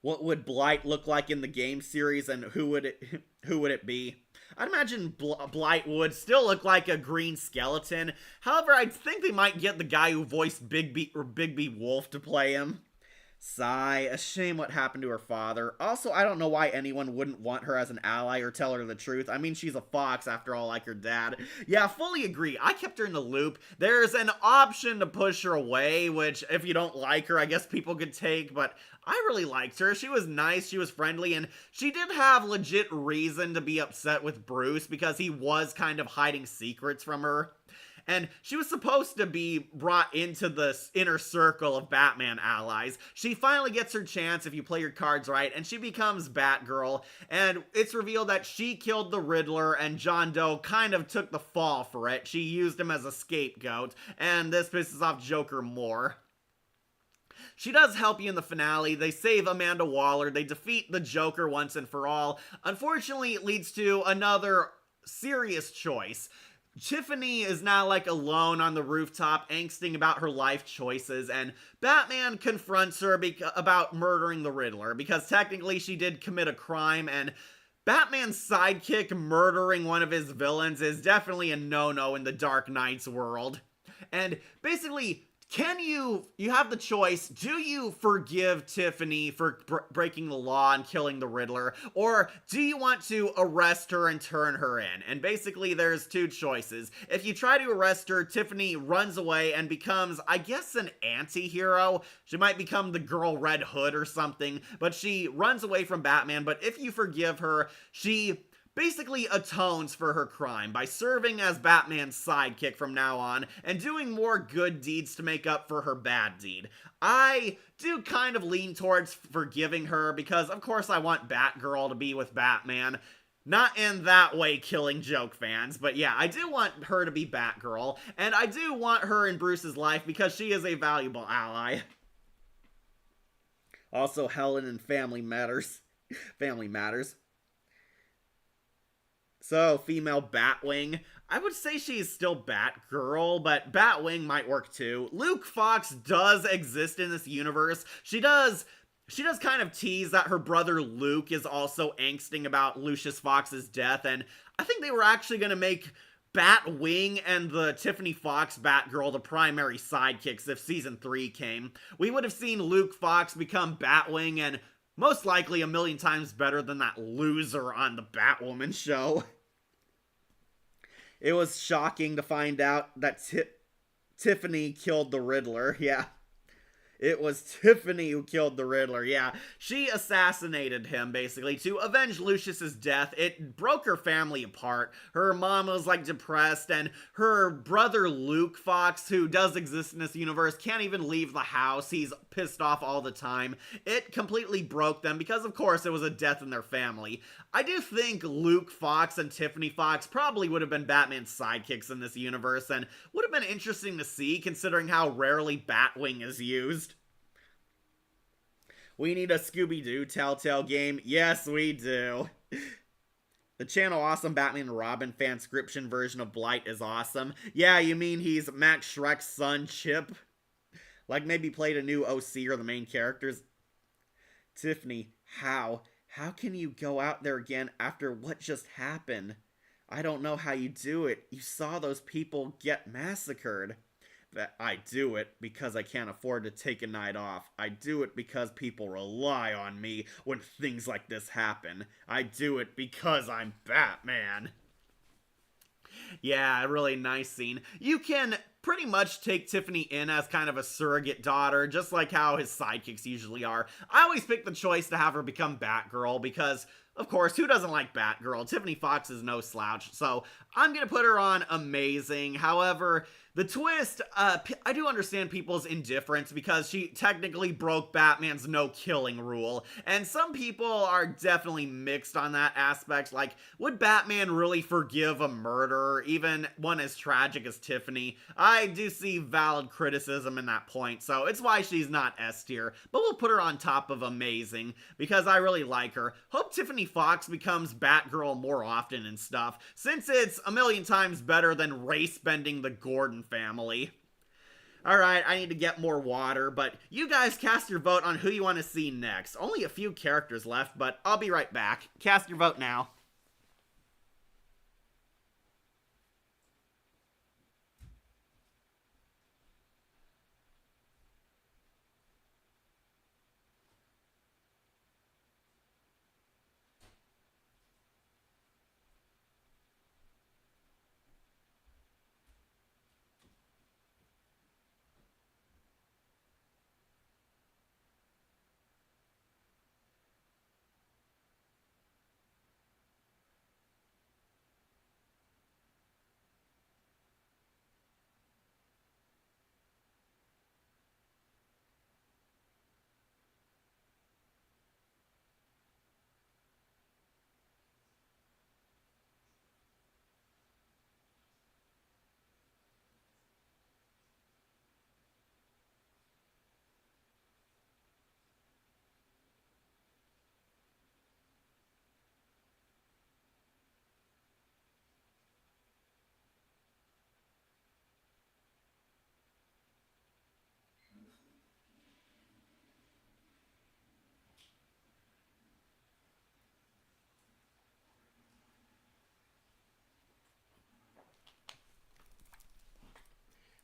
What would Blight look like in the game series, and who would it be? I'd imagine Blight would still look like a green skeleton. However, I think they might get the guy who voiced Bigby Wolf to play him. Sigh, a shame what happened to her father. Also, I don't know why anyone wouldn't want her as an ally or tell her the truth. I mean, she's a fox after all, like her dad. Yeah, fully agree. I kept her in the loop. There's an option to push her away, which if you don't like her, I guess people could take, but I really liked her. She was nice, she was friendly, and she did have legit reason to be upset with Bruce because he was kind of hiding secrets from her. And she was supposed to be brought into this inner circle of Batman allies. She finally gets her chance if you play your cards right, and she becomes Batgirl. And it's revealed that she killed the Riddler, and John Doe kind of took the fall for it. She used him as a scapegoat, and this pisses off Joker more. She does help you in the finale. They save Amanda Waller. They defeat the Joker once and for all. Unfortunately, it leads to another serious choice. Tiffany is now like alone on the rooftop angsting about her life choices, and Batman confronts her about murdering the Riddler because technically she did commit a crime, and Batman's sidekick murdering one of his villains is definitely a no-no in the Dark Knight's world. And basically, you have the choice, do you forgive Tiffany for breaking the law and killing the Riddler, or do you want to arrest her and turn her in? And basically there's two choices. If you try to arrest her, Tiffany runs away and becomes, I guess, an anti-hero. She might become the girl Red Hood or something, but she runs away from Batman. But if you forgive her, she basically atones for her crime by serving as Batman's sidekick from now on and doing more good deeds to make up for her bad deed. I do kind of lean towards forgiving her because, of course, I want Batgirl to be with Batman. Not in that way, Killing Joke fans, but yeah, I do want her to be Batgirl, and I do want her in Bruce's life because she is a valuable ally. Also, Helen in Family Matters. Family Matters. So, female Batwing. I would say she's still Batgirl, but Batwing might work too. Luke Fox does exist in this universe. She does kind of tease that her brother Luke is also angsting about Lucius Fox's death, and I think they were actually going to make Batwing and the Tiffany Fox Batgirl the primary sidekicks if season 3 came. We would have seen Luke Fox become Batwing, and most likely a million times better than that loser on the Batwoman show. It was shocking to find out that Tiffany killed the Riddler. Yeah. It was Tiffany who killed the Riddler, yeah. She assassinated him, basically, to avenge Lucius's death. It broke her family apart. Her mom was, like, depressed, and her brother Luke Fox, who does exist in this universe, can't even leave the house. He's pissed off all the time. It completely broke them because, of course, it was a death in their family. I do think Luke Fox and Tiffany Fox probably would have been Batman's sidekicks in this universe, and would have been interesting to see, considering how rarely Batwing is used. We need a Scooby-Doo Telltale game. Yes, we do. The channel Awesome Batman and Robin fanscription version of Blight is awesome. Yeah, you mean he's Max Shrek's son, Chip? Like maybe played a new OC or the main characters? Tiffany, how? How can you go out there again after what just happened? I don't know how you do it. You saw those people get massacred. That I do it because I can't afford to take a night off. I do it because people rely on me when things like this happen. I do it because I'm Batman. Yeah, really nice scene. You can pretty much take Tiffany in as kind of a surrogate daughter, just like how his sidekicks usually are. I always pick the choice to have her become Batgirl because, of course, who doesn't like Batgirl? Tiffany Fox is no slouch, so I'm gonna put her on Amazing. However, the twist, I do understand people's indifference because she technically broke Batman's no-killing rule, and some people are definitely mixed on that aspect. Like, would Batman really forgive a murderer, even one as tragic as Tiffany? I do see valid criticism in that point, so it's why she's not S tier, but we'll put her on top of Amazing because I really like her. Hope Tiffany Fox becomes Batgirl more often and stuff, since it's a million times better than race-bending the Gordon family. Alright, I need to get more water, but you guys cast your vote on who you want to see next. Only a few characters left, but I'll be right back. Cast your vote now.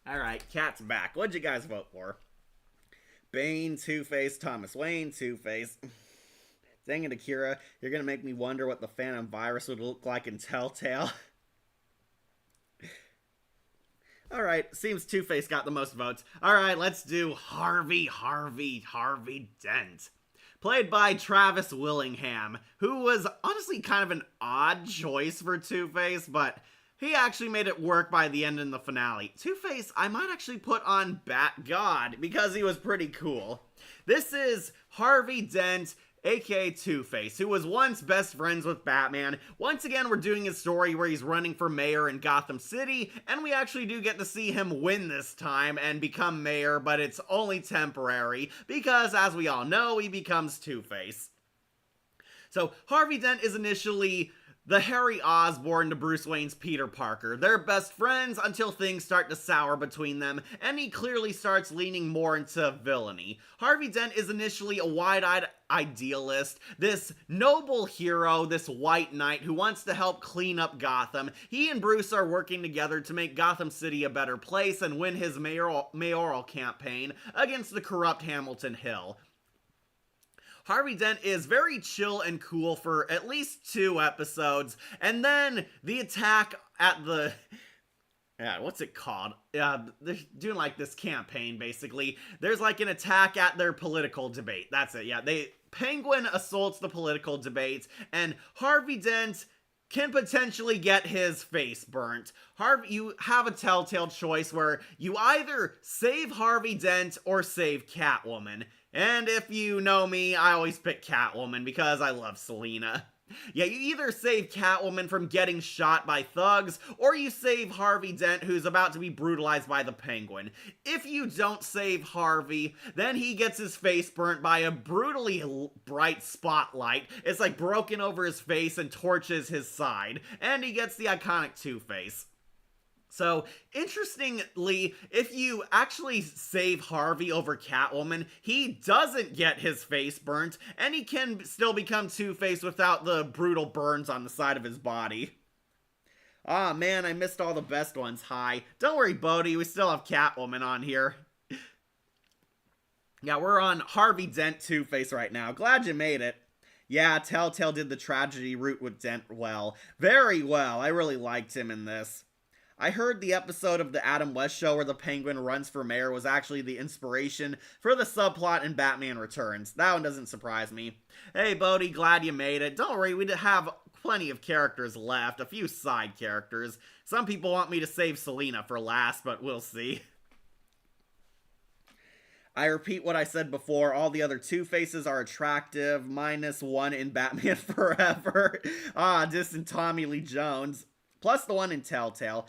Alright, Cat's back. What'd you guys vote for? Bane, Two-Face, Thomas Wayne, Two-Face. Dang it, Akira, you're gonna make me wonder what the Phantom Virus would look like in Telltale. Alright, seems Two-Face got the most votes. Alright, let's do Harvey Dent. Played by Travis Willingham, who was honestly kind of an odd choice for Two-Face, but he actually made it work by the end in the finale. Two-Face, I might actually put on Bat God, because he was pretty cool. This is Harvey Dent, aka Two-Face, who was once best friends with Batman. Once again, we're doing a story where he's running for mayor in Gotham City, and we actually do get to see him win this time and become mayor, but it's only temporary, because as we all know, he becomes Two-Face. So Harvey Dent is initially the Harry Osborn to Bruce Wayne's Peter Parker. They're best friends until things start to sour between them, and he clearly starts leaning more into villainy. Harvey Dent is initially a wide-eyed idealist, this noble hero, this white knight who wants to help clean up Gotham. He and Bruce are working together to make Gotham City a better place and win his mayoral campaign against the corrupt Hamilton Hill. Harvey Dent is very chill and cool for at least 2 episodes, and then the attack at the... what's it called? They're doing like this campaign, basically. There's like an attack at their political debate. That's it, yeah. Penguin assaults the political debate, and Harvey Dent can potentially get his face burnt. You have a telltale choice where you either save Harvey Dent or save Catwoman. And if you know me, I always pick Catwoman because I love Selina. Yeah, you either save Catwoman from getting shot by thugs, or you save Harvey Dent, who's about to be brutalized by the Penguin. If you don't save Harvey, then he gets his face burnt by a brutally bright spotlight. It's like broken over his face and torches his side, and he gets the iconic Two-Face. So, interestingly, if you actually save Harvey over Catwoman, he doesn't get his face burnt, and he can still become Two-Face without the brutal burns on the side of his body. Ah, man, I missed all the best ones. Hi. Don't worry, Bodhi, we still have Catwoman on here. Yeah, we're on Harvey Dent Two-Face right now. Glad you made it. Yeah, Telltale did the tragedy route with Dent well. Very well. I really liked him in this. I heard the episode of the Adam West show where the Penguin runs for mayor was actually the inspiration for the subplot in Batman Returns. That one doesn't surprise me. Hey, Bodhi, glad you made it. Don't worry, we have plenty of characters left, a few side characters. Some people want me to save Selina for last, but we'll see. I repeat what I said before, all the other Two-Faces are attractive, minus one in Batman Forever. Distant Tommy Lee Jones. Plus the one in Telltale.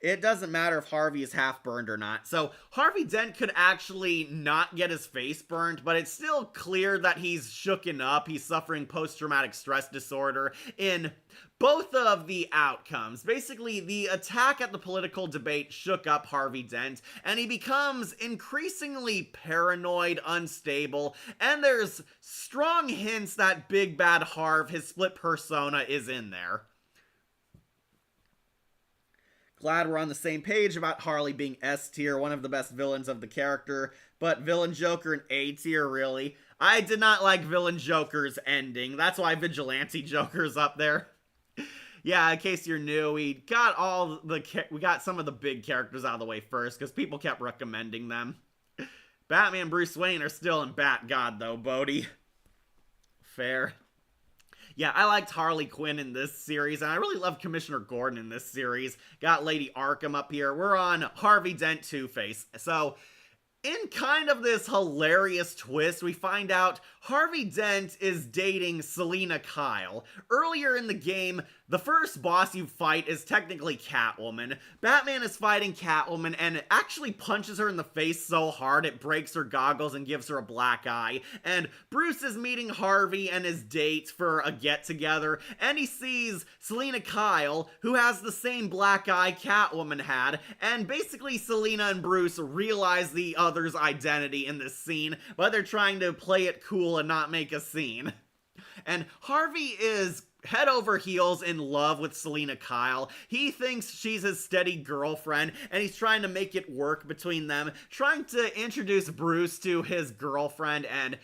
It doesn't matter if Harvey is half burned or not. So Harvey Dent could actually not get his face burned, but it's still clear that he's shooken up. He's suffering post-traumatic stress disorder in both of the outcomes. Basically, the attack at the political debate shook up Harvey Dent, and he becomes increasingly paranoid, unstable, and there's strong hints that Big Bad Harv, his split persona, is in there. Glad we're on the same page about Harley being S tier, one of the best villains of the character, but Villain Joker in A tier, really? I did not like Villain Joker's ending. That's why Vigilante Joker's up there. Yeah, in case you're new, we got some of the big characters out of the way first, because people kept recommending them. Batman and Bruce Wayne are still in Bat God, though, Bodhi. Fair. Yeah, I liked Harley Quinn in this series, and I really love Commissioner Gordon in this series. Got Lady Arkham up here. We're on Harvey Dent Two-Face. So, in kind of this hilarious twist, we find out Harvey Dent is dating Selina Kyle. Earlier in the game, the first boss you fight is technically Catwoman. Batman is fighting Catwoman and actually punches her in the face so hard it breaks her goggles and gives her a black eye. And Bruce is meeting Harvey and his date for a get-together, and he sees Selina Kyle, who has the same black eye Catwoman had, and basically Selina and Bruce realize the other's identity in this scene, but they're trying to play it cool and not make a scene. And Harvey is head over heels in love with Selina Kyle. He thinks she's his steady girlfriend, and he's trying to make it work between them, trying to introduce Bruce to his girlfriend, and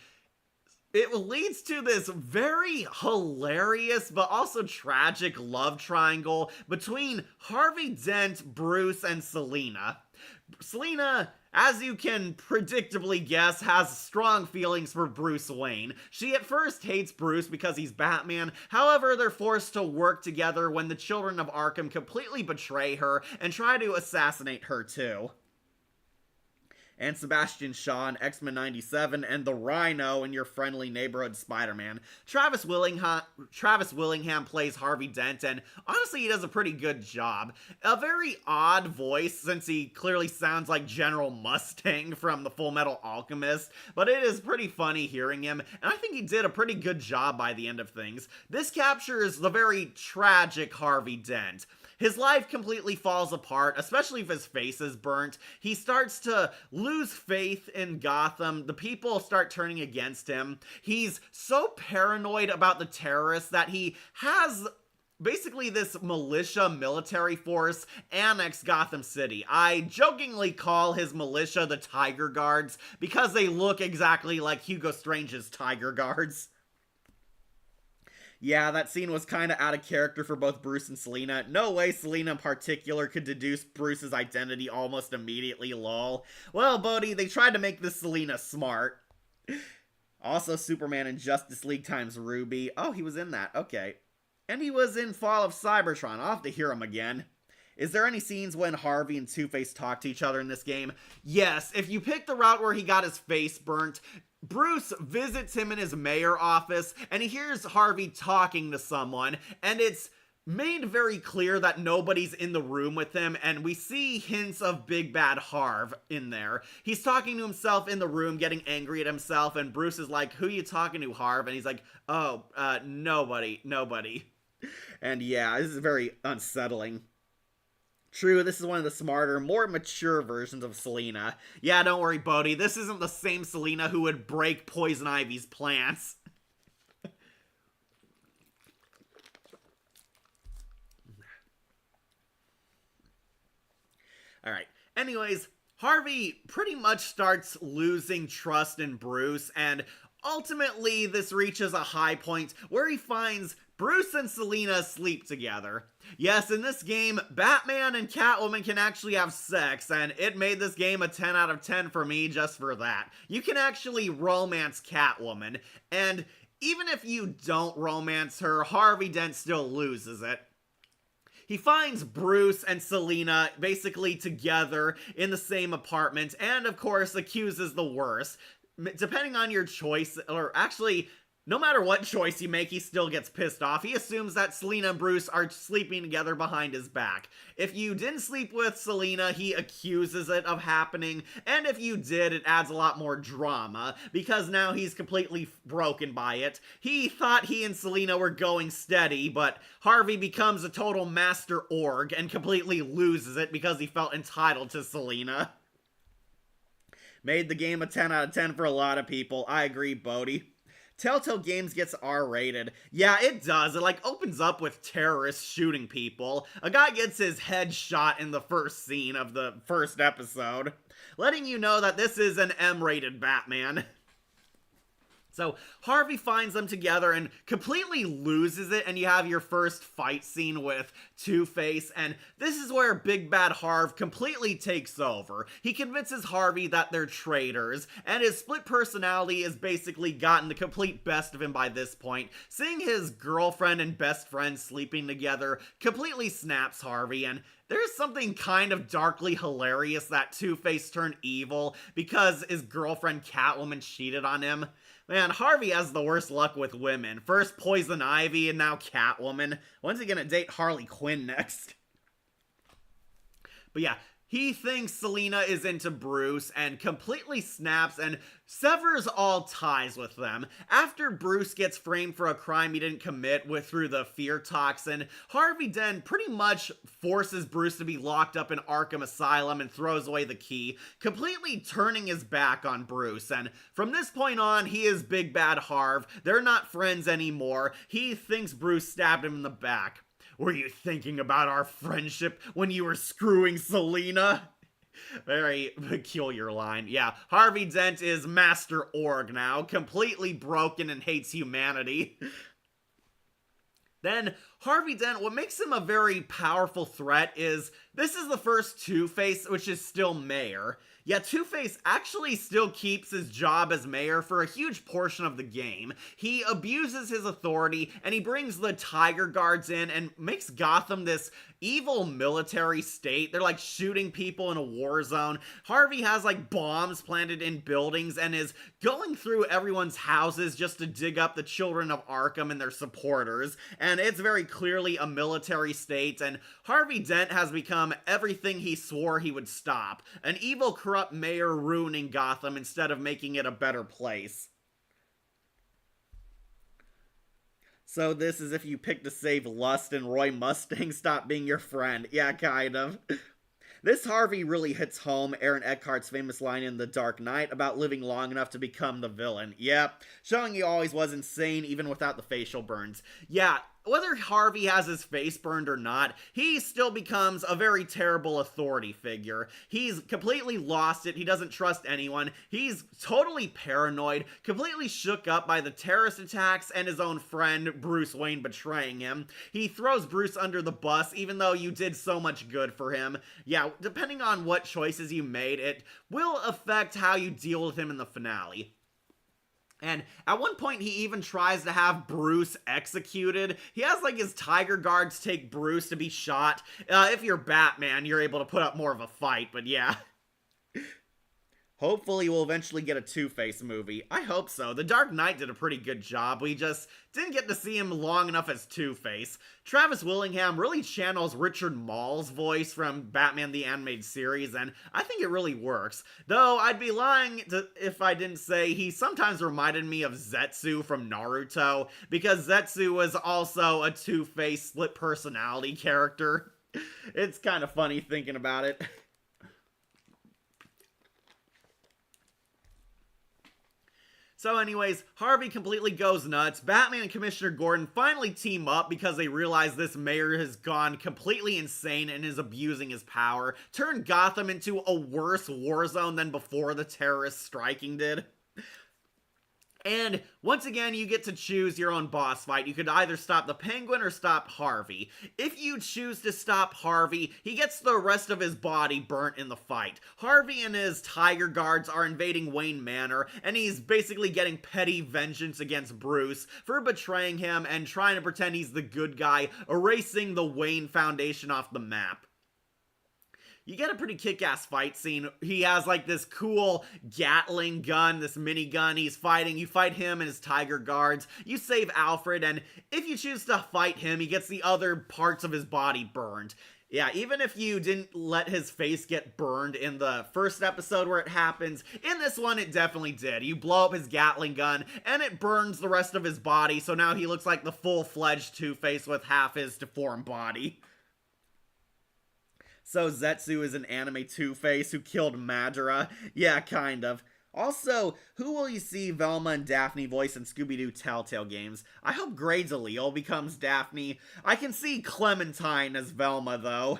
it leads to this very hilarious but also tragic love triangle between Harvey Dent, Bruce, and Selina. Selina, as you can predictably guess, has strong feelings for Bruce Wayne. She at first hates Bruce because he's Batman, however they're forced to work together when the children of Arkham completely betray her and try to assassinate her too. and Sebastian Shaw in X-Men 97, and the Rhino in your friendly neighborhood Spider-Man. Travis Willingham plays Harvey Dent, and honestly, he does a pretty good job. A very odd voice, since he clearly sounds like General Mustang from the Full Metal Alchemist, but it is pretty funny hearing him, and I think he did a pretty good job by the end of things. This captures the very tragic Harvey Dent. His life completely falls apart, especially if his face is burnt. He starts to lose faith in Gotham. The people start turning against him. He's so paranoid about the terrorists that he has basically this militia military force annex Gotham City. I jokingly call his militia the Tiger Guards because they look exactly like Hugo Strange's Tiger Guards. Yeah, that scene was kind of out of character for both Bruce and Selina. No way Selina in particular could deduce Bruce's identity almost immediately, lol. Well, Bodhi, they tried to make this Selina smart. Also, Superman in Justice League times Ruby. Oh, he was in that. Okay. And he was in Fall of Cybertron. I'll have to hear him again. Is there any scenes when Harvey and Two-Face talk to each other in this game? Yes, if you pick the route where he got his face burnt, Bruce visits him in his mayor office, and he hears Harvey talking to someone, and it's made very clear that nobody's in the room with him, and we see hints of Big Bad Harv in there. He's talking to himself in the room, getting angry at himself, and Bruce is like, "Who you talking to, Harv?" And he's like, "Oh, nobody. And yeah, this is very unsettling. True, this is one of the smarter, more mature versions of Selina. Yeah, don't worry, Bodhi, this isn't the same Selina who would break Poison Ivy's plants. Alright, anyways, Harvey pretty much starts losing trust in Bruce, and ultimately this reaches a high point where he finds Bruce and Selina sleep together. Yes, in this game, Batman and Catwoman can actually have sex, and it made this game a 10 out of 10 for me just for that. You can actually romance Catwoman, and even if you don't romance her, Harvey Dent still loses it. He finds Bruce and Selina basically together in the same apartment, and of course accuses the worst. Depending on your choice, or actually, no matter what choice you make, he still gets pissed off. He assumes that Selina and Bruce are sleeping together behind his back. If you didn't sleep with Selina, he accuses it of happening, and if you did, it adds a lot more drama, because now he's completely broken by it. He thought he and Selina were going steady, but Harvey becomes a total master org and completely loses it because he felt entitled to Selina. Made the game a 10 out of 10 for a lot of people. I agree, Bodhi. Telltale Games gets R-rated. Yeah, it does. It, opens up with terrorists shooting people. A guy gets his head shot in the first scene of the first episode, letting you know that this is an M-rated Batman. So, Harvey finds them together and completely loses it, and you have your first fight scene with Two-Face, and this is where Big Bad Harv completely takes over. He convinces Harvey that they're traitors, and his split personality has basically gotten the complete best of him by this point. Seeing his girlfriend and best friend sleeping together completely snaps Harvey, and there's something kind of darkly hilarious that Two-Face turned evil because his girlfriend Catwoman cheated on him. Man, Harvey has the worst luck with women. First Poison Ivy and now Catwoman. When's he gonna date Harley Quinn next? But yeah, he thinks Selina is into Bruce and completely snaps and severs all ties with them. After Bruce gets framed for a crime he didn't commit through the fear toxin, Harvey Dent pretty much forces Bruce to be locked up in Arkham Asylum and throws away the key, completely turning his back on Bruce. And from this point on, he is Big Bad Harv. They're not friends anymore. He thinks Bruce stabbed him in the back. Were you thinking about our friendship when you were screwing Selina? Very peculiar line. Yeah, Harvey Dent is Master Org now, completely broken and hates humanity. Then, Harvey Dent, what makes him a very powerful threat is, this is the first Two-Face, which is still mayor. Yeah, Two-Face actually still keeps his job as mayor for a huge portion of the game. He abuses his authority, and he brings the Tiger Guards in and makes Gotham this evil military state. They're like shooting people in a war zone. Harvey has like bombs planted in buildings and is going through everyone's houses just to dig up the children of Arkham and their supporters. And it's very clearly a military state, and Harvey Dent has become everything he swore he would stop. An evil, corrupt mayor ruining Gotham instead of making it a better place. So this is if you pick to save Lust and Roy Mustang stop being your friend. Yeah, kind of. This Harvey really hits home Aaron Eckhart's famous line in The Dark Knight about living long enough to become the villain. Yep, showing he always was insane even without the facial burns. Yeah, whether Harvey has his face burned or not, he still becomes a very terrible authority figure. He's completely lost it. He doesn't trust anyone. He's totally paranoid, completely shook up by the terrorist attacks and his own friend Bruce Wayne betraying him. He throws Bruce under the bus even though you did so much good for him. Yeah, depending on what choices you made, it will affect how you deal with him in the finale. And at one point, he even tries to have Bruce executed. He has, like, his Tiger Guards take Bruce to be shot. If you're Batman, you're able to put up more of a fight, but yeah. Hopefully we'll eventually get a Two-Face movie. I hope so. The Dark Knight did a pretty good job. We just didn't get to see him long enough as Two-Face. Travis Willingham really channels Richard Mall's voice from Batman the Animated Series, and I think it really works. Though I'd be lying if I didn't say he sometimes reminded me of Zetsu from Naruto, because Zetsu was also a Two-Face split personality character. It's kind of funny thinking about it. So anyways, Harvey completely goes nuts. Batman and Commissioner Gordon finally team up because they realize this mayor has gone completely insane and is abusing his power, turned Gotham into a worse war zone than before the terrorist striking did. And once again, you get to choose your own boss fight. You could either stop the Penguin or stop Harvey. If you choose to stop Harvey, he gets the rest of his body burnt in the fight. Harvey and his Tiger Guards are invading Wayne Manor, and he's basically getting petty vengeance against Bruce for betraying him and trying to pretend he's the good guy, erasing the Wayne Foundation off the map. You get a pretty kick-ass fight scene. He has like this cool Gatling gun, this minigun he's fighting. You fight him and his Tiger Guards. You save Alfred, and if you choose to fight him, he gets the other parts of his body burned. Yeah, even if you didn't let his face get burned in the first episode where it happens, in this one it definitely did. You blow up his Gatling gun, and it burns the rest of his body, so now he looks like the full-fledged Two-Face with half his deformed body. So Zetsu is an anime Two-Face who killed Madara? Yeah, kind of. Also, who will you see Velma and Daphne voice in Scooby-Doo Telltale games? I hope Grades Allele becomes Daphne. I can see Clementine as Velma, though.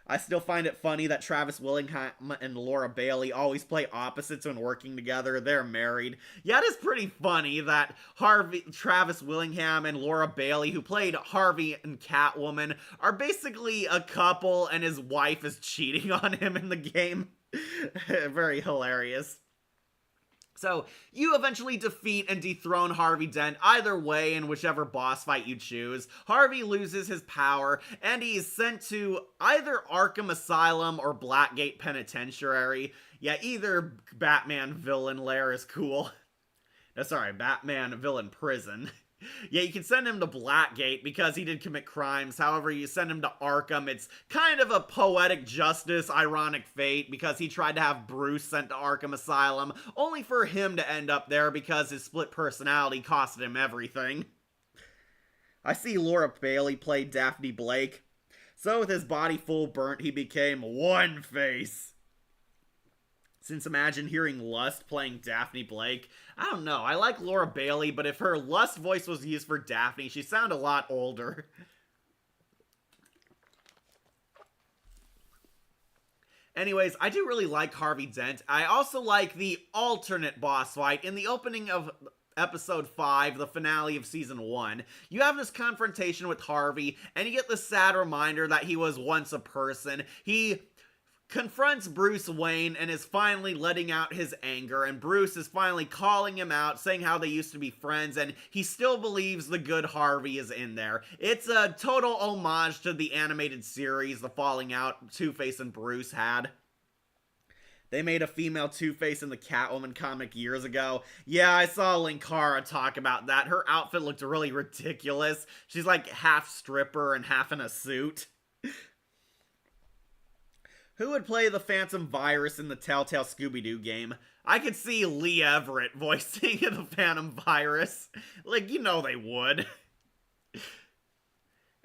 I still find it funny that Travis Willingham and Laura Bailey always play opposites when working together. They're married. Yeah, it is pretty funny that Travis Willingham and Laura Bailey, who played Harvey and Catwoman, are basically a couple and his wife is cheating on him in the game. Very hilarious. So, you eventually defeat and dethrone Harvey Dent either way in whichever boss fight you choose. Harvey loses his power, and he's sent to either Arkham Asylum or Blackgate Penitentiary. Yeah, either Batman villain lair is cool. No, sorry, Batman villain prison. Yeah, you can send him to Blackgate because he did commit crimes. However, you send him to Arkham, it's kind of a poetic justice, ironic fate, because he tried to have Bruce sent to Arkham Asylum, only for him to end up there because his split personality costed him everything. I see Laura Bailey played Daphne Blake. So with his body full burnt, he became One-Face. Since imagine hearing Lust playing Daphne Blake. I don't know, I like Laura Bailey, but if her Lust voice was used for Daphne, she sounded a lot older. Anyways, I do really like Harvey Dent. I also like the alternate boss fight in the opening of Episode 5, the finale of Season 1. You have this confrontation with Harvey, and you get the sad reminder that he was once a person. He confronts Bruce Wayne and is finally letting out his anger, and Bruce is finally calling him out, saying how they used to be friends, and he still believes the good Harvey is in there. It's a total homage to the animated series, the falling out Two-Face and Bruce had. They made a female Two-Face in the Catwoman comic years ago. Yeah, I saw Linkara talk about that. Her outfit looked really ridiculous. She's like half stripper and half in a suit. Who would play the Phantom Virus in the Telltale Scooby-Doo game? I could see Lee Everett voicing the Phantom Virus. Like, you know they would.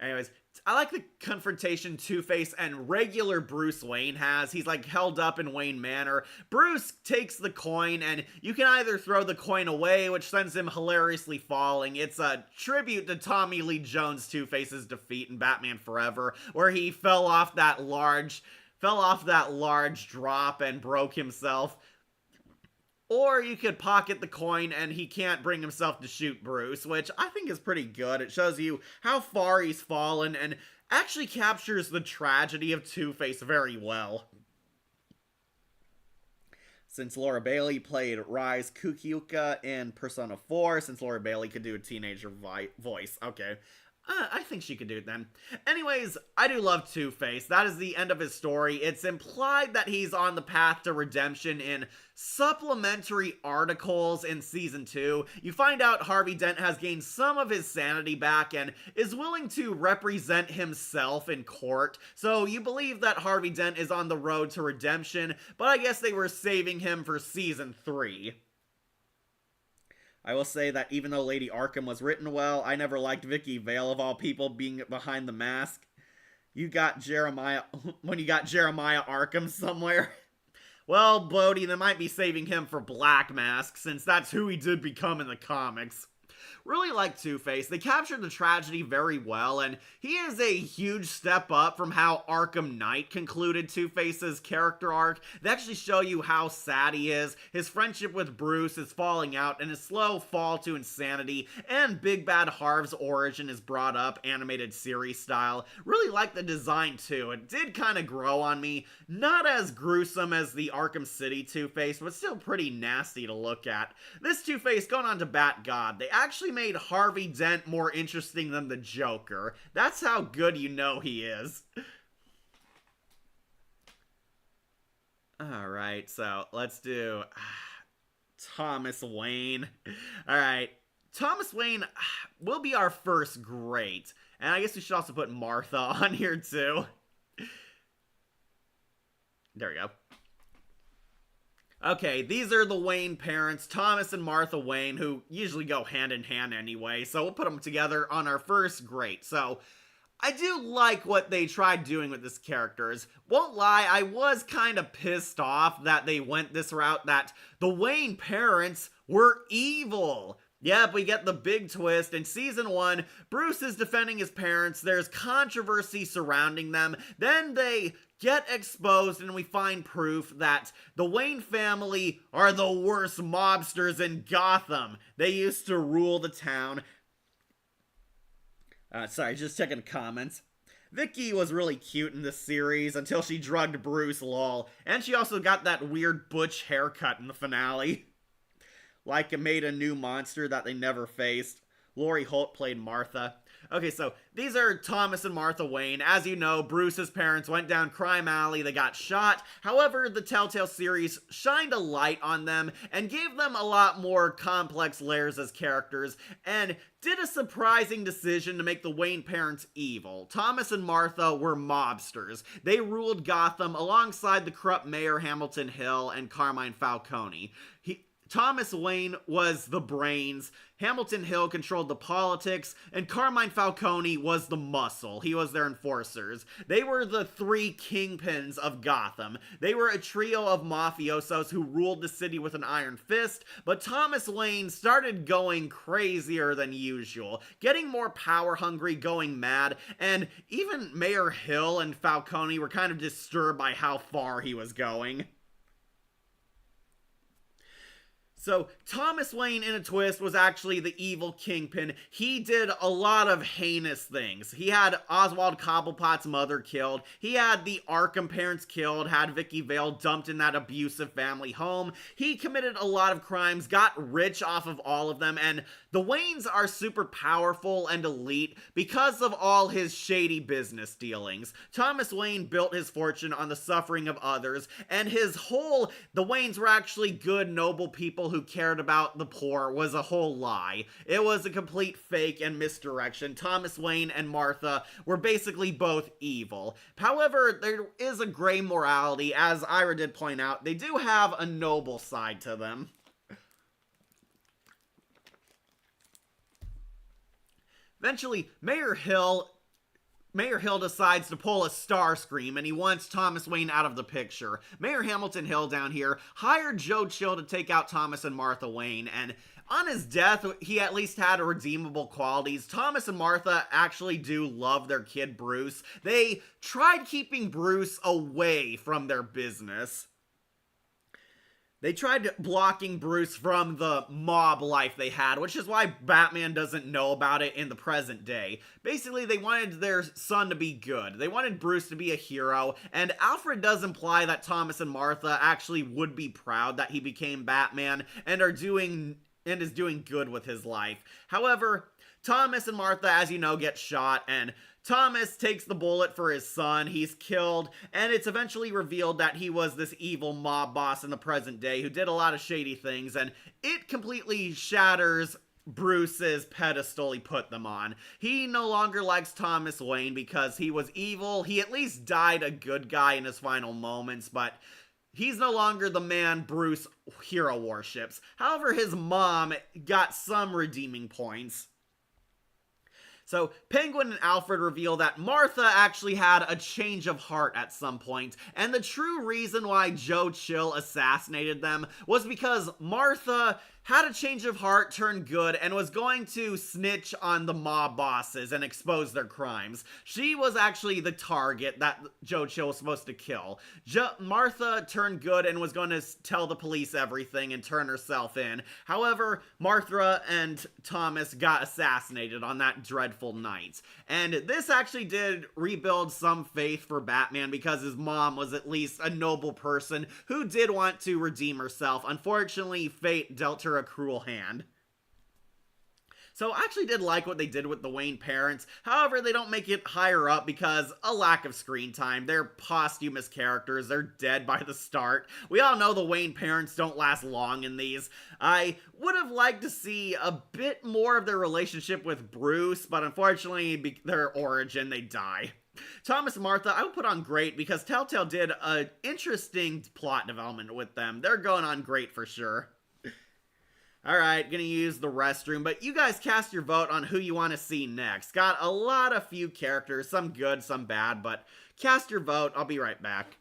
Anyways, I like the confrontation Two-Face and regular Bruce Wayne has. He's like held up in Wayne Manor. Bruce takes the coin, and you can either throw the coin away, which sends him hilariously falling. It's a tribute to Tommy Lee Jones' Two-Face's defeat in Batman Forever, where he fell off that large drop and broke himself. Or you could pocket the coin and he can't bring himself to shoot Bruce, which I think is pretty good. It shows you how far he's fallen and actually captures the tragedy of Two-Face very well. Since Laura Bailey played Rise Kukiuka in Persona 4, since Laura Bailey could do a teenager voice, okay. I think she could do it then. Anyways, I do love Two-Face. That is the end of his story. It's implied that he's on the path to redemption in supplementary articles in Season 2. You find out Harvey Dent has gained some of his sanity back and is willing to represent himself in court. So you believe that Harvey Dent is on the road to redemption, but I guess they were saving him for Season 3. I will say that even though Lady Arkham was written well, I never liked Vicky Vale of all people being behind the mask. When you got Jeremiah Arkham somewhere. Well, Bodhi, they might be saving him for Black Mask, since that's who he did become in the comics. Really like Two-Face. They captured the tragedy very well, and he is a huge step up from how Arkham Knight concluded Two-Face's character arc. They actually show you how sad he is, his friendship with Bruce is falling out, and his slow fall to insanity, and Big Bad Harv's origin is brought up, animated series style. Really like the design too. It did kind of grow on me. Not as gruesome as the Arkham City Two-Face, but still pretty nasty to look at. This Two-Face, going on to Bat God, they actually made Harvey Dent more interesting than the Joker. That's how good you know he is. Alright, so let's do Thomas Wayne. Alright, Thomas Wayne will be our first great. And I guess we should also put Martha on here too. There we go. Okay, these are the Wayne parents, Thomas and Martha Wayne, who usually go hand in hand anyway, so we'll put them together on our first great. So, I do like what they tried doing with this characters. Won't lie, I was kind of pissed off that they went this route, that the Wayne parents were evil. Yep, we get the big twist. In Season 1, Bruce is defending his parents, there's controversy surrounding them, then they get exposed and we find proof that the Wayne family are the worst mobsters in Gotham. They used to rule the town. Sorry, just checking comments. Vicky was really cute in this series until she drugged Bruce, lol. And she also got that weird butch haircut in the finale. Like it made a new monster that they never faced. Laurie Holt played Martha. Okay, so these are Thomas and Martha Wayne. As you know, Bruce's parents went down crime alley, they got shot. However, the Telltale series shined a light on them and gave them a lot more complex layers as characters, and did a surprising decision to make the Wayne parents evil. Thomas and Martha were mobsters. They ruled Gotham alongside the corrupt Mayor Hamilton Hill and Carmine Falcone. Thomas Wayne was the brains, Hamilton Hill controlled the politics, and Carmine Falcone was the muscle. He was their enforcers. They were the three kingpins of Gotham. They were a trio of mafiosos who ruled the city with an iron fist, but Thomas Wayne started going crazier than usual, getting more power hungry, going mad, and even Mayor Hill and Falcone were kind of disturbed by how far he was going. So, Thomas Wayne, in a twist, was actually the evil kingpin. He did a lot of heinous things. He had Oswald Cobblepot's mother killed. He had the Arkham parents killed, had Vicky Vale dumped in that abusive family home. He committed a lot of crimes, got rich off of all of them, and the Waynes are super powerful and elite because of all his shady business dealings. Thomas Wayne built his fortune on the suffering of others, and the Waynes were actually good, noble people who cared about the poor was a whole lie. It was a complete fake and misdirection. Thomas Wayne and Martha were basically both evil. However, there is a gray morality. As Ira did point out, they do have a noble side to them. Eventually, Mayor Hill decides to pull a Starscream, and he wants Thomas Wayne out of the picture. Mayor Hamilton Hill down here hired Joe Chill to take out Thomas and Martha Wayne, and on his death, he at least had redeemable qualities. Thomas and Martha actually do love their kid Bruce. They tried keeping Bruce away from their business. They tried blocking Bruce from the mob life they had, which is why Batman doesn't know about it in the present day. Basically, they wanted their son to be good. They wanted Bruce to be a hero, and Alfred does imply that Thomas and Martha actually would be proud that he became Batman and is doing good with his life. However, Thomas and Martha, as you know, get shot, and Thomas takes the bullet for his son, he's killed, and it's eventually revealed that he was this evil mob boss in the present day who did a lot of shady things, and it completely shatters Bruce's pedestal he put them on. He no longer likes Thomas Wayne because he was evil. He at least died a good guy in his final moments, but he's no longer the man Bruce hero worships. However, his mom got some redeeming points. So, Penguin and Alfred reveal that Martha actually had a change of heart at some point, and the true reason why Joe Chill assassinated them was because Martha had a change of heart, turned good, and was going to snitch on the mob bosses and expose their crimes. She was actually the target that Joe Chill was supposed to kill. Martha turned good and was going to tell the police everything and turn herself in. However, Martha and Thomas got assassinated on that dreadful night. And this actually did rebuild some faith for Batman because his mom was at least a noble person who did want to redeem herself. Unfortunately, fate dealt her a cruel hand. So I actually did like what they did with the Wayne parents. However, they don't make it higher up because a lack of screen time. They're posthumous characters. They're dead by the start. We all know the Wayne parents don't last long in these. I would have liked to see a bit more of their relationship with Bruce, but unfortunately, their origin, they die. Thomas and Martha, I would put on great because Telltale did an interesting plot development with them. They're going on great for sure. Alright, gonna use the restroom, but you guys cast your vote on who you want to see next. Got a lot of few characters, some good, some bad, but cast your vote. I'll be right back.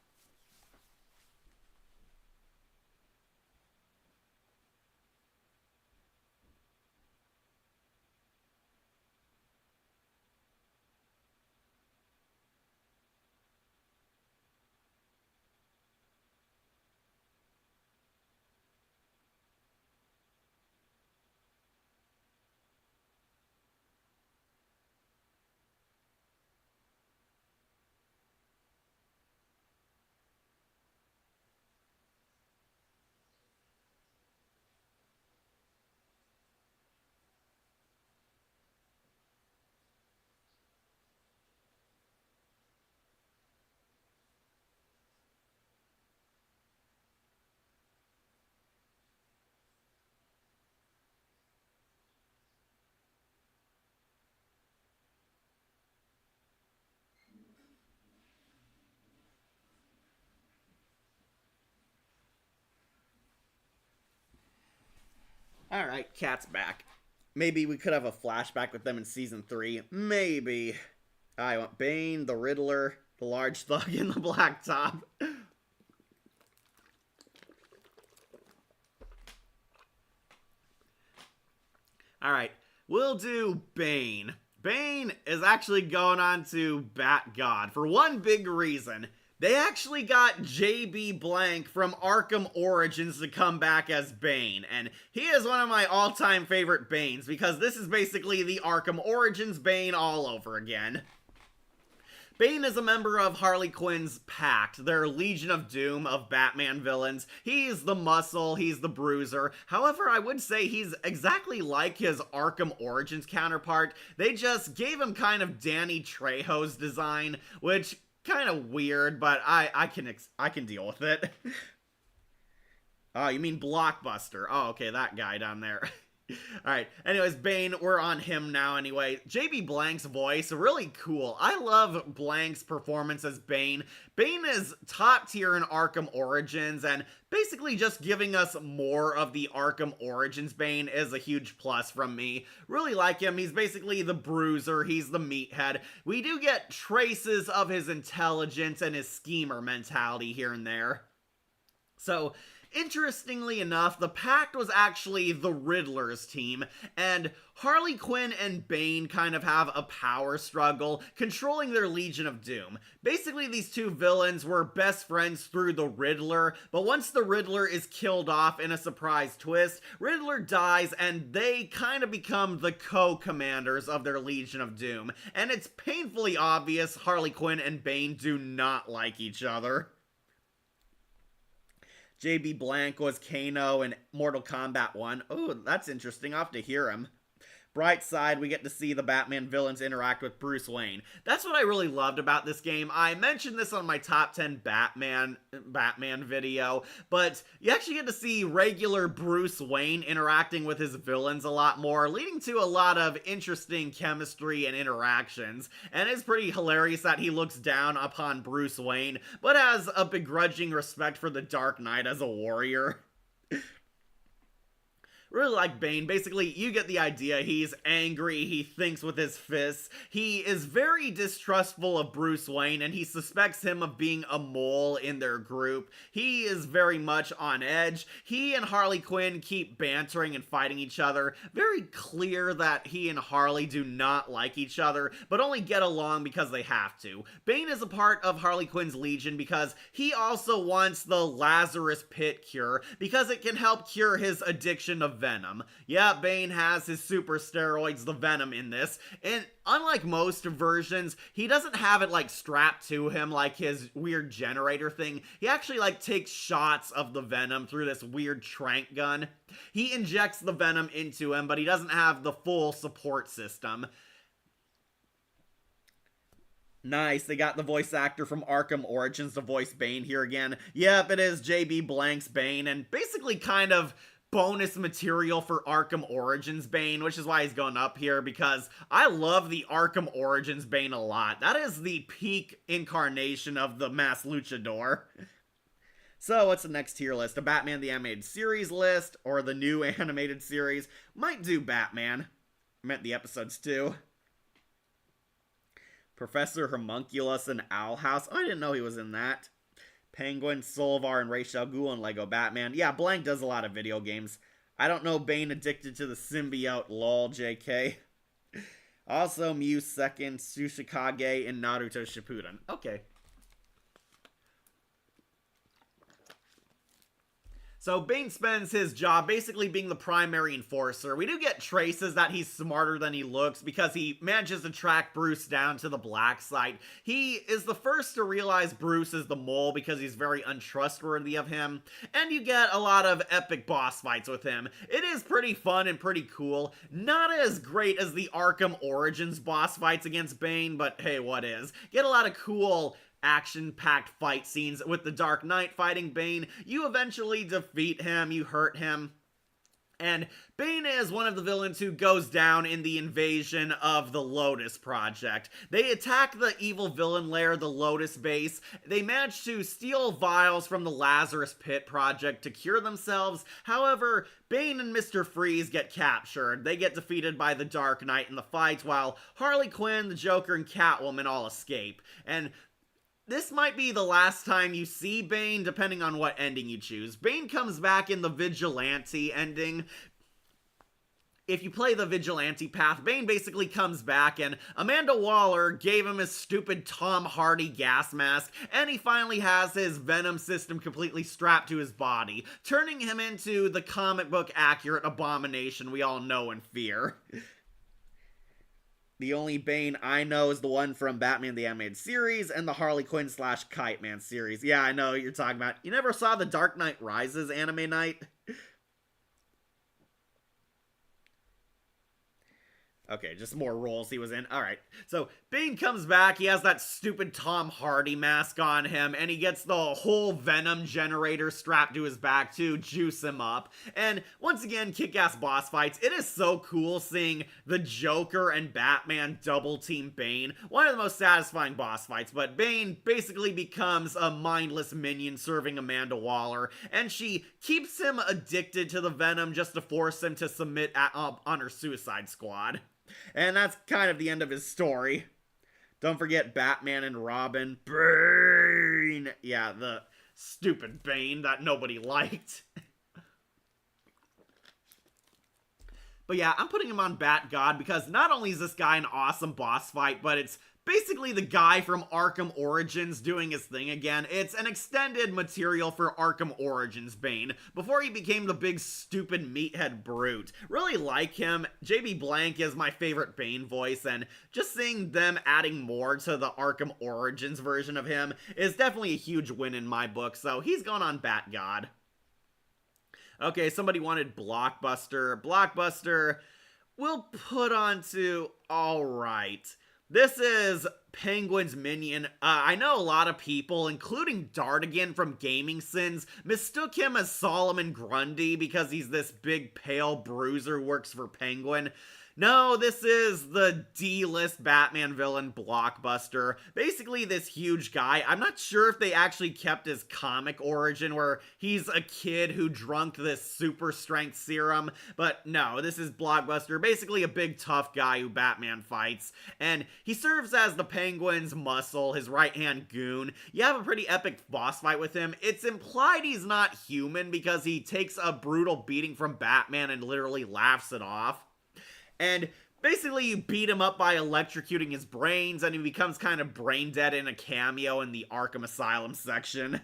Alright, Cat's back. Maybe we could have a flashback with them in Season 3. Maybe. I want Bane, the Riddler, the large thug in the black top. Alright, we'll do Bane. Bane is actually going on to Bat God for one big reason. They actually got JB Blank from Arkham Origins to come back as Bane, and he is one of my all-time favorite Banes because this is basically the Arkham Origins Bane all over again. Bane is a member of Harley Quinn's Pact, their Legion of Doom of Batman villains. He's the Muscle, he's the Bruiser. However, I would say he's exactly like his Arkham Origins counterpart. They just gave him kind of Danny Trejo's design, which kind of weird, but I can deal with it. Oh, you mean Blockbuster. Oh, okay, that guy down there. Alright, anyways, Bane, we're on him now anyway. JB Blank's voice, really cool. I love Blank's performance as Bane. Bane is top tier in Arkham Origins, and basically just giving us more of the Arkham Origins Bane is a huge plus from me. Really like him. He's basically the bruiser, he's the meathead. We do get traces of his intelligence and his schemer mentality here and there. So, interestingly enough, the Pact was actually the Riddler's team, and Harley Quinn and Bane kind of have a power struggle, controlling their Legion of Doom. Basically, these two villains were best friends through the Riddler, but once the Riddler is killed off in a surprise twist, Riddler dies, and they kind of become the co-commanders of their Legion of Doom. And it's painfully obvious Harley Quinn and Bane do not like each other. JB Blank was Kano in Mortal Kombat 1. Oh, that's interesting. I'll have to hear him. Bright side, we get to see the Batman villains interact with Bruce Wayne. That's what I really loved about this game. I mentioned this on my top 10 Batman video, but you actually get to see regular Bruce Wayne interacting with his villains a lot more, leading to a lot of interesting chemistry and interactions. And it's pretty hilarious that he looks down upon Bruce Wayne, but has a begrudging respect for the Dark Knight as a warrior. Really like Bane. Basically, you get the idea. He's angry, he thinks with his fists, he is very distrustful of Bruce Wayne, and he suspects him of being a mole in their group. He is very much on edge. He and Harley Quinn keep bantering and fighting each other. Very clear that he and Harley do not like each other, but only get along because they have to. Bane is a part of Harley Quinn's Legion because he also wants the Lazarus Pit cure, because it can help cure his addiction of Venom. Yeah, Bane has his super steroids, the Venom, in this, and unlike most versions, he doesn't have it like strapped to him like his weird generator thing. He actually like takes shots of the Venom through this weird trank gun. He injects the Venom into him, but he doesn't have the full support system. Nice, they got the voice actor from Arkham Origins to voice Bane here again. Yep, it is JB Blank's Bane, and basically kind of bonus material for Arkham Origins Bane, which is why he's going up here, because I love the Arkham Origins Bane a lot. That is the peak incarnation of the Masked Luchador. So, what's the next tier list? A Batman the Animated Series list, or the new animated series? Might do Batman. I meant the episodes too. Professor Homunculus and Owl House. Oh, I didn't know he was in that. Penguin, Solvar, and Ra's al Ghul and Lego Batman. Yeah, Blank does a lot of video games. I don't know Bane addicted to the symbiote, lol, JK. Also, Mew second, Tsuchikage, and Naruto Shippuden. Okay. So Bane spends his job basically being the primary enforcer. We do get traces that he's smarter than he looks because he manages to track Bruce down to the black site. He is the first to realize Bruce is the mole because he's very untrustworthy of him. And you get a lot of epic boss fights with him. It is pretty fun and pretty cool. Not as great as the Arkham Origins boss fights against Bane, but hey, what is? Get a lot of cool action-packed fight scenes with the Dark Knight fighting Bane. You eventually defeat him, you hurt him, and Bane is one of the villains who goes down in the invasion of the Lotus Project. They attack the evil villain lair, the Lotus base. They manage to steal vials from the Lazarus Pit Project to cure themselves. However, Bane and Mr. Freeze get captured. They get defeated by the Dark Knight in the fight, while Harley Quinn, the Joker, and Catwoman all escape. And this might be the last time you see Bane, depending on what ending you choose. Bane comes back in the Vigilante ending. if you play the vigilante path, Bane basically comes back and Amanda Waller gave him his stupid Tom Hardy gas mask, and he finally has his venom system completely strapped to his body, turning him into the comic book accurate abomination we all know and fear. The only Bane I know is the one from Batman the Animated Series and the Harley Quinn / Kite Man series. Yeah, I know what you're talking about. You never saw the Dark Knight Rises anime night? Okay, just more roles he was in. Alright, so Bane comes back, he has that stupid Tom Hardy mask on him, and he gets the whole Venom generator strapped to his back to juice him up. And once again, kick-ass boss fights. It is so cool seeing the Joker and Batman double-team Bane. One of the most satisfying boss fights, but Bane basically becomes a mindless minion serving Amanda Waller, and she keeps him addicted to the Venom just to force him to submit on her Suicide Squad. And that's kind of the end of his story. Don't forget Batman and Robin. Bane! Yeah, the stupid Bane that nobody liked. But yeah, I'm putting him on Bat God because not only is this guy an awesome boss fight, but it's basically the guy from Arkham Origins doing his thing again. It's an extended material for Arkham Origins Bane, before he became the big stupid meathead brute. Really like him. JB Blank is my favorite Bane voice, and just seeing them adding more to the Arkham Origins version of him is definitely a huge win in my book, so he's gone on Bat God. Okay, somebody wanted Blockbuster. Blockbuster, we'll put on to alright. This is Penguin's minion. I know a lot of people, including Dartigan from Gaming Sins, mistook him as Solomon Grundy because he's this big pale bruiser who works for Penguin. No, this is the D-list Batman villain Blockbuster. Basically this huge guy. I'm not sure if they actually kept his comic origin where he's a kid who drunk this super strength serum, but no, this is Blockbuster. Basically a big tough guy who Batman fights, and he serves as the Penguin's muscle, his right-hand goon. You have a pretty epic boss fight with him. It's implied he's not human because he takes a brutal beating from Batman and literally laughs it off. And basically you beat him up by electrocuting his brains, and he becomes kind of brain dead in a cameo in the Arkham Asylum section.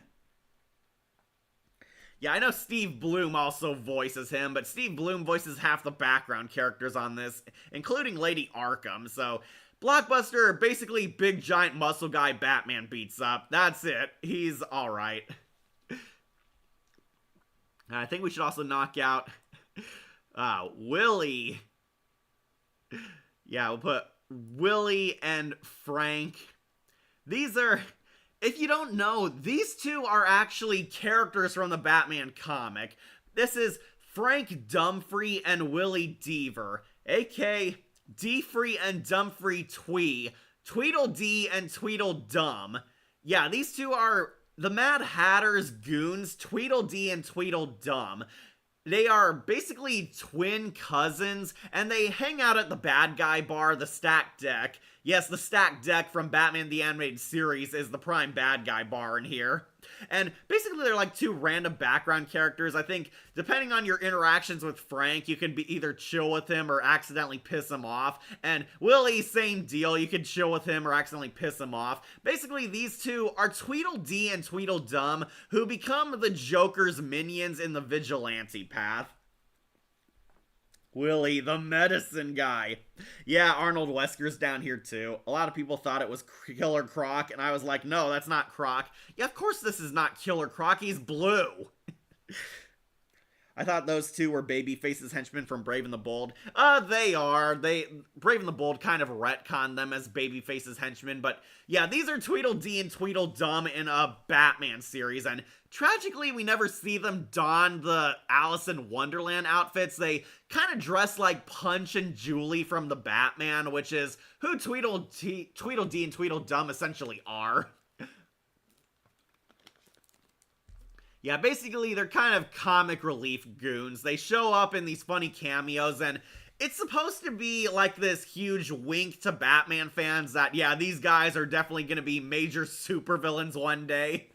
Yeah, I know Steve Blum also voices him, but Steve Blum voices half the background characters on this, including Lady Arkham, so Blockbuster, basically big giant muscle guy Batman beats up. That's it. He's alright. I think we should also knock out Willie. Yeah, we'll put Willie and Frank. These are, if you don't know, these two are actually characters from the Batman comic. This is Frank Dumfrey and Willie Deaver, aka Deefree and Dumfrey Twee, Tweedledee and Tweedledum. Yeah, these two are the Mad Hatter's goons, Tweedledee and Tweedledum. They are basically twin cousins, and they hang out at the bad guy bar, the Stacked Deck. Yes, the Stacked Deck from Batman the Animated Series is the prime bad guy bar in here. And basically they're like two random background characters. I think depending on your interactions with Frank, you can be either chill with him or accidentally piss him off. And Willie, same deal. You can chill with him or accidentally piss him off. Basically, these two are Tweedledee and Tweedledum, who become the Joker's minions in the Vigilante path. Willie, the medicine guy. Yeah, Arnold Wesker's down here too. A lot of people thought it was Killer Croc, and I was like, no, that's not Croc. Yeah, of course this is not Killer Croc, he's blue. I thought those two were Babyface's henchmen from Brave and the Bold. They are. Brave and the Bold kind of retconned them as Babyface's henchmen, but yeah, these are Tweedledee and Tweedledum in a Batman series, and tragically, we never see them don the Alice in Wonderland outfits. They kind of dress like Punch and Julie from the Batman, which is who Tweedledee and Tweedledum essentially are. Yeah, basically, they're kind of comic relief goons. They show up in these funny cameos, and it's supposed to be like this huge wink to Batman fans that, yeah, these guys are definitely going to be major supervillains one day.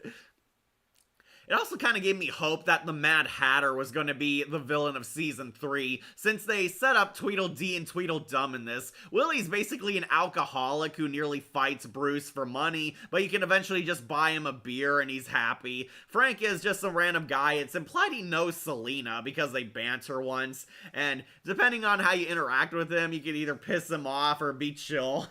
It It also kind of gave me hope that the Mad Hatter was going to be the villain of Season 3, since they set up Tweedledee and Tweedledum in this. Willie's basically an alcoholic who nearly fights Bruce for money, but you can eventually just buy him a beer and he's happy. Frank is just a random guy. It's implied he knows Selena because they banter once, and depending on how you interact with him, you can either piss him off or be chill.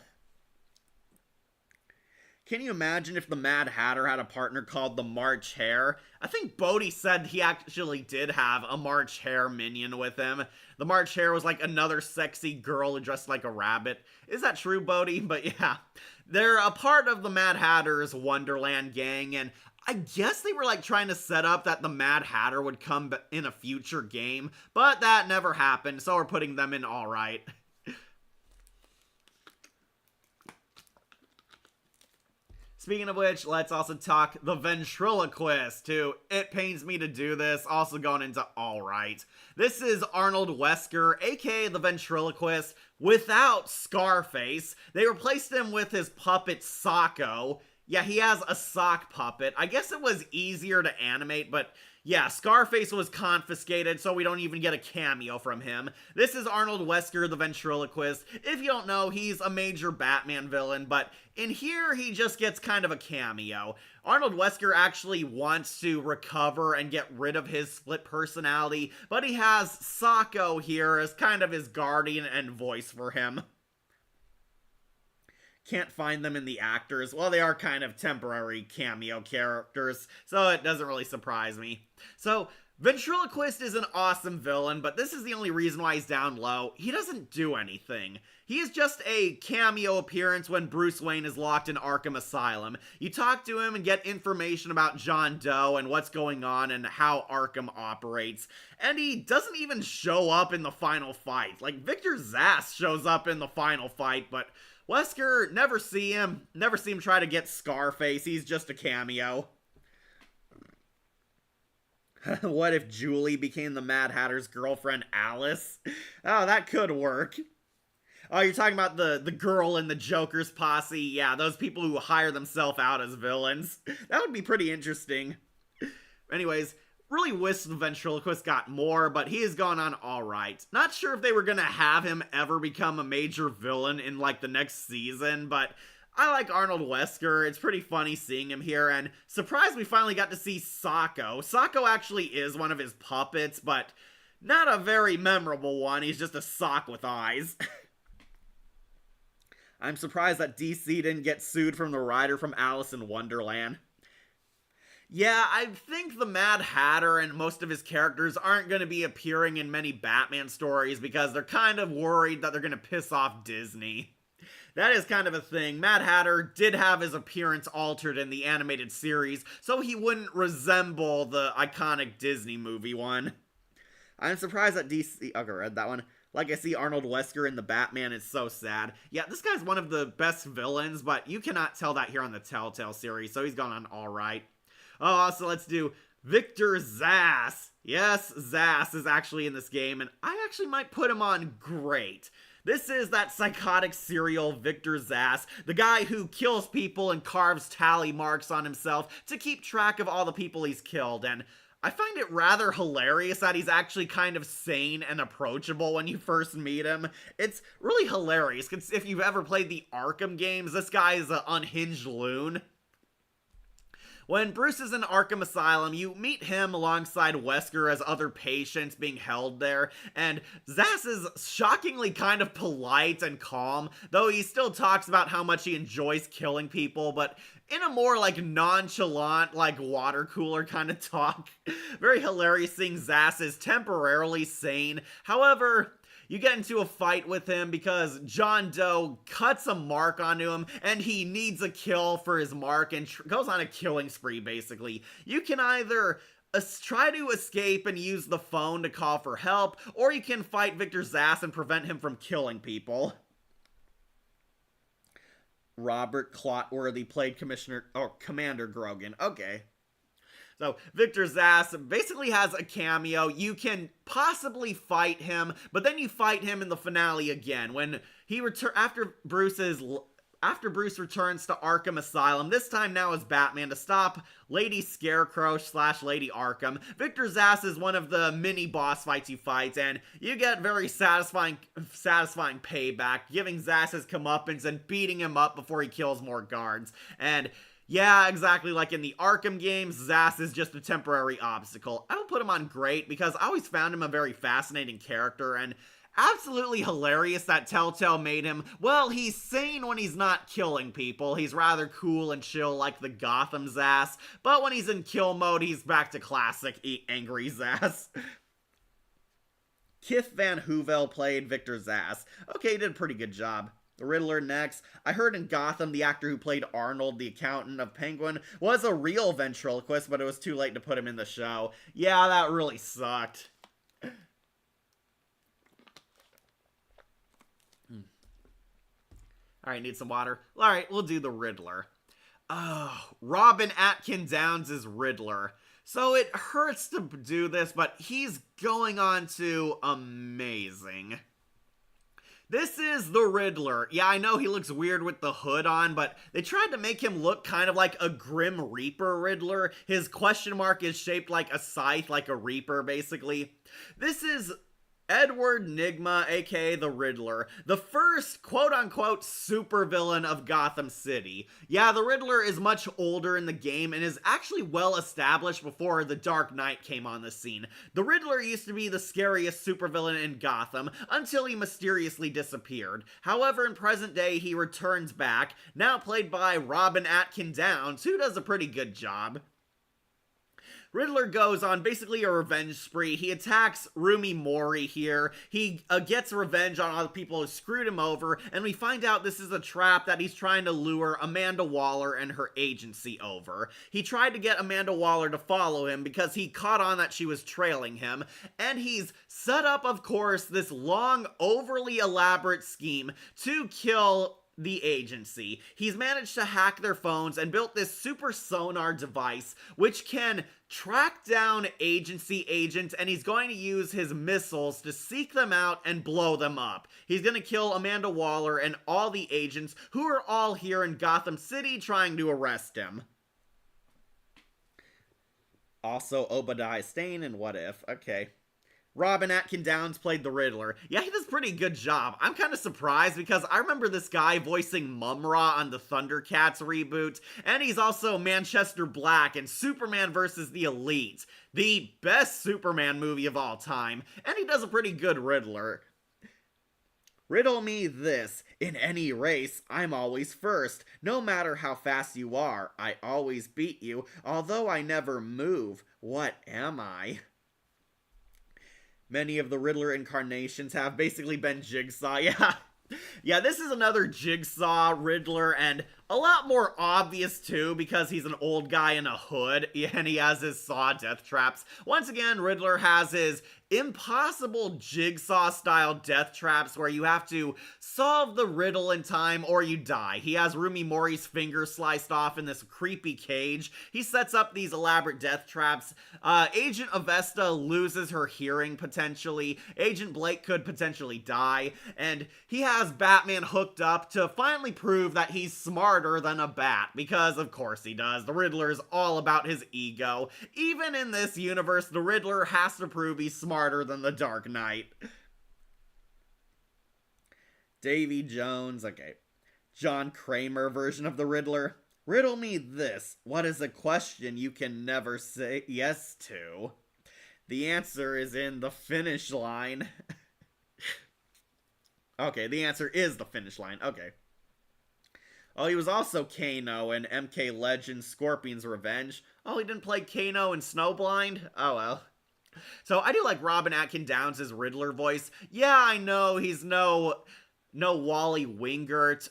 Can you imagine if the Mad Hatter had a partner called the March Hare? I think Bodhi said he actually did have a March Hare minion with him. The March Hare was like another sexy girl dressed like a rabbit. Is that true, Bodhi? But yeah, they're a part of the Mad Hatter's Wonderland gang, and I guess they were like trying to set up that the Mad Hatter would come in a future game, but that never happened, so we're putting them in all right. Speaking of which, let's also talk the ventriloquist, who, it pains me to do this, also going into alright. This is Arnold Wesker, aka the ventriloquist, without Scarface. They replaced him with his puppet Socko. Yeah, he has a sock puppet. I guess it was easier to animate, but yeah, Scarface was confiscated, so we don't even get a cameo from him. This is Arnold Wesker, the ventriloquist. If you don't know, he's a major Batman villain, but in here, he just gets kind of a cameo. Arnold Wesker actually wants to recover and get rid of his split personality, but he has Socko here as kind of his guardian and voice for him. Can't find them in the actors. Well, they are kind of temporary cameo characters, so it doesn't really surprise me. So, Ventriloquist is an awesome villain, but this is the only reason why he's down low. He doesn't do anything. He is just a cameo appearance when Bruce Wayne is locked in Arkham Asylum. You talk to him and get information about John Doe and what's going on and how Arkham operates. And he doesn't even show up in the final fight. Like, Victor Zsasz shows up in the final fight, but Wesker, never see him try to get Scarface. He's just a cameo. What if Julie became the Mad Hatter's girlfriend, Alice? Oh, that could work. Oh, you're talking about the girl in the Joker's posse? Yeah, those people who hire themselves out as villains. That would be pretty interesting. Anyways, really wish the ventriloquist got more, but he has gone on alright. Not sure if they were gonna have him ever become a major villain in like the next season, but I like Arnold Wesker. It's pretty funny seeing him here, and surprised we finally got to see Socko. Socko actually is one of his puppets, but not a very memorable one. He's just a sock with eyes. I'm surprised that DC didn't get sued from the writer from Alice in Wonderland. Yeah, I think the Mad Hatter and most of his characters aren't going to be appearing in many Batman stories because they're kind of worried that they're going to piss off Disney. That is kind of a thing. Mad Hatter did have his appearance altered in the animated series, so he wouldn't resemble the iconic Disney movie one. I'm surprised that DC... Okay, read that one. Like, I see Arnold Wesker in the Batman, it's so sad. Yeah, this guy's one of the best villains, but you cannot tell that here on the Telltale series, so he's gone on alright. Oh, also, let's do Victor Zsasz. Yes, Zsasz is actually in this game, and I actually might put him on great. This is that psychotic serial Victor Zsasz, the guy who kills people and carves tally marks on himself to keep track of all the people he's killed, and I find it rather hilarious that he's actually kind of sane and approachable when you first meet him. It's really hilarious, because if you've ever played the Arkham games, this guy is an unhinged loon. When Bruce is in Arkham Asylum, you meet him alongside Wesker as other patients being held there, and Zsasz is shockingly kind of polite and calm, though he still talks about how much he enjoys killing people, but in a more, like, nonchalant, like, water cooler kind of talk. Very hilarious seeing Zsasz is temporarily sane. However, you get into a fight with him because John Doe cuts a mark onto him and he needs a kill for his mark and goes on a killing spree, basically. You can either try to escape and use the phone to call for help, or you can fight Victor Zsasz and prevent him from killing people. Robert Clotworthy played Commander Grogan. Okay. So, Victor Zsasz basically has a cameo. You can possibly fight him, but then you fight him in the finale again. When he after Bruce is after Bruce returns to Arkham Asylum, this time now as Batman, to stop Lady Scarecrow / Lady Arkham, Victor Zsasz is one of the mini boss fights you fight, and you get very satisfying payback, giving Zsasz his comeuppance and beating him up before he kills more guards. And yeah, exactly like in the Arkham games, Zsasz is just a temporary obstacle. I don't put him on great because I always found him a very fascinating character, and absolutely hilarious that Telltale made him. Well, he's sane when he's not killing people. He's rather cool and chill like the Gotham Zsasz, but when he's in kill mode, he's back to classic angry Zsasz. Kith Van Hovel played Victor Zsasz. Okay, he did a pretty good job. The Riddler next. I heard in Gotham the actor who played Arnold, the accountant of Penguin, was a real ventriloquist, but it was too late to put him in the show. Yeah, that really sucked. Alright, need some water? Alright, we'll do the Riddler. Oh, Robin Atkin Downes is Riddler. So it hurts to do this, but he's going on to amazing. This is the Riddler. Yeah, I know he looks weird with the hood on, but they tried to make him look kind of like a Grim Reaper Riddler. His question mark is shaped like a scythe, like a Reaper, basically. This is Edward Nygma, aka the Riddler, the first quote-unquote supervillain of Gotham City. Yeah, the Riddler is much older in the game and is actually well established before the Dark Knight came on the scene. The Riddler used to be the scariest supervillain in Gotham until he mysteriously disappeared. However, in present day, he returns back, now played by Robin Atkin Downes, who does a pretty good job. Riddler goes on basically a revenge spree. He attacks Rumi Mori here. He gets revenge on all the people who screwed him over, and we find out this is a trap that he's trying to lure Amanda Waller and her agency over. He tried to get Amanda Waller to follow him because he caught on that she was trailing him, and he's set up, of course, this long, overly elaborate scheme to kill the agency. He's managed to hack their phones and built this super sonar device which can track down agency agents, and he's going to use his missiles to seek them out and blow them up. He's going to kill Amanda Waller and all the agents who are all here in Gotham City trying to arrest him. Also Obadiah Stane and What If. Okay. Robin Atkin Downes played the Riddler. Yeah, he does a pretty good job. I'm kind of surprised because I remember this guy voicing Mumra on the Thundercats reboot, and he's also Manchester Black in Superman vs. the Elite, the best Superman movie of all time, and he does a pretty good Riddler. Riddle me this. In any race, I'm always first. No matter how fast you are, I always beat you. Although I never move, what am I? Many of the Riddler incarnations have basically been Jigsaw. Yeah, this is another Jigsaw Riddler, and a lot more obvious too, because he's an old guy in a hood, and he has his saw death traps. Once again, Riddler has his impossible Jigsaw-style death traps where you have to solve the riddle in time or you die. He has Rumi Mori's finger sliced off in this creepy cage. He sets up these elaborate death traps. Agent Avesta loses her hearing, potentially. Agent Blake could potentially die. And he has Batman hooked up to finally prove that he's smarter than a bat, because of course he does. The Riddler is all about his ego. Even in this universe, the Riddler has to prove he's smarter than the Dark Knight. Davy Jones, okay. John Kramer version of the Riddler. Riddle me this. What is a question you can never say yes to? The answer is in the finish line. Okay, the answer is the finish line. Okay. Oh, he was also Kano in MK Legends Scorpion's Revenge. Oh, he didn't play Kano in Snowblind? Oh well. So I do like Robin Atkin Downes' Riddler voice. Yeah, I know he's no Wally Wingert,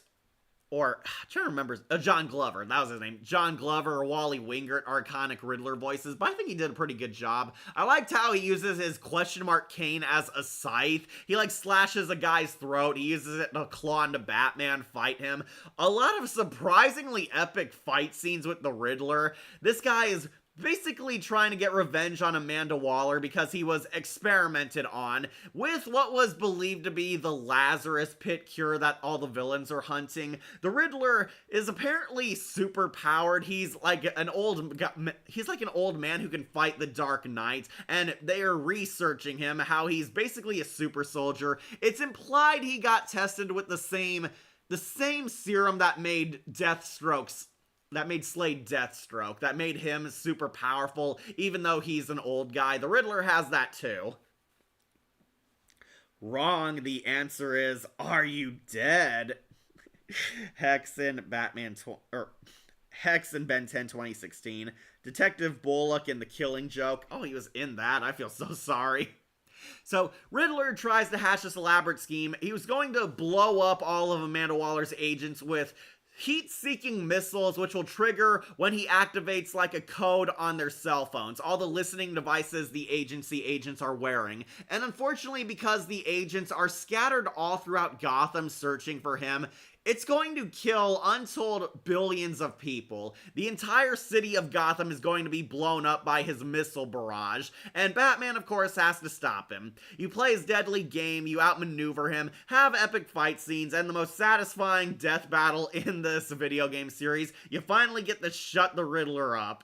or I'm trying to remember, John Glover, that was his name. John Glover or Wally Wingert are iconic Riddler voices, but I think he did a pretty good job. I liked how he uses his question mark cane as a scythe. He like slashes a guy's throat, he uses it to claw into Batman, fight him. A lot of surprisingly epic fight scenes with the Riddler. This guy is basically trying to get revenge on Amanda Waller because he was experimented on with what was believed to be the Lazarus Pit cure that all the villains are hunting. The Riddler is apparently super powered. He's like an old man who can fight the Dark Knight, and they are researching him, how he's basically a super soldier. It's implied he got tested with the same serum that made Slade Deathstroke, that made him super powerful, even though he's an old guy. The Riddler has that too. Wrong. The answer is, are you dead? Hex in Hex in Ben 10 2016. Detective Bullock in The Killing Joke. Oh, he was in that. I feel so sorry. So, Riddler tries to hatch this elaborate scheme. He was going to blow up all of Amanda Waller's agents with heat-seeking missiles, which will trigger when he activates like a code on their cell phones, all the listening devices the agency agents are wearing. And unfortunately, because the agents are scattered all throughout Gotham searching for him, it's going to kill untold billions of people. The entire city of Gotham is going to be blown up by his missile barrage, and Batman, of course, has to stop him. You play his deadly game, you outmaneuver him, have epic fight scenes, and the most satisfying death battle in this video game series. You finally get to shut the Riddler up.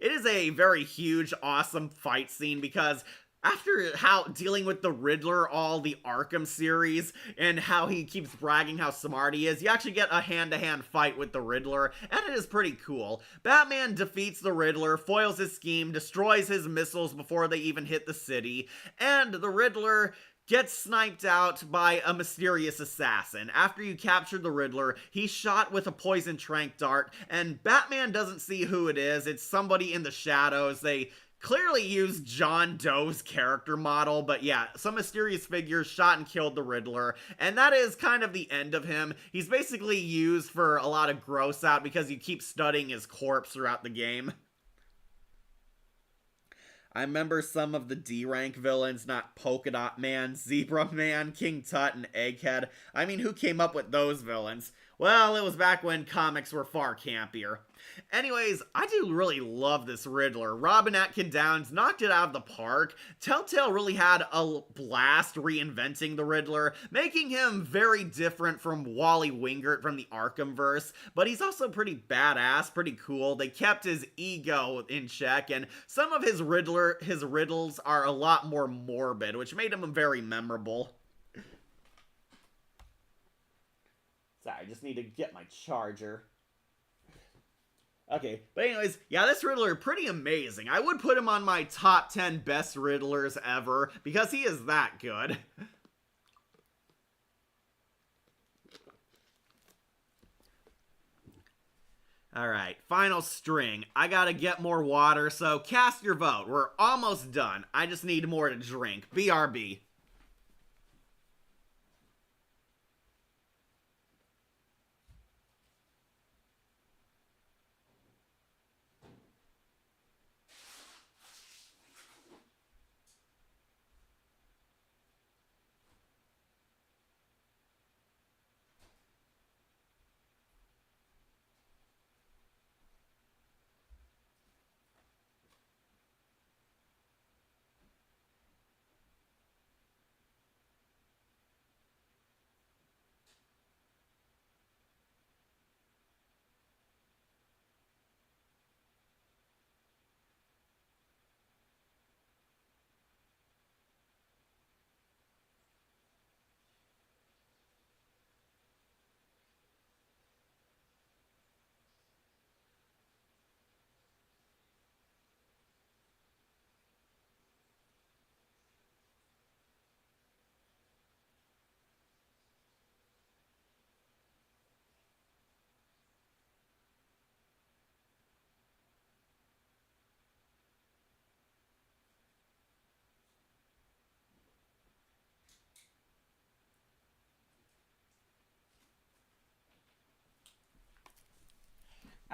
It is a very huge, awesome fight scene because after how dealing with the Riddler all the Arkham series and how he keeps bragging how smart he is, you actually get a hand-to-hand fight with the Riddler, and it is pretty cool. Batman defeats the Riddler, foils his scheme, destroys his missiles before they even hit the city, and the Riddler gets sniped out by a mysterious assassin. After you capture the Riddler, he's shot with a poison tranq dart, and Batman doesn't see who it is. It's somebody in the shadows. They clearly used John Doe's character model, but yeah, some mysterious figure shot and killed the Riddler, and that is kind of the end of him. He's basically used for a lot of gross out because you keep studying his corpse throughout the game. I remember some of the D-rank villains, not Polka Dot Man, Zebra Man, King Tut, and Egghead. I mean, who came up with those villains? Well, it was back when comics were far campier. Anyways, I do really love this Riddler. Robin Atkin Downes knocked it out of the park. Telltale really had a blast reinventing the Riddler, making him very different from Wally Wingert from the Arkhamverse, but he's also pretty badass, pretty cool. They kept his ego in check, and some of his riddles are a lot more morbid, which made him very memorable. Sorry, I just need to get my charger. Okay, but anyways, yeah, this Riddler, pretty amazing. I would put him on my top 10 best Riddlers ever, because he is that good. Alright, final string. I gotta get more water, so cast your vote. We're almost done. I just need more to drink. BRB.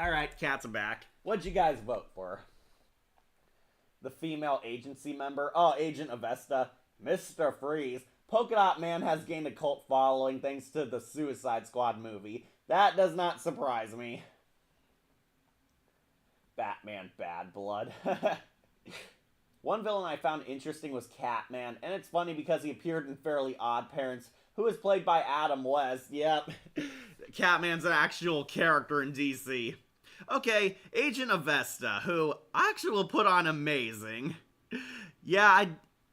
Alright, cats are back. What'd you guys vote for? The female agency member? Oh, Agent Avesta. Mr. Freeze. Polka Dot Man has gained a cult following thanks to the Suicide Squad movie. That does not surprise me. Batman Bad Blood. One villain I found interesting was Catman, and it's funny because he appeared in Fairly Odd Parents, who is played by Adam West. Yep. Catman's an actual character in DC. Okay, Agent Avesta, who I actually will put on amazing. Yeah,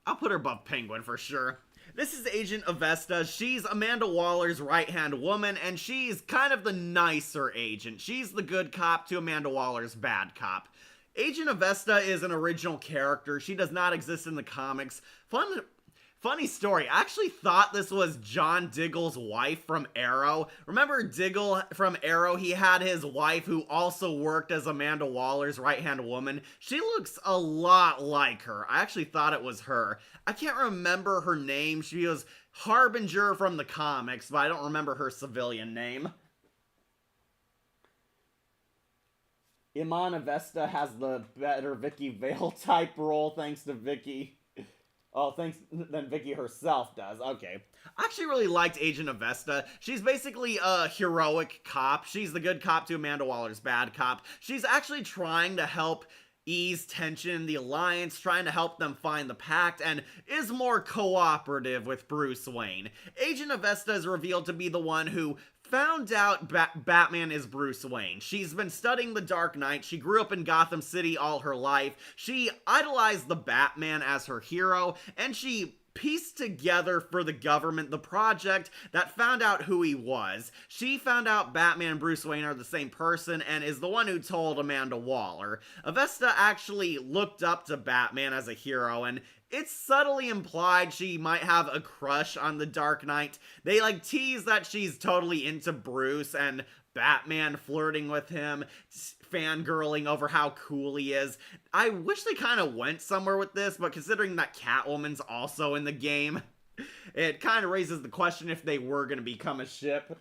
I'll put her above Penguin for sure. This is Agent Avesta. She's Amanda Waller's right-hand woman, and she's kind of the nicer agent. She's the good cop to Amanda Waller's bad cop. Agent Avesta is an original character. She does not exist in the comics. Funny story, I actually thought this was John Diggle's wife from Arrow. Remember Diggle from Arrow? He had his wife who also worked as Amanda Waller's right-hand woman. She looks a lot like her. I actually thought it was her. I can't remember her name. She was Harbinger from the comics, but I don't remember her civilian name. Iman Avesta has the better Vicky Vale type role thanks to Vicky. Oh, thanks than Vicky herself does. Okay. I actually really liked Agent Avesta. She's basically a heroic cop. She's the good cop to Amanda Waller's bad cop. She's actually trying to help ease tension in the Alliance, trying to help them find the Pact, and is more cooperative with Bruce Wayne. Agent Avesta is revealed to be the one who found out Batman is Bruce Wayne. She's been studying the Dark Knight. She grew up in Gotham City all her life. She idolized the Batman as her hero, and she pieced together for the government the project that found out who he was. She found out Batman and Bruce Wayne are the same person and is the one who told Amanda Waller. Avesta actually looked up to Batman as a hero, and it's subtly implied she might have a crush on the Dark Knight. They tease that she's totally into Bruce and Batman flirting with him, fangirling over how cool he is. I wish they kind of went somewhere with this, but considering that Catwoman's also in the game, it kind of raises the question if they were going to become a ship.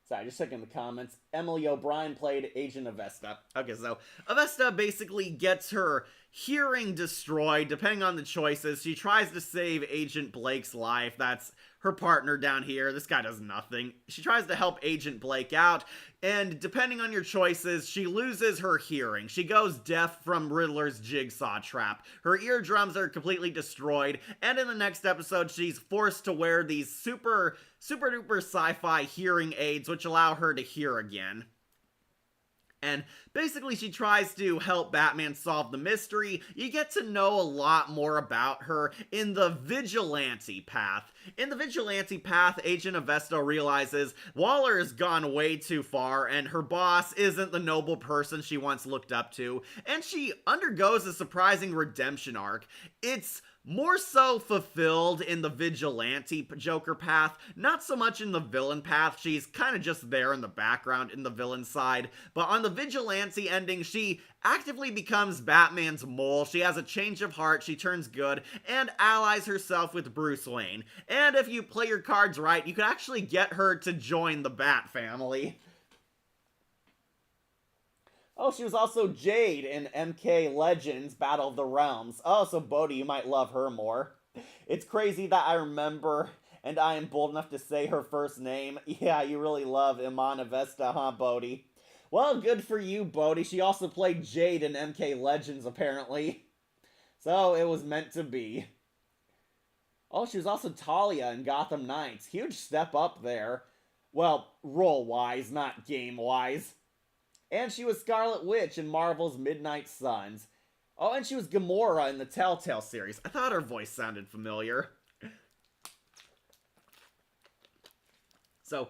Sorry, just checking the comments. Emily O'Brien played Agent Avesta. Okay, so Avesta basically gets her hearing destroyed, depending on the choices. She tries to save Agent Blake's life. That's her partner down here. This guy does nothing. She tries to help Agent Blake out, and depending on your choices, she loses her hearing. She goes deaf from Riddler's jigsaw trap. Her eardrums are completely destroyed, and in the next episode, she's forced to wear these super duper sci-fi hearing aids, which allow her to hear again. And basically she tries to help Batman solve the mystery. You get to know a lot more about her in the vigilante path. In the vigilante path, Agent Avesta realizes Waller has gone way too far and her boss isn't the noble person she once looked up to, and she undergoes a surprising redemption arc. It's more so fulfilled in the vigilante Joker path, not so much in the villain path. She's kind of just there in the background in the villain side, but on the vigilante ending, she actively becomes Batman's mole. She has a change of heart, she turns good, and allies herself with Bruce Wayne. And if you play your cards right, you could actually get her to join the Bat family. Oh, she was also Jade in MK Legends Battle of the Realms. Oh, so Bodhi, you might love her more. It's crazy that I remember, and I am bold enough to say her first name. Yeah, you really love Iman Avesta, huh, Bodhi? Well, good for you, Bodhi. She also played Jade in MK Legends, apparently. So, it was meant to be. Oh, she was also Talia in Gotham Knights. Huge step up there. Well, role-wise, not game-wise. And she was Scarlet Witch in Marvel's Midnight Suns. Oh, and she was Gamora in the Telltale series. I thought her voice sounded familiar. So,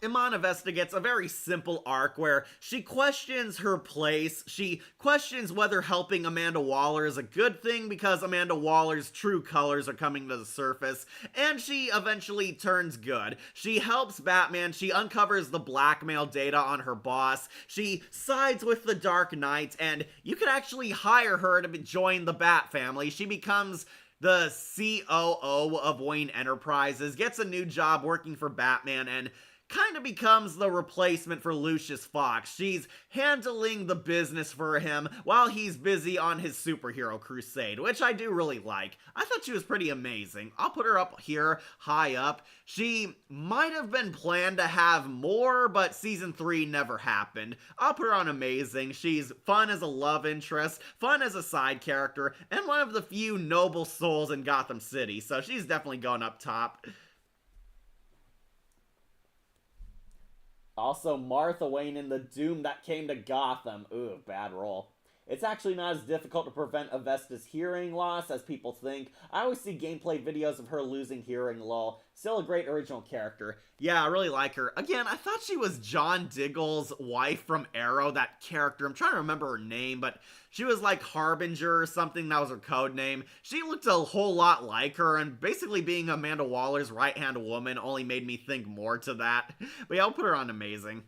Iman Avesta gets a very simple arc where she questions her place. She questions whether helping Amanda Waller is a good thing because Amanda Waller's true colors are coming to the surface, and she eventually turns good. She helps Batman. She uncovers the blackmail data on her boss. She sides with the Dark Knight, and you can actually hire her to join the Bat family. She becomes the COO of Wayne Enterprises, gets a new job working for Batman, and kind of becomes the replacement for Lucius Fox. She's handling the business for him while he's busy on his superhero crusade, which I do really like. I thought she was pretty amazing. I'll put her up here, high up. She might have been planned to have more, but season 3 never happened. I'll put her on amazing. She's fun as a love interest, fun as a side character, and one of the few noble souls in Gotham City, so she's definitely going up top. Also, Martha Wayne in The Doom That Came to Gotham. Ooh, bad role. It's actually not as difficult to prevent Avesta's hearing loss as people think. I always see gameplay videos of her losing hearing, lol. Still a great original character. Yeah, I really like her. Again, I thought she was John Diggle's wife from Arrow, that character. I'm trying to remember her name, but she was like Harbinger or something. That was her code name. She looked a whole lot like her, and basically being Amanda Waller's right-hand woman only made me think more to that. But yeah, I'll put her on amazing.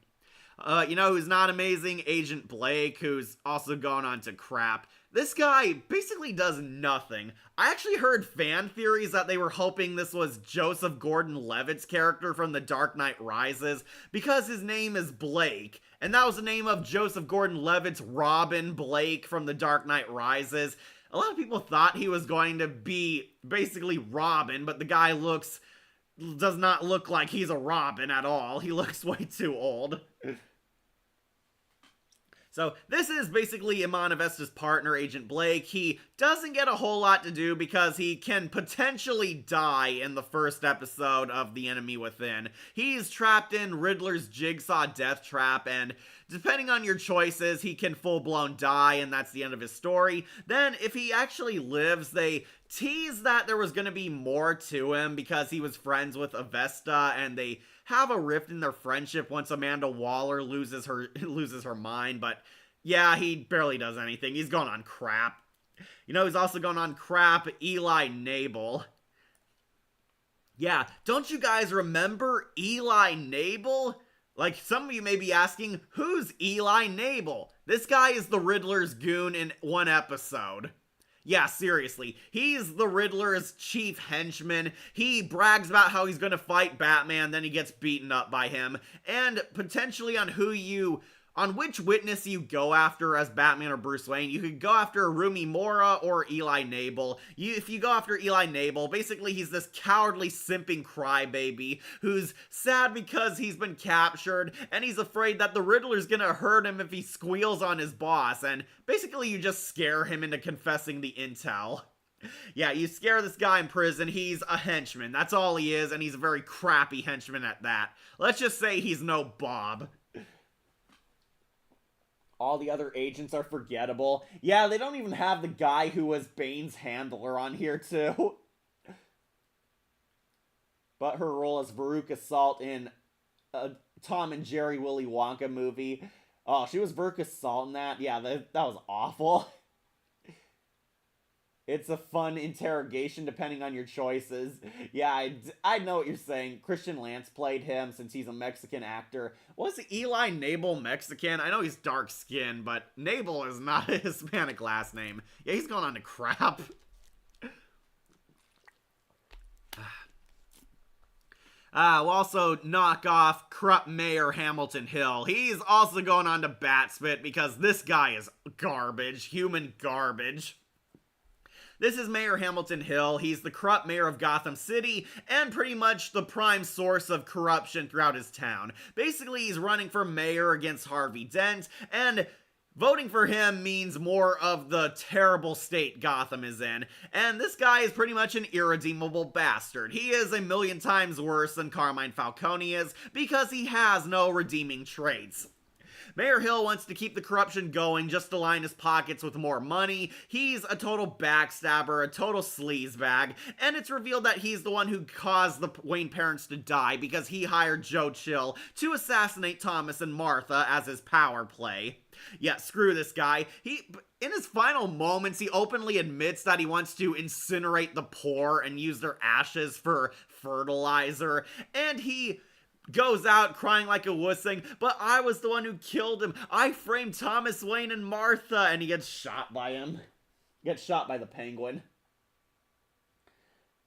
You know who's not amazing? Agent Blake, who's also gone on to crap. This guy basically does nothing. I actually heard fan theories that they were hoping this was Joseph Gordon-Levitt's character from The Dark Knight Rises, because his name is Blake, and that was the name of Joseph Gordon-Levitt's Robin Blake from The Dark Knight Rises. A lot of people thought he was going to be basically Robin, but the guy does not look like he's a Robin at all. He looks way too old. So this is basically Iman Avesta's partner, Agent Blake. He doesn't get a whole lot to do because he can potentially die in the first episode of The Enemy Within. He's trapped in Riddler's Jigsaw death trap, and depending on your choices, he can full-blown die, and that's the end of his story. Then, if he actually lives, they tease that there was going to be more to him because he was friends with Avesta, and they have a rift in their friendship once Amanda Waller loses her mind, but yeah, he barely does anything. He's going on crap. You know, he's also going on crap, Eli Nabel. Yeah, don't you guys remember Eli Nabel? Like, some of you may be asking, who's Eli Nabel? This guy is the Riddler's goon in one episode. Yeah, seriously. He's the Riddler's chief henchman. He brags about how he's gonna fight Batman, then he gets beaten up by him. And potentially on which witness you go after as Batman or Bruce Wayne. You could go after Rumi Mora or Eli Nabel. If you go after Eli Nabel, basically he's this cowardly, simping crybaby who's sad because he's been captured, and he's afraid that the Riddler's gonna hurt him if he squeals on his boss, and basically you just scare him into confessing the intel. Yeah, you scare this guy in prison, he's a henchman. That's all he is, and he's a very crappy henchman at that. Let's just say he's no Bob. All the other agents are forgettable. Yeah, they don't even have the guy who was Bane's handler on here, too. But her role as Veruca Salt in a Tom and Jerry Willy Wonka movie. Oh, she was Veruca Salt in that? Yeah, that was awful. It's a fun interrogation depending on your choices. Yeah, I know what you're saying. Christian Lance played him since he's a Mexican actor. Was Eli Nabel Mexican? I know he's dark-skinned, but Nabel is not a Hispanic last name. Yeah, he's going on to crap. We'll also knock off corrupt Mayor Hamilton Hill. He's also going on to Batspit because this guy is garbage. Human garbage. This is Mayor Hamilton Hill. He's the corrupt mayor of Gotham City and pretty much the prime source of corruption throughout his town. Basically, he's running for mayor against Harvey Dent, and voting for him means more of the terrible state Gotham is in. And this guy is pretty much an irredeemable bastard. He is a million times worse than Carmine Falcone is because he has no redeeming traits. Mayor Hill wants to keep the corruption going just to line his pockets with more money. He's a total backstabber, a total sleazebag, and it's revealed that he's the one who caused the Wayne parents to die because he hired Joe Chill to assassinate Thomas and Martha as his power play. Yeah, screw this guy. In his final moments, he openly admits that he wants to incinerate the poor and use their ashes for fertilizer, and he goes out crying like a wussing, but I was the one who killed him. I framed Thomas Wayne and Martha, and he gets shot by him. Gets shot by the Penguin.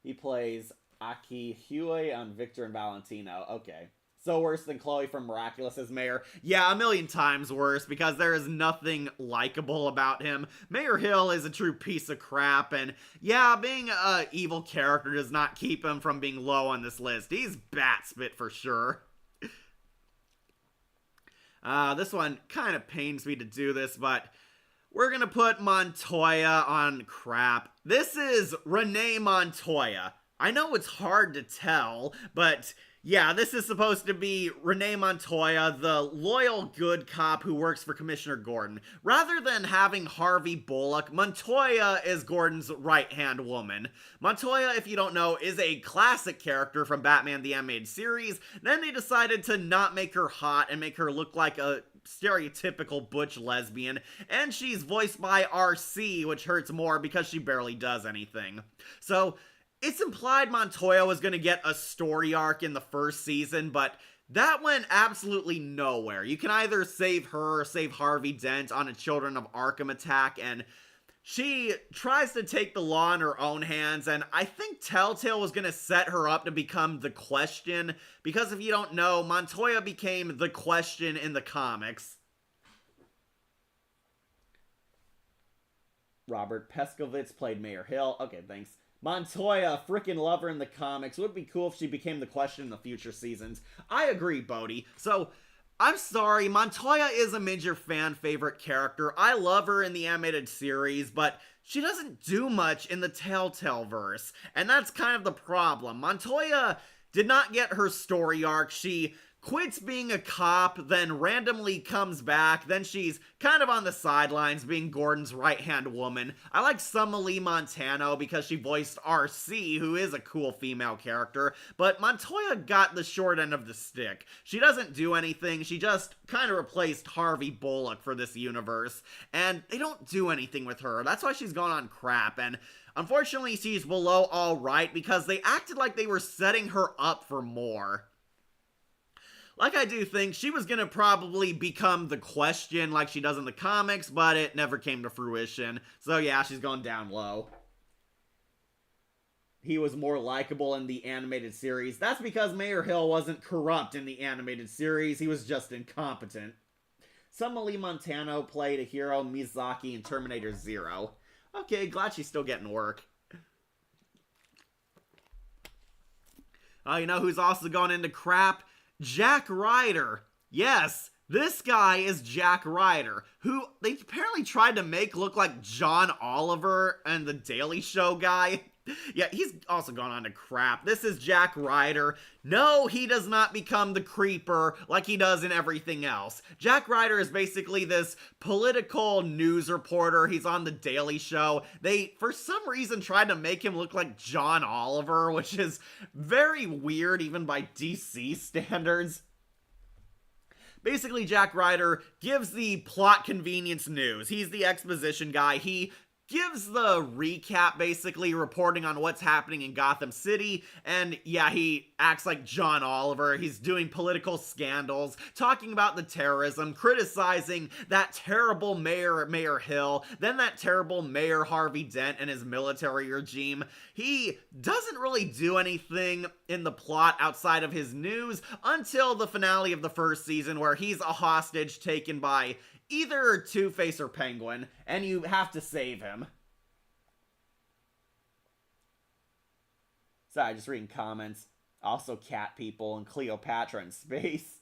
He plays Aki Huey on Victor and Valentino. Okay. So worse than Chloe from Miraculous as Mayor? Yeah, a million times worse, because there is nothing likable about him. Mayor Hill is a true piece of crap, and yeah, being a evil character does not keep him from being low on this list. He's bat spit for sure. This one kind of pains me to do this, but we're gonna put Montoya on crap. This is Renee Montoya. I know it's hard to tell, but yeah, this is supposed to be Renee Montoya, the loyal good cop who works for Commissioner Gordon. Rather than having Harvey Bullock, Montoya is Gordon's right-hand woman. Montoya, if you don't know, is a classic character from Batman the Animated Series. Then they decided to not make her hot and make her look like a stereotypical butch lesbian, and she's voiced by RC, which hurts more because she barely does anything. So it's implied Montoya was going to get a story arc in the first season, but that went absolutely nowhere. You can either save her or save Harvey Dent on a Children of Arkham attack, and she tries to take the law in her own hands, and I think Telltale was going to set her up to become the Question, because if you don't know, Montoya became the Question in the comics. Robert Peskovitz played Mayor Hill. Okay, thanks. Montoya, frickin' love her in the comics. Would be cool if she became the Question in the future seasons. I agree, Bodhi. So, I'm sorry, Montoya is a major fan favorite character. I love her in the animated series, but she doesn't do much in the Telltale verse. And that's kind of the problem. Montoya did not get her story arc. She quits being a cop, then randomly comes back, then she's kind of on the sidelines being Gordon's right-hand woman. I like Summa Lee Montano because she voiced RC, who is a cool female character, but Montoya got the short end of the stick. She doesn't do anything, she just kind of replaced Harvey Bullock for this universe, and they don't do anything with her. That's why she's gone on crap, and unfortunately she's below all right because they acted like they were setting her up for more. Like, I do think she was gonna probably become the Question like she does in the comics, but it never came to fruition. So yeah, she's gone down low. He was more likable in the animated series. That's because Mayor Hill wasn't corrupt in the animated series, he was just incompetent. Summa Lee Montano played a hero, Miyazaki, in Terminator Zero. Okay, glad she's still getting work. Oh, you know who's also gone into crap? Jack Ryder. Yes, this guy is Jack Ryder, who they apparently tried to make look like John Oliver and the Daily Show guy. Yeah, he's also gone on to crap. This is Jack Ryder. No, he does not become the Creeper like he does in everything else. Jack Ryder is basically this political news reporter. He's on the Daily Show. They, for some reason, tried to make him look like John Oliver, which is very weird even by DC standards. Basically, Jack Ryder gives the plot convenience news. He's the exposition guy. He gives the recap, basically, reporting on what's happening in Gotham City, and yeah, he acts like John Oliver. He's doing political scandals, talking about the terrorism, criticizing that terrible mayor, Mayor Hill, then that terrible Mayor Harvey Dent and his military regime. He doesn't really do anything in the plot outside of his news until the finale of the first season, where he's a hostage taken by either Two-Face or Penguin, and you have to save him. Sorry, just reading comments. Also cat people and Cleopatra in space.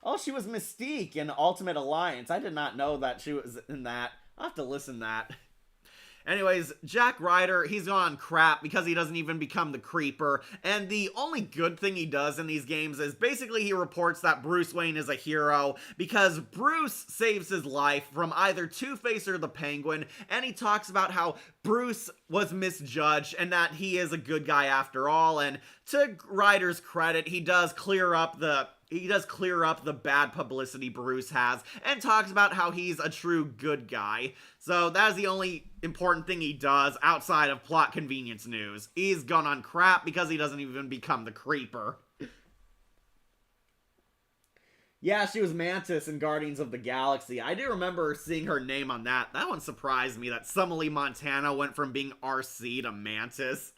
Oh, she was Mystique in Ultimate Alliance. I did not know that she was in that. I'll have to listen to that. Anyways, Jack Ryder, he's on crap because he doesn't even become the Creeper, and the only good thing he does in these games is basically he reports that Bruce Wayne is a hero because Bruce saves his life from either Two-Face or the Penguin, and he talks about how Bruce was misjudged and that he is a good guy after all, and to Ryder's credit, he does clear up the bad publicity Bruce has, and talks about how he's a true good guy. So that is the only important thing he does outside of plot convenience news. He's gone on crap because he doesn't even become the Creeper. Yeah, she was Mantis in Guardians of the Galaxy. I do remember seeing her name on that. That one surprised me, that Summa Lee Montano went from being RC to Mantis.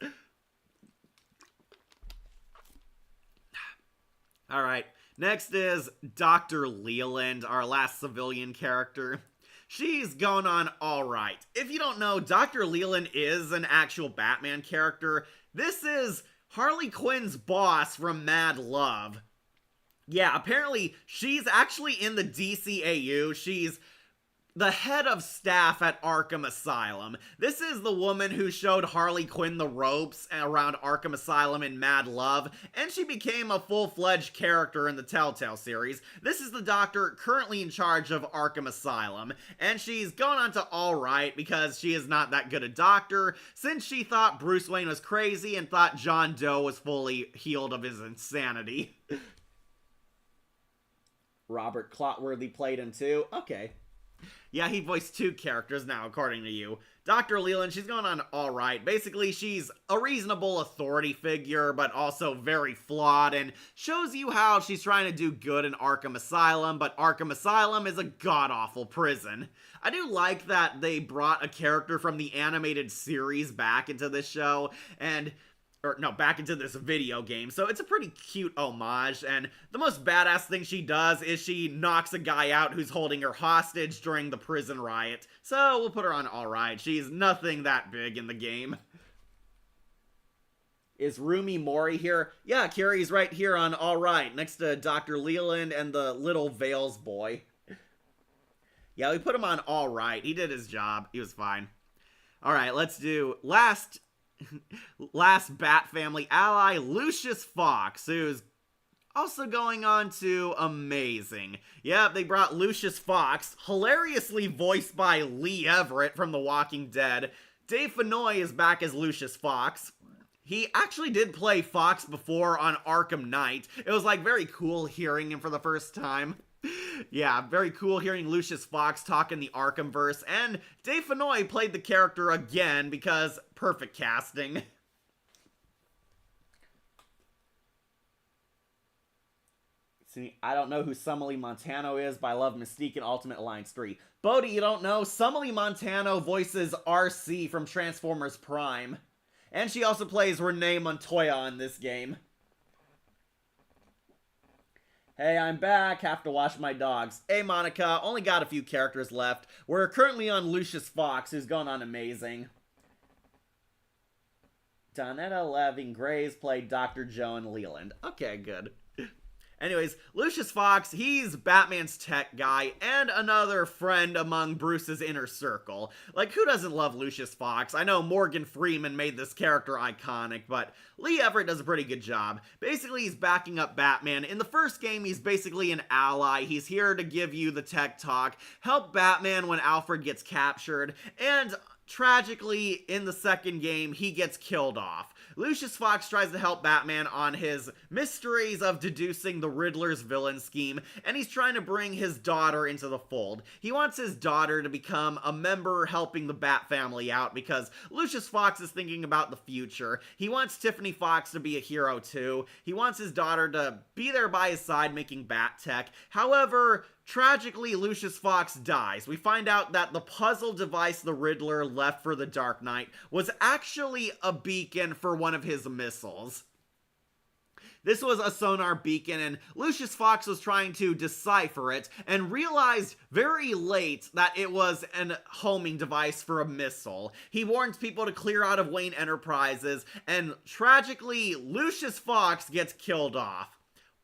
Alright, next is Dr. Leland, our last civilian character. She's going on alright. If you don't know, Dr. Leland is an actual Batman character. This is Harley Quinn's boss from Mad Love. Yeah, apparently she's actually in the DCAU. She's the head of staff at Arkham Asylum. This is the woman who showed Harley Quinn the ropes around Arkham Asylum in Mad Love, and she became a full-fledged character in the Telltale series. This is the doctor currently in charge of Arkham Asylum, and she's going on to alright because she is not that good a doctor, since she thought Bruce Wayne was crazy and thought John Doe was fully healed of his insanity. Robert Clotworthy played him too? Okay. Yeah, he voiced two characters now, according to you. Dr. Leland, she's going on alright. Basically, she's a reasonable authority figure, but also very flawed, and shows you how she's trying to do good in Arkham Asylum, but Arkham Asylum is a god-awful prison. I do like that they brought a character from the animated series back into this show, back into this video game, so it's a pretty cute homage, and the most badass thing she does is she knocks a guy out who's holding her hostage during the prison riot, so we'll put her on alright. She's nothing that big in the game. Is Rumi Mori here? Yeah, Carrie's right here on alright, next to Dr. Leland and the little Vales boy. Yeah, we put him on alright. He did his job. He was fine. Alright, let's do last Bat Family ally, Lucius Fox, who's also going on to amazing. Yep, they brought Lucius Fox, hilariously voiced by Lee Everett from The Walking Dead. Dave Fennoy is back as Lucius Fox. He actually did play Fox before on Arkham Knight. It was like very cool hearing him for the first time. Yeah, very cool hearing Lucius Fox talk in the Arkhamverse, and Dave Fennoy played the character again because perfect casting. See, I don't know who Summerlee Montano is, but I love Mystique in Ultimate Alliance 3. Bodhi, you don't know? Summerlee Montano voices RC from Transformers Prime. And she also plays Renee Montoya in this game. Hey, I'm back. Have to wash my dogs. Hey, Monica. Only got a few characters left. We're currently on Lucius Fox, who's going on amazing. Donetta Leving Grays played Dr. Joan Leland. Okay, good. Anyways, Lucius Fox, he's Batman's tech guy and another friend among Bruce's inner circle. Like, who doesn't love Lucius Fox? I know Morgan Freeman made this character iconic, but Lee Everett does a pretty good job. Basically, he's backing up Batman. In the first game, he's basically an ally. He's here to give you the tech talk, help Batman when Alfred gets captured, and tragically, in the second game, he gets killed off. Lucius Fox tries to help Batman on his mysteries of deducing the Riddler's villain scheme, and he's trying to bring his daughter into the fold. He wants his daughter to become a member helping the Bat family out because Lucius Fox is thinking about the future. He wants Tiffany Fox to be a hero too. He wants his daughter to be there by his side making Bat tech. However, tragically, Lucius Fox dies. We find out that the puzzle device the Riddler left for the Dark Knight was actually a beacon for one of his missiles. This was a sonar beacon, and Lucius Fox was trying to decipher it and realized very late that it was an homing device for a missile. He warns people to clear out of Wayne Enterprises, and tragically, Lucius Fox gets killed off.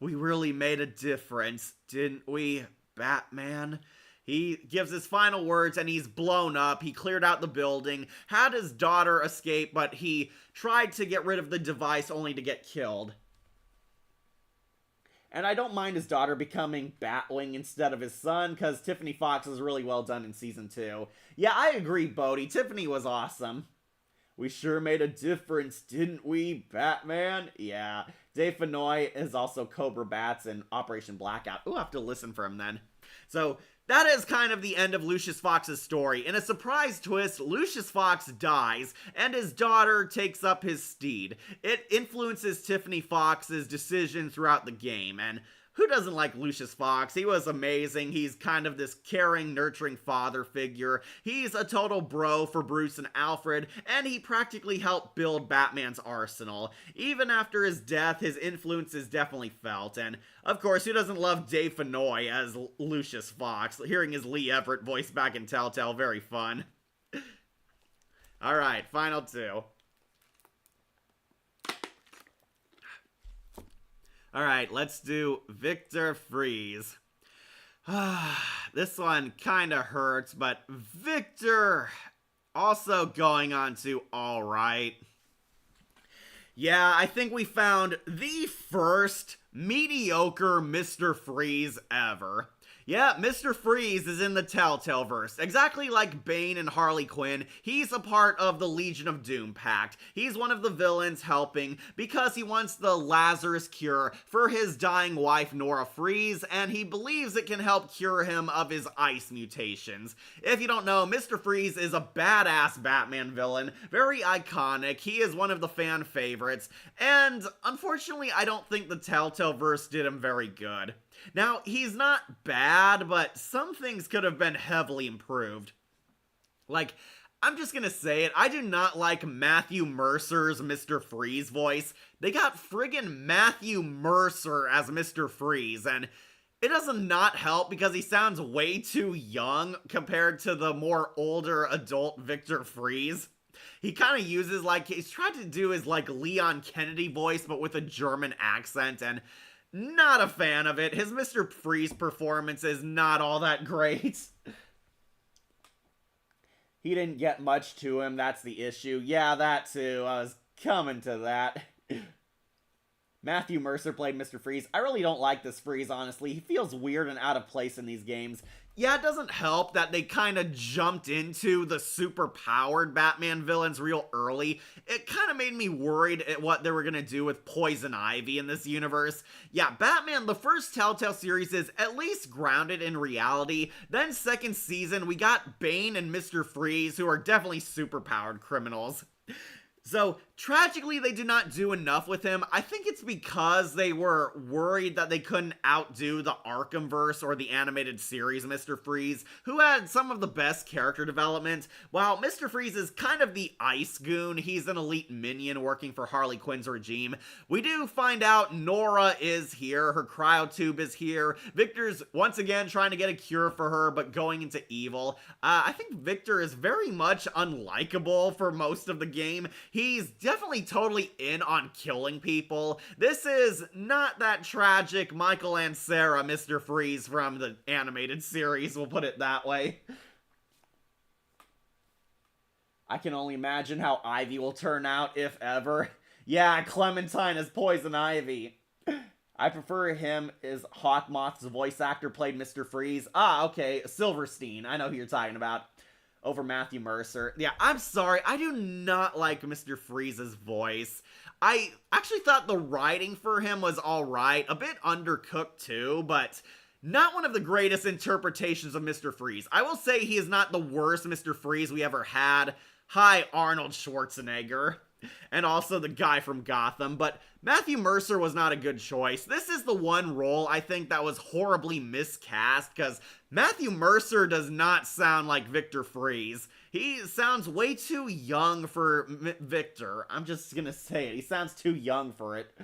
We really made a difference, didn't we, Batman? He gives his final words and he's blown up. He cleared out the building, had his daughter escape, but he tried to get rid of the device only to get killed. And I don't mind his daughter becoming Batwing instead of his son, because Tiffany Fox was really well done in Season 2. Yeah, I agree, Bodhi. Tiffany was awesome. We sure made a difference, didn't we, Batman? Yeah. Dave Fennoy is also Cobra Bats in Operation Blackout. Ooh, I'll have to listen for him then. So, that is kind of the end of Lucius Fox's story. In a surprise twist, Lucius Fox dies, and his daughter takes up his steed. It influences Tiffany Fox's decision throughout the game, and who doesn't like Lucius Fox? He was amazing. He's kind of this caring, nurturing father figure. He's a total bro for Bruce and Alfred, and he practically helped build Batman's arsenal. Even after his death, his influence is definitely felt, and of course, who doesn't love Dave Fennoy as Lucius Fox? Hearing his Lee Everett voice back in Telltale, very fun. Alright, final two. Alright, let's do Victor Fries. This one kinda hurts, but Victor also going on to alright. Yeah, I think we found the first mediocre Mr. Freeze ever. Yeah, Mr. Freeze is in the Telltale-verse. Exactly like Bane and Harley Quinn, he's a part of the Legion of Doom Pact. He's one of the villains helping because he wants the Lazarus cure for his dying wife Nora Freeze, and he believes it can help cure him of his ice mutations. If you don't know, Mr. Freeze is a badass Batman villain, very iconic. He is one of the fan favorites, and unfortunately I don't think the Telltale-verse did him very good. Now, he's not bad, but some things could have been heavily improved. Like, I'm just gonna say it, I do not like Matthew Mercer's Mr. Freeze voice. They got friggin' Matthew Mercer as Mr. Freeze, and it doesn't not help because he sounds way too young compared to the more older adult Victor Freeze. He kind of uses, like, he's tried to do his, like, Leon Kennedy voice, but with a German accent, and not a fan of it. His Mr. Freeze performance is not all that great. He didn't get much to him, that's the issue. Yeah, that too. I was coming to that. Matthew Mercer played Mr. Freeze. I really don't like this Freeze, honestly. He feels weird and out of place in these games. Yeah, it doesn't help that they kind of jumped into the super-powered Batman villains real early. It kind of made me worried at what they were going to do with Poison Ivy in this universe. Yeah, Batman, the first Telltale series, is at least grounded in reality. Then second season, we got Bane and Mr. Freeze, who are definitely super-powered criminals. So, tragically, they do not do enough with him. I think it's because they were worried that they couldn't outdo the Arkhamverse or the animated series Mr. Freeze, who had some of the best character development. While Mr. Freeze is kind of the ice goon, he's an elite minion working for Harley Quinn's regime. We do find out Nora is here, her cryotube is here. Victor's once again trying to get a cure for her, but going into evil. I think Victor is very much unlikable for most of the game. He's definitely totally in on killing people. This is not that tragic Michael and Sarah Mr. Freeze from the animated series, we'll put it that way. I can only imagine how Ivy will turn out, if ever. Yeah, Clementine as Poison Ivy. I prefer him as Hawkmoth's voice actor played Mr. Freeze. Ah, okay, Silverstein. I know who you're talking about. Over Matthew Mercer. Yeah, I'm sorry, I do not like Mr. Freeze's voice. I actually thought the writing for him was alright, a bit undercooked too, but not one of the greatest interpretations of Mr. Freeze. I will say he is not the worst Mr. Freeze we ever had. Hi, Arnold Schwarzenegger. And also the guy from Gotham, but Matthew Mercer was not a good choice. This is the one role I think that was horribly miscast, because Matthew Mercer does not sound like Victor Freeze. He sounds way too young for Victor. I'm just gonna say it. He sounds too young for it.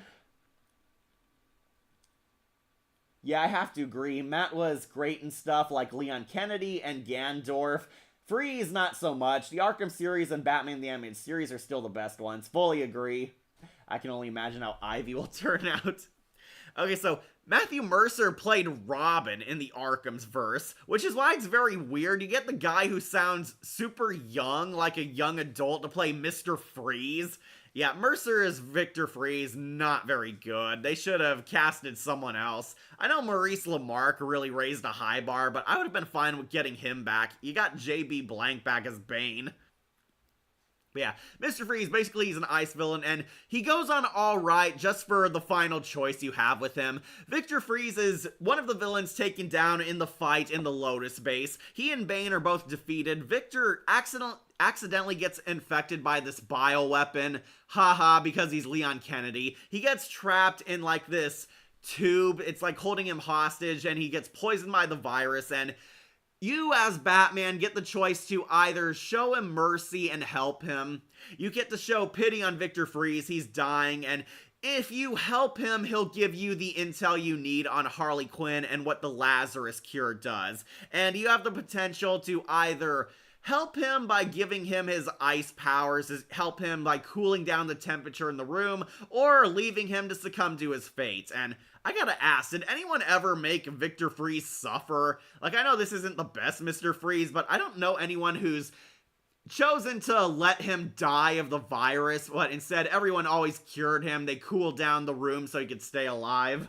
Yeah, I have to agree. Matt was great in stuff like Leon Kennedy and Gandorf. Freeze, not so much. The Arkham series and Batman the Animated Series are still the best ones. Fully agree. I can only imagine how Ivy will turn out. Okay, so Matthew Mercer played Robin in the Arkham's verse, which is why it's very weird. You get the guy who sounds super young, like a young adult, to play Mr. Freeze. Yeah, Mercer as Victor Freeze, not very good. They should have casted someone else. I know Maurice LaMarche really raised a high bar, but I would have been fine with getting him back. You got J.B. Blank back as Bane. But yeah, Mr. Freeze, basically he's an ice villain, and he goes on alright just for the final choice you have with him. Victor Freeze is one of the villains taken down in the fight in the Lotus base. He and Bane are both defeated. Victor accidentally gets infected by this bioweapon, haha, because he's Leon Kennedy. He gets trapped in like this tube. It's like holding him hostage, and he gets poisoned by the virus, and you as Batman get the choice to either show him mercy and help him. You get to show pity on Victor Freeze, he's dying, and if you help him, he'll give you the intel you need on Harley Quinn and what the Lazarus cure does. And you have the potential to either help him by giving him his ice powers, help him by cooling down the temperature in the room, or leaving him to succumb to his fate. And I gotta ask, did anyone ever make Victor Freeze suffer? Like, I know this isn't the best Mr. Freeze, but I don't know anyone who's chosen to let him die of the virus, but instead everyone always cured him. They cooled down the room so he could stay alive.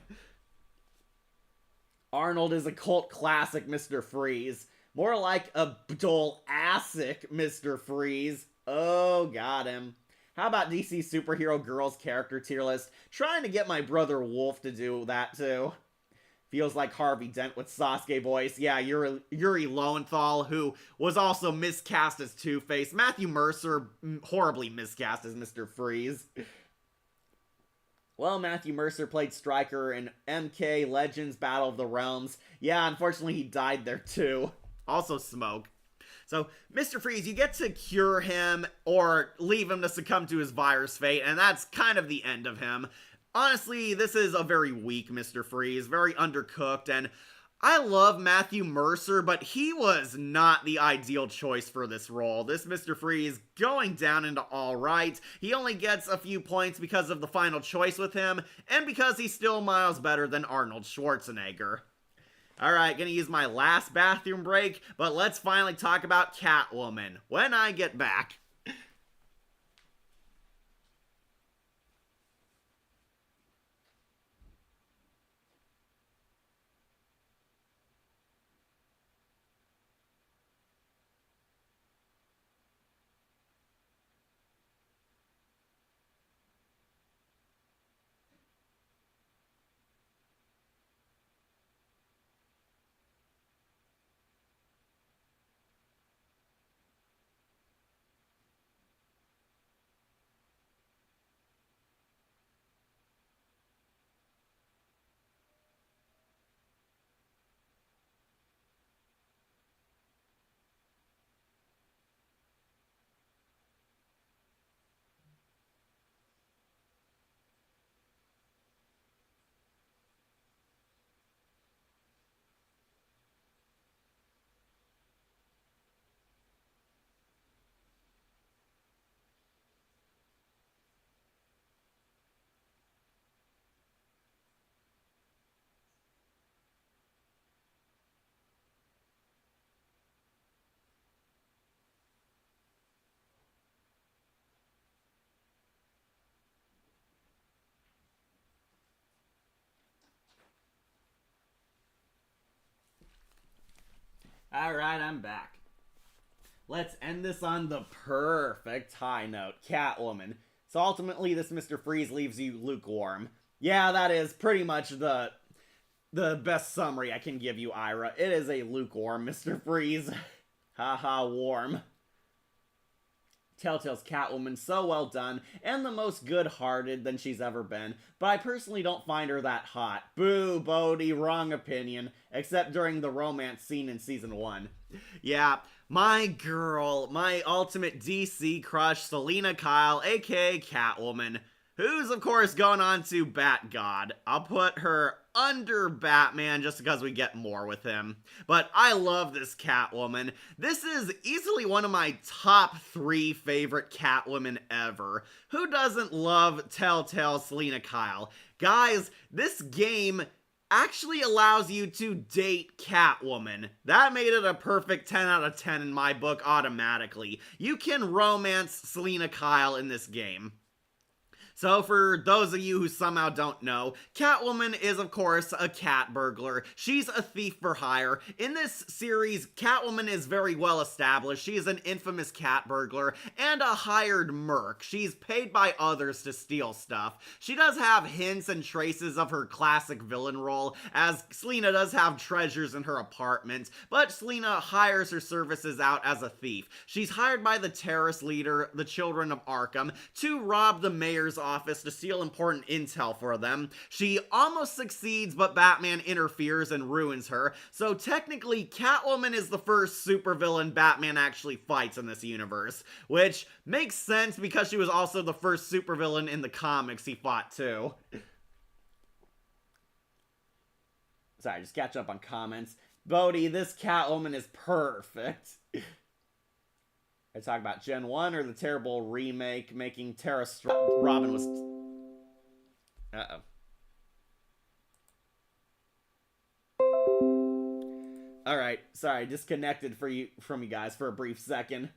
Arnold is a cult classic Mr. Freeze. More like a dull-assic Mr. Freeze. Oh, got him. How about DC Superhero Girls character tier list? Trying to get my brother Wolf to do that too. Feels like Harvey Dent with Sasuke voice. Yeah, Yuri Lowenthal, who was also miscast as Two-Face. Matthew Mercer, horribly miscast as Mr. Freeze. Well, Matthew Mercer played Stryker in MK Legends Battle of the Realms. Yeah, unfortunately he died there too. Also Smoke. So, Mr. Freeze, you get to cure him or leave him to succumb to his virus fate, and that's kind of the end of him. Honestly, this is a very weak Mr. Freeze, very undercooked, and I love Matthew Mercer, but he was not the ideal choice for this role. This Mr. Freeze going down into all right. He only gets a few points because of the final choice with him, and because he's still miles better than Arnold Schwarzenegger. Alright, gonna use my last bathroom break, but let's finally talk about Catwoman when I get back. Alright, I'm back. Let's end this on the perfect high note. Catwoman. So ultimately, this Mr. Freeze leaves you lukewarm. Yeah, that is pretty much the best summary I can give you, Ira. It is a lukewarm Mr. Freeze. Haha, warm. Telltale's Catwoman so well done, and the most good-hearted than she's ever been, but I personally don't find her that hot. Boo, Bodhi, wrong opinion, except during the romance scene in Season 1. Yeah, my girl, my ultimate DC crush, Selina Kyle, aka Catwoman, who's of course going on to Bat God. I'll put her under Batman just because we get more with him. But I love this Catwoman. This is easily one of my top 3 favorite Catwomen ever. Who doesn't love Telltale Selina Kyle? Guys, this game actually allows you to date Catwoman. That made it a perfect 10 out of 10 in my book automatically. You can romance Selina Kyle in this game. So for those of you who somehow don't know, Catwoman is of course a cat burglar. She's a thief for hire. In this series, Catwoman is very well established. She is an infamous cat burglar and a hired merc. She's paid by others to steal stuff. She does have hints and traces of her classic villain role, as Selina does have treasures in her apartment, but Selina hires her services out as a thief. She's hired by the terrorist leader, the Children of Arkham, to rob the mayor's office to steal important intel for them. She almost succeeds, but Batman interferes and ruins her. So technically, Catwoman is the first supervillain Batman actually fights in this universe, which makes sense because she was also the first supervillain in the comics he fought too. Sorry, just catch up on comments. Bodhi, this Catwoman is perfect. I talk about Gen 1 or the terrible remake making Robin was... Uh-oh. Alright, sorry, disconnected from you guys for a brief second.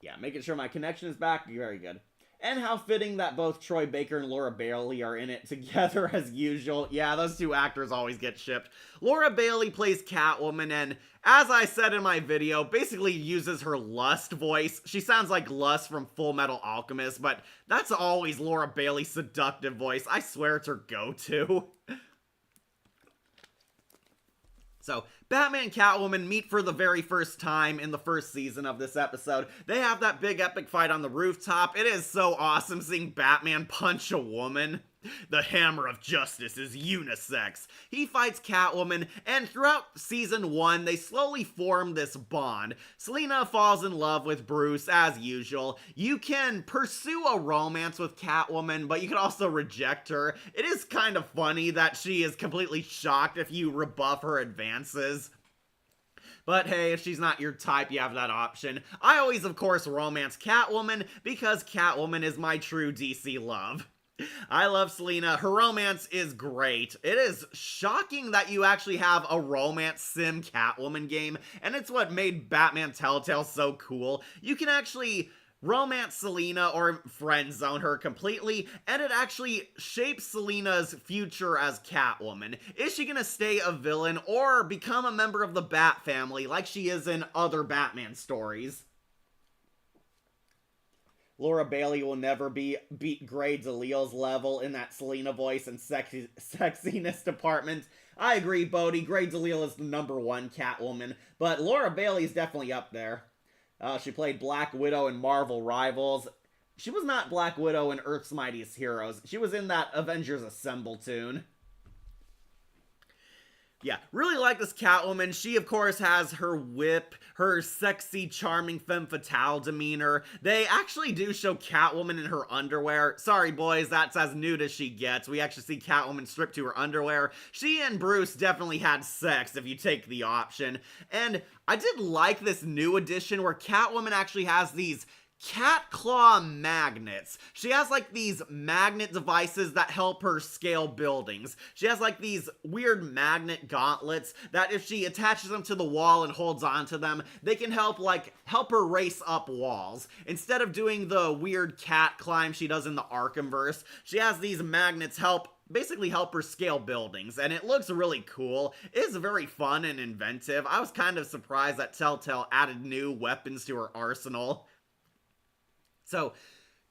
Yeah, making sure my connection is back. Very good. And how fitting that both Troy Baker and Laura Bailey are in it together as usual. Yeah, those two actors always get shipped. Laura Bailey plays Catwoman, and as I said in my video, basically uses her Lust voice. She sounds like Lust from Full Metal Alchemist, but that's always Laura Bailey's seductive voice. I swear it's her go-to. So, Batman and Catwoman meet for the very first time in the first season of this episode. They have that big epic fight on the rooftop. It is so awesome seeing Batman punch a woman. The hammer of justice is unisex. He fights Catwoman, and throughout season 1, they slowly form this bond. Selina falls in love with Bruce, as usual. You can pursue a romance with Catwoman, but you can also reject her. It is kind of funny that she is completely shocked if you rebuff her advances. But hey, if she's not your type, you have that option. I always, of course, romance Catwoman, because Catwoman is my true DC love. I love Selina. Her romance is great. It is shocking that you actually have a romance sim Catwoman game, and it's what made Batman Telltale so cool. You can actually romance Selina or friend zone her completely, and it actually shapes Selina's future as Catwoman. Is she gonna stay a villain or become a member of the Bat family like she is in other Batman stories? Laura Bailey will never beat Grey DeLisle's level in that Selina voice and sexiness department. I agree, Bodhi. Grey DeLisle is the #1 Catwoman, but Laura Bailey's definitely up there. She played Black Widow in Marvel Rivals. She was not Black Widow in Earth's Mightiest Heroes. She was in that Avengers Assemble tune. Yeah, really like this Catwoman. She, of course, has her whip, her sexy, charming femme fatale demeanor. They actually do show Catwoman in her underwear. Sorry, boys, that's as nude as she gets. We actually see Catwoman stripped to her underwear. She and Bruce definitely had sex, if you take the option. And I did like this new edition where Catwoman actually has these cat claw magnets. She has like these magnet devices that help her scale buildings. She has like these weird magnet gauntlets that if she attaches them to the wall and holds onto them, they can help her race up walls. Instead of doing the weird cat climb she does in the Arkhamverse, she has these magnets basically help her scale buildings, and it looks really cool. It's very fun and inventive. I was kind of surprised that Telltale added new weapons to her arsenal. So,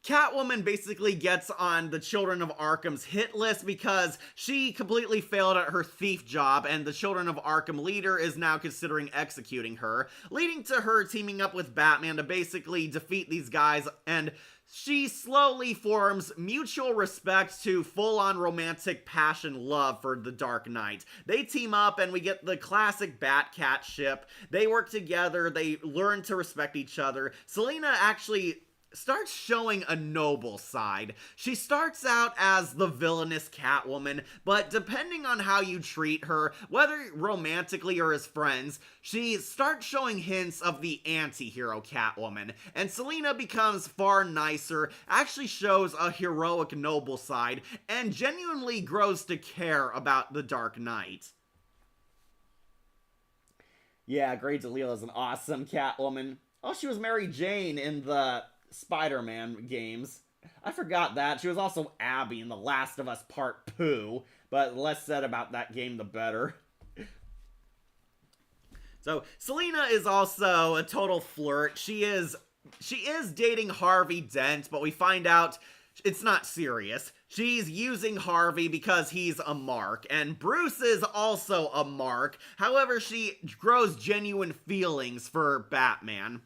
Catwoman basically gets on the Children of Arkham's hit list because she completely failed at her thief job, and the Children of Arkham leader is now considering executing her, leading to her teaming up with Batman to basically defeat these guys, and she slowly forms mutual respect to full-on romantic passion love for the Dark Knight. They team up and we get the classic Bat-Cat ship. They work together, they learn to respect each other. Selina actually starts showing a noble side. She starts out as the villainous Catwoman, but depending on how you treat her, whether romantically or as friends, she starts showing hints of the anti-hero Catwoman, and Selina becomes far nicer, actually shows a heroic noble side, and genuinely grows to care about the Dark Knight. Yeah, Grey DeLisle is an awesome Catwoman. Oh, she was Mary Jane in the Spider-Man games. I forgot that. She was also Abby in The Last of Us Part 2, but the less said about that game, the better. So, Selina is also a total flirt. She is dating Harvey Dent, but we find out it's not serious. She's using Harvey because he's a mark, and Bruce is also a mark. However, she grows genuine feelings for Batman.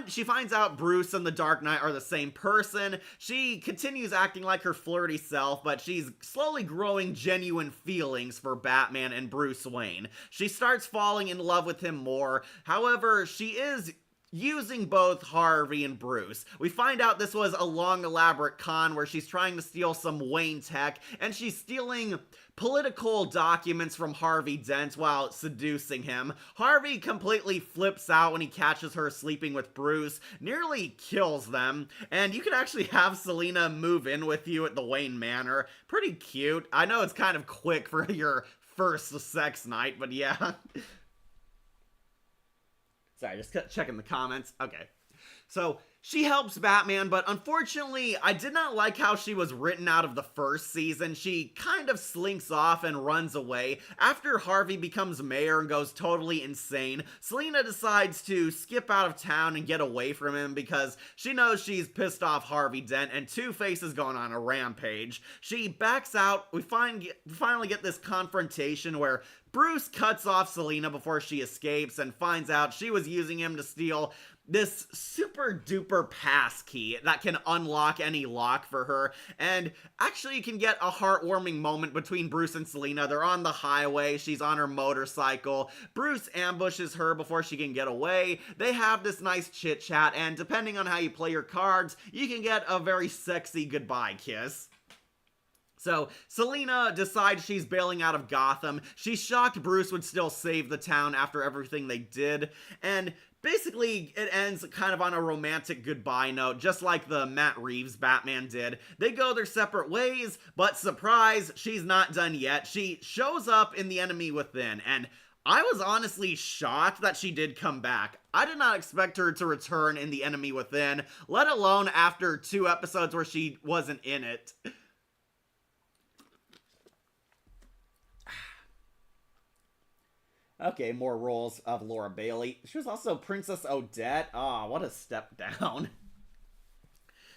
She finds out Bruce and the Dark Knight are the same person. She continues acting like her flirty self, but she's slowly growing genuine feelings for Batman and Bruce Wayne. She starts falling in love with him more. However, she is using both Harvey and Bruce. We find out this was a long, elaborate con where she's trying to steal some Wayne tech, and she's stealing political documents from Harvey Dent while seducing him. Harvey completely flips out when he catches her sleeping with Bruce, nearly kills them, and you can actually have Selina move in with you at the Wayne Manor. Pretty cute. I know it's kind of quick for your first sex night, but yeah. Sorry, just checking the comments. Okay. So, she helps Batman, but unfortunately, I did not like how she was written out of the first season. She kind of slinks off and runs away. After Harvey becomes mayor and goes totally insane, Selina decides to skip out of town and get away from him because she knows she's pissed off Harvey Dent and Two-Face is going on a rampage. She backs out. We finally get this confrontation where Bruce cuts off Selina before she escapes and finds out she was using him to steal this super duper pass key that can unlock any lock for her. And actually you can get a heartwarming moment between Bruce and Selina. They're on the highway, she's on her motorcycle, Bruce ambushes her before she can get away. They have this nice chit chat, and depending on how you play your cards, you can get a very sexy goodbye kiss. So, Selina decides she's bailing out of Gotham. She's shocked Bruce would still save the town after everything they did, and basically, it ends kind of on a romantic goodbye note, just like the Matt Reeves Batman did. They go their separate ways, but surprise, she's not done yet. She shows up in The Enemy Within, and I was honestly shocked that she did come back. I did not expect her to return in The Enemy Within, let alone after 2 episodes where she wasn't in it. Okay, more roles of Laura Bailey. She was also Princess Odette. Ah, what a step down.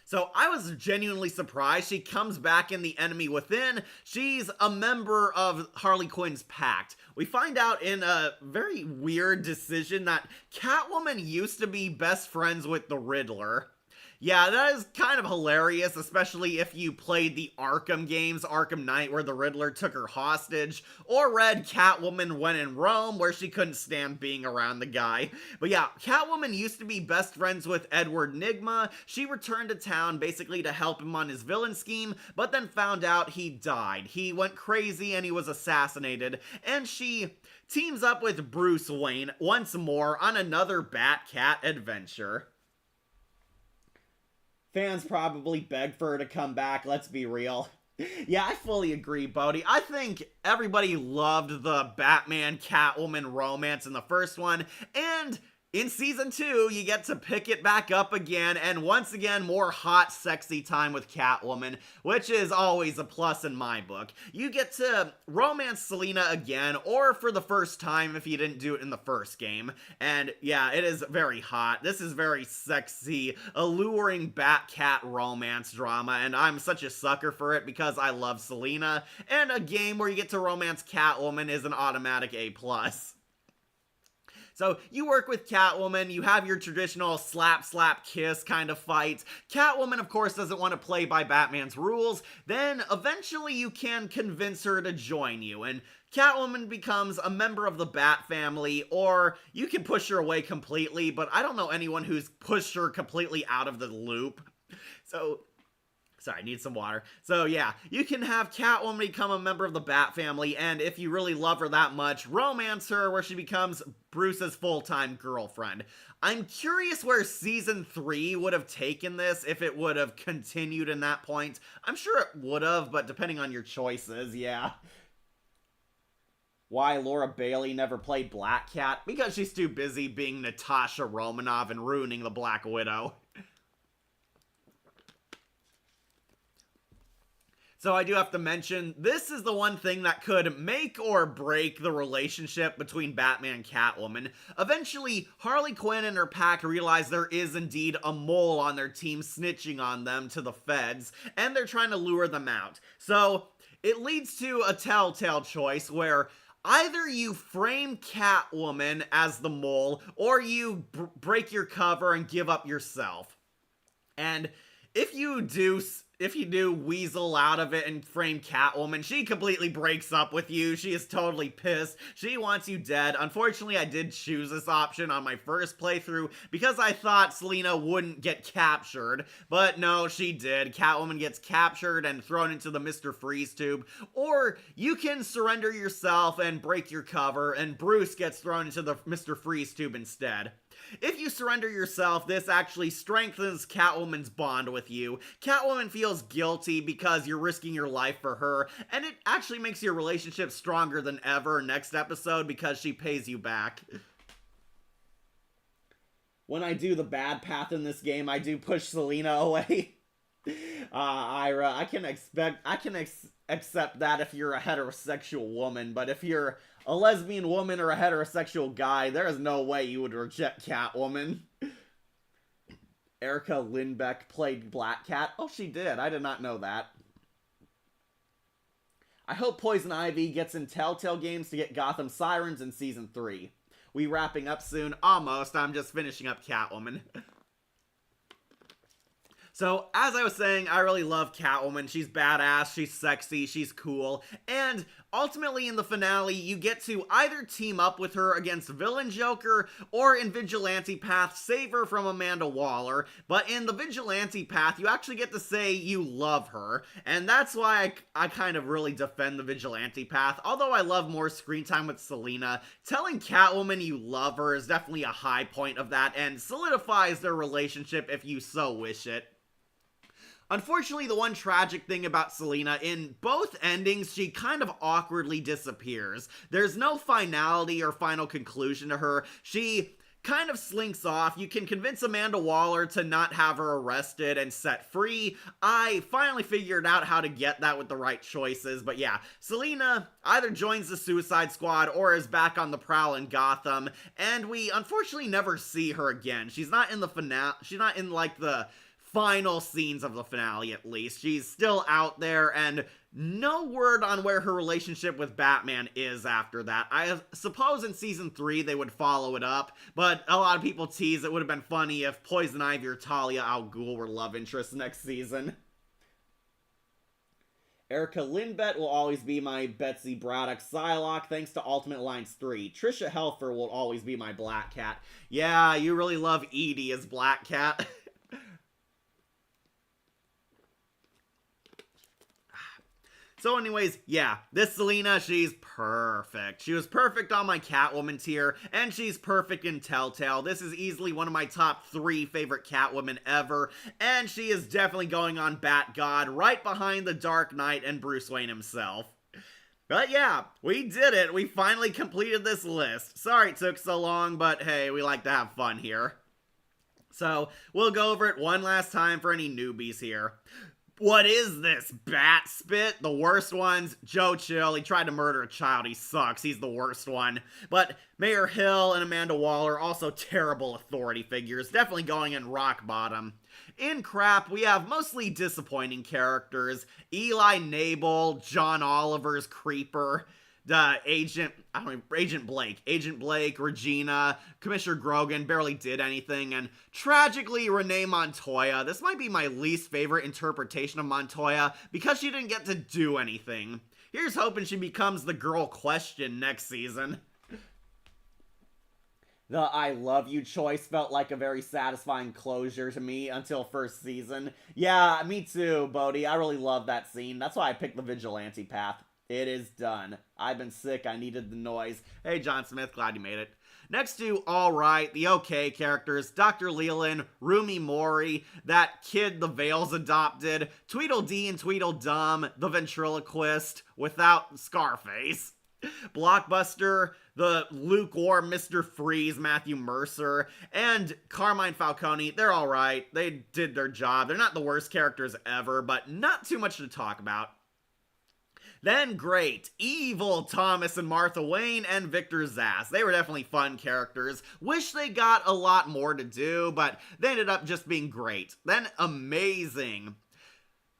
So I was genuinely surprised. She comes back in The Enemy Within. She's a member of Harley Quinn's pact. We find out in a very weird decision that Catwoman used to be best friends with the Riddler. Yeah, that is kind of hilarious, especially if you played the Arkham games, Arkham Knight, where the Riddler took her hostage, or read Catwoman When in Rome, where she couldn't stand being around the guy. But yeah, Catwoman used to be best friends with Edward Nygma. She returned to town basically to help him on his villain scheme, but then found out he died. He went crazy and he was assassinated, and she teams up with Bruce Wayne once more on another Bat-Cat adventure. Fans probably begged for her to come back, let's be real. Yeah, I fully agree, Bodhi. I think everybody loved the Batman-Catwoman romance in the first one, and in Season 2, you get to pick it back up again, and once again, more hot, sexy time with Catwoman, which is always a plus in my book. You get to romance Selina again, or for the first time if you didn't do it in the first game, and yeah, it is very hot. This is very sexy, alluring Bat-Cat romance drama, and I'm such a sucker for it because I love Selina, and a game where you get to romance Catwoman is an automatic A+. So you work with Catwoman, you have your traditional slap, slap, kiss kind of fight. Catwoman, of course, doesn't want to play by Batman's rules. Then eventually you can convince her to join you, and Catwoman becomes a member of the Bat family, or you can push her away completely, but I don't know anyone who's pushed her completely out of the loop. So sorry, I need some water. So yeah, you can have Catwoman become a member of the Bat family, and if you really love her that much, romance her where she becomes Bruce's full-time girlfriend. I'm curious where Season 3 would have taken this, if it would have continued in that point. I'm sure it would have, but depending on your choices, yeah. Why Laura Bailey never played Black Cat? Because she's too busy being Natasha Romanoff and ruining the Black Widow. So I do have to mention, this is the one thing that could make or break the relationship between Batman and Catwoman. Eventually, Harley Quinn and her pack realize there is indeed a mole on their team snitching on them to the feds, and they're trying to lure them out. So it leads to a Telltale choice where either you frame Catwoman as the mole, or you break your cover and give up yourself. And if you do weasel out of it and frame Catwoman, she completely breaks up with you. She is totally pissed. She wants you dead. Unfortunately, I did choose this option on my first playthrough because I thought Selina wouldn't get captured. But no, she did. Catwoman gets captured and thrown into the Mr. Freeze tube. Or you can surrender yourself and break your cover, and Bruce gets thrown into the Mr. Freeze tube instead. If you surrender yourself, this actually strengthens Catwoman's bond with you. Catwoman feels guilty because you're risking your life for her, and it actually makes your relationship stronger than ever next episode because she pays you back. When I do the bad path in this game, I do push Selina away. Ira, I can accept that if you're a heterosexual woman, but if you're a lesbian woman or a heterosexual guy, there is no way you would reject Catwoman. Erica Lindbeck played Black Cat. Oh, she did. I did not know that. I hope Poison Ivy gets in Telltale games to get Gotham Sirens in Season 3. We wrapping up soon? Almost. I'm just finishing up Catwoman. So, as I was saying, I really love Catwoman. She's badass, she's sexy, she's cool, and ultimately in the finale, you get to either team up with her against Villain Joker, or in Vigilante Path, save her from Amanda Waller. But in the Vigilante Path, you actually get to say you love her, and that's why I kind of really defend the Vigilante Path. Although I love more screen time with Selina, telling Catwoman you love her is definitely a high point of that, and solidifies their relationship if you so wish it. Unfortunately, the one tragic thing about Selina, in both endings, she kind of awkwardly disappears. There's no finality or final conclusion to her. She kind of slinks off. You can convince Amanda Waller to not have her arrested and set free. I finally figured out how to get that with the right choices, but yeah, Selina either joins the Suicide Squad or is back on the prowl in Gotham, and we unfortunately never see her again. She's not in the finale. She's not in like the final scenes of the finale, at least. She's still out there, and no word on where her relationship with Batman is after that. I suppose in Season 3 they would follow it up, but a lot of people tease it would have been funny if Poison Ivy or Talia al Ghul were love interests next season. Erica Lindbeck will always be my Betsy Braddock Psylocke, thanks to Ultimate Alliance 3. Trisha Helfer will always be my Black Cat. Yeah, you really love Edie as Black Cat. So anyways, yeah, this Selina, she's perfect. She was perfect on my Catwoman tier, and she's perfect in Telltale. This is easily one of my top 3 favorite Catwomen ever, and she is definitely going on Bat God, right behind the Dark Knight and Bruce Wayne himself. But yeah, we did it. We finally completed this list. Sorry it took so long, but hey, we like to have fun here. So, we'll go over it one last time for any newbies here. What is this? Bat spit? The worst ones? Joe Chill, he tried to murder a child, he sucks, he's the worst one. But Mayor Hill and Amanda Waller, also terrible authority figures, definitely going in rock bottom. In crap, we have mostly disappointing characters. Eli Nabel, John Oliver's Creeper, Agent Blake, Regina, Commissioner Grogan barely did anything, and tragically, Renee Montoya. This might be my least favorite interpretation of Montoya, because she didn't get to do anything. Here's hoping she becomes the girl question next season. The I love you choice felt like a very satisfying closure to me until first season. Yeah, me too, Bodhi. I really love that scene. That's why I picked the Vigilante path. It is done. I've been sick, I needed the noise. Hey, John Smith, glad you made it. Next to Alright, the okay characters, Dr. Leland, Rumi Mori, that kid the Veils adopted, Tweedledee and Tweedledum, the ventriloquist, without Scarface. Blockbuster, the lukewarm Mr. Freeze, Matthew Mercer, and Carmine Falcone, they're alright. They did their job. They're not the worst characters ever, but not too much to talk about. Then great, evil Thomas and Martha Wayne and Victor Zsasz. They were definitely fun characters. Wish they got a lot more to do, but they ended up just being great. Then amazing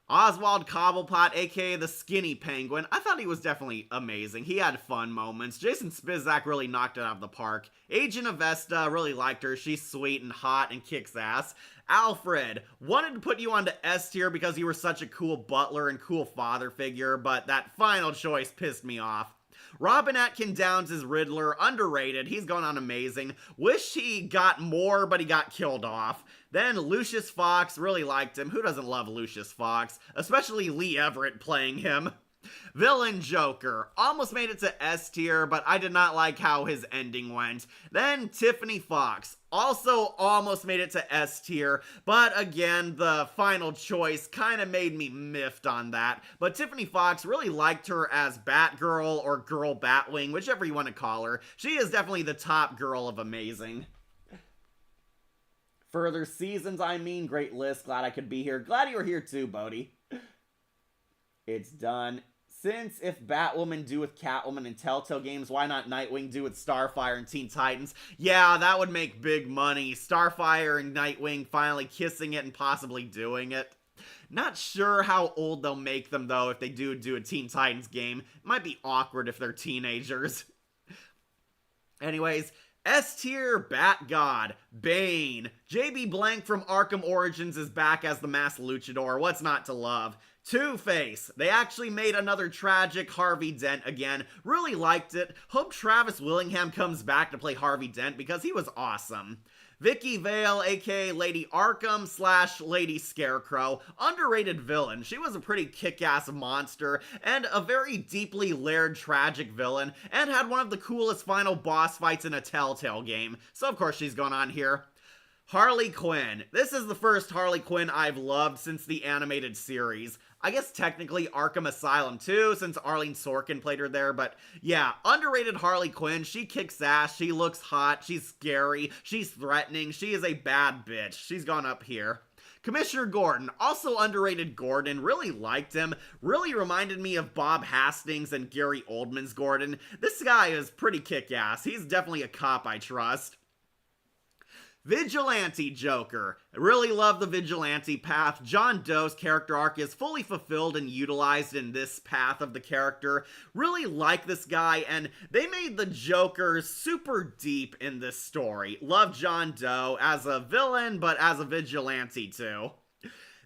Oswald Cobblepot, aka the Skinny Penguin. I thought he was definitely amazing. He had fun moments. Jason Spizak really knocked it out of the park. Agent Avesta, really liked her. She's sweet and hot and kicks ass. Alfred, wanted to put you onto S tier because you were such a cool butler and cool father figure, but that final choice pissed me off. Robin Atkin Downs is Riddler, underrated. He's going on amazing. Wish he got more, but he got killed off. Then Lucius Fox, really liked him. Who doesn't love Lucius Fox? Especially Lee Everett playing him. Villain Joker, almost made it to S tier, but I did not like how his ending went. Then Tiffany Fox, also almost made it to S tier, but again, the final choice kind of made me miffed on that. But Tiffany Fox, really liked her as Batgirl or Girl Batwing, whichever you want to call her. She is definitely the top girl of amazing. Further seasons, great list. Glad I could be here. Glad you were here too, Bodhi. It's done. Since if Batwoman do with Catwoman in Telltale games, why not Nightwing do with Starfire and Teen Titans? Yeah, that would make big money. Starfire and Nightwing finally kissing it and possibly doing it. Not sure how old they'll make them, though, if they do a Teen Titans game. It might be awkward if they're teenagers. Anyways, S tier, Bat God, Bane. JB Blank from Arkham Origins is back as the Masked Luchador. What's not to love? Two-Face. They actually made another tragic Harvey Dent again. Really liked it. Hope Travis Willingham comes back to play Harvey Dent because he was awesome. Vicky Vale, aka Lady Arkham / Lady Scarecrow. Underrated villain. She was a pretty kick-ass monster and a very deeply layered tragic villain and had one of the coolest final boss fights in a Telltale game. So of course she's going on here. Harley Quinn. This is the first Harley Quinn I've loved since the animated series. I guess technically Arkham Asylum too, since Arlene Sorkin played her there, but yeah, underrated Harley Quinn. She kicks ass, she looks hot, she's scary, she's threatening, she is a bad bitch. She's gone up here. Commissioner Gordon, also underrated Gordon, really liked him, really reminded me of Bob Hastings and Gary Oldman's Gordon. This guy is pretty kick-ass, he's definitely a cop I trust. Vigilante Joker. I really love the Vigilante path. John Doe's character arc is fully fulfilled and utilized in this path of the character. Really like this guy, and they made the Joker super deep in this story. Love John Doe as a villain, but as a vigilante too.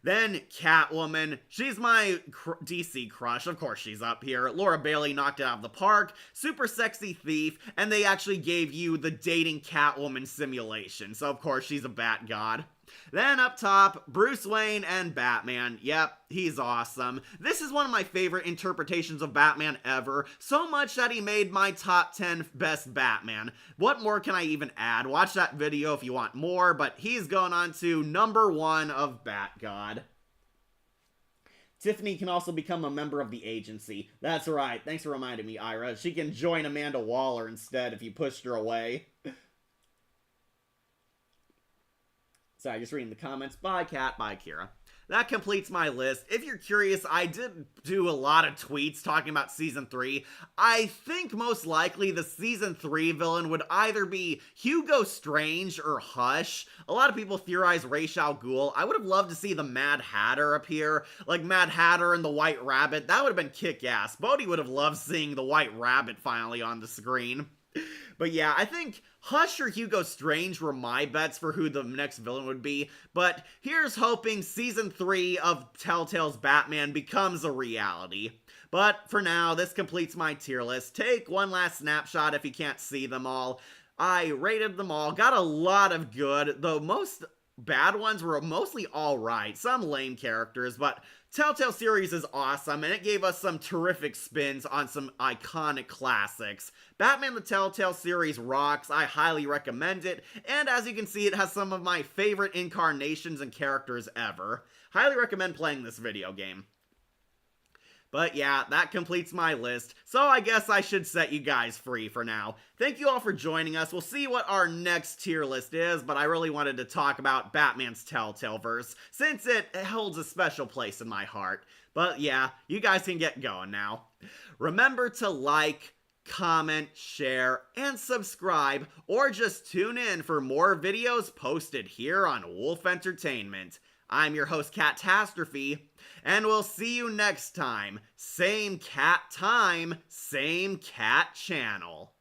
Then Catwoman, she's my DC crush, of course she's up here. Laura Bailey knocked it out of the park, super sexy thief, and they actually gave you the dating Catwoman simulation, so of course she's a bat god. Then up top, Bruce Wayne and Batman. Yep, he's awesome. This is one of my favorite interpretations of Batman ever, so much that he made my top 10 best Batman. What more can I even add? Watch that video if you want more, but he's going on to number 1 of Bat God. Tiffany can also become a member of the agency. That's right, thanks for reminding me, Ira. She can join Amanda Waller instead if you pushed her away. Sorry, just reading the comments. Bye, Kat. Bye, Kira. That completes my list. If you're curious, I did do a lot of tweets talking about Season 3. I think most likely the Season 3 villain would either be Hugo Strange or Hush. A lot of people theorize Ra's al Ghul. I would have loved to see the Mad Hatter appear. Like Mad Hatter and the White Rabbit. That would have been kick-ass. Bodhi would have loved seeing the White Rabbit finally on the screen. But yeah, I think Hush or Hugo Strange were my bets for who the next villain would be, but here's hoping Season 3 of Telltale's Batman becomes a reality. But for now, this completes my tier list. Take one last snapshot if you can't see them all. I rated them all, got a lot of good, though most bad ones were mostly alright, some lame characters, but Telltale series is awesome, and it gave us some terrific spins on some iconic classics. Batman the Telltale series rocks, I highly recommend it, and as you can see, it has some of my favorite incarnations and characters ever. Highly recommend playing this video game. But yeah, that completes my list, so I guess I should set you guys free for now. Thank you all for joining us. We'll see what our next tier list is, but I really wanted to talk about Batman's Telltale verse, since it holds a special place in my heart. But yeah, you guys can get going now. Remember to like, comment, share, and subscribe, or just tune in for more videos posted here on Wolf Entertainment. I'm your host, Catastrophe, and we'll see you next time. Same cat time, same cat channel.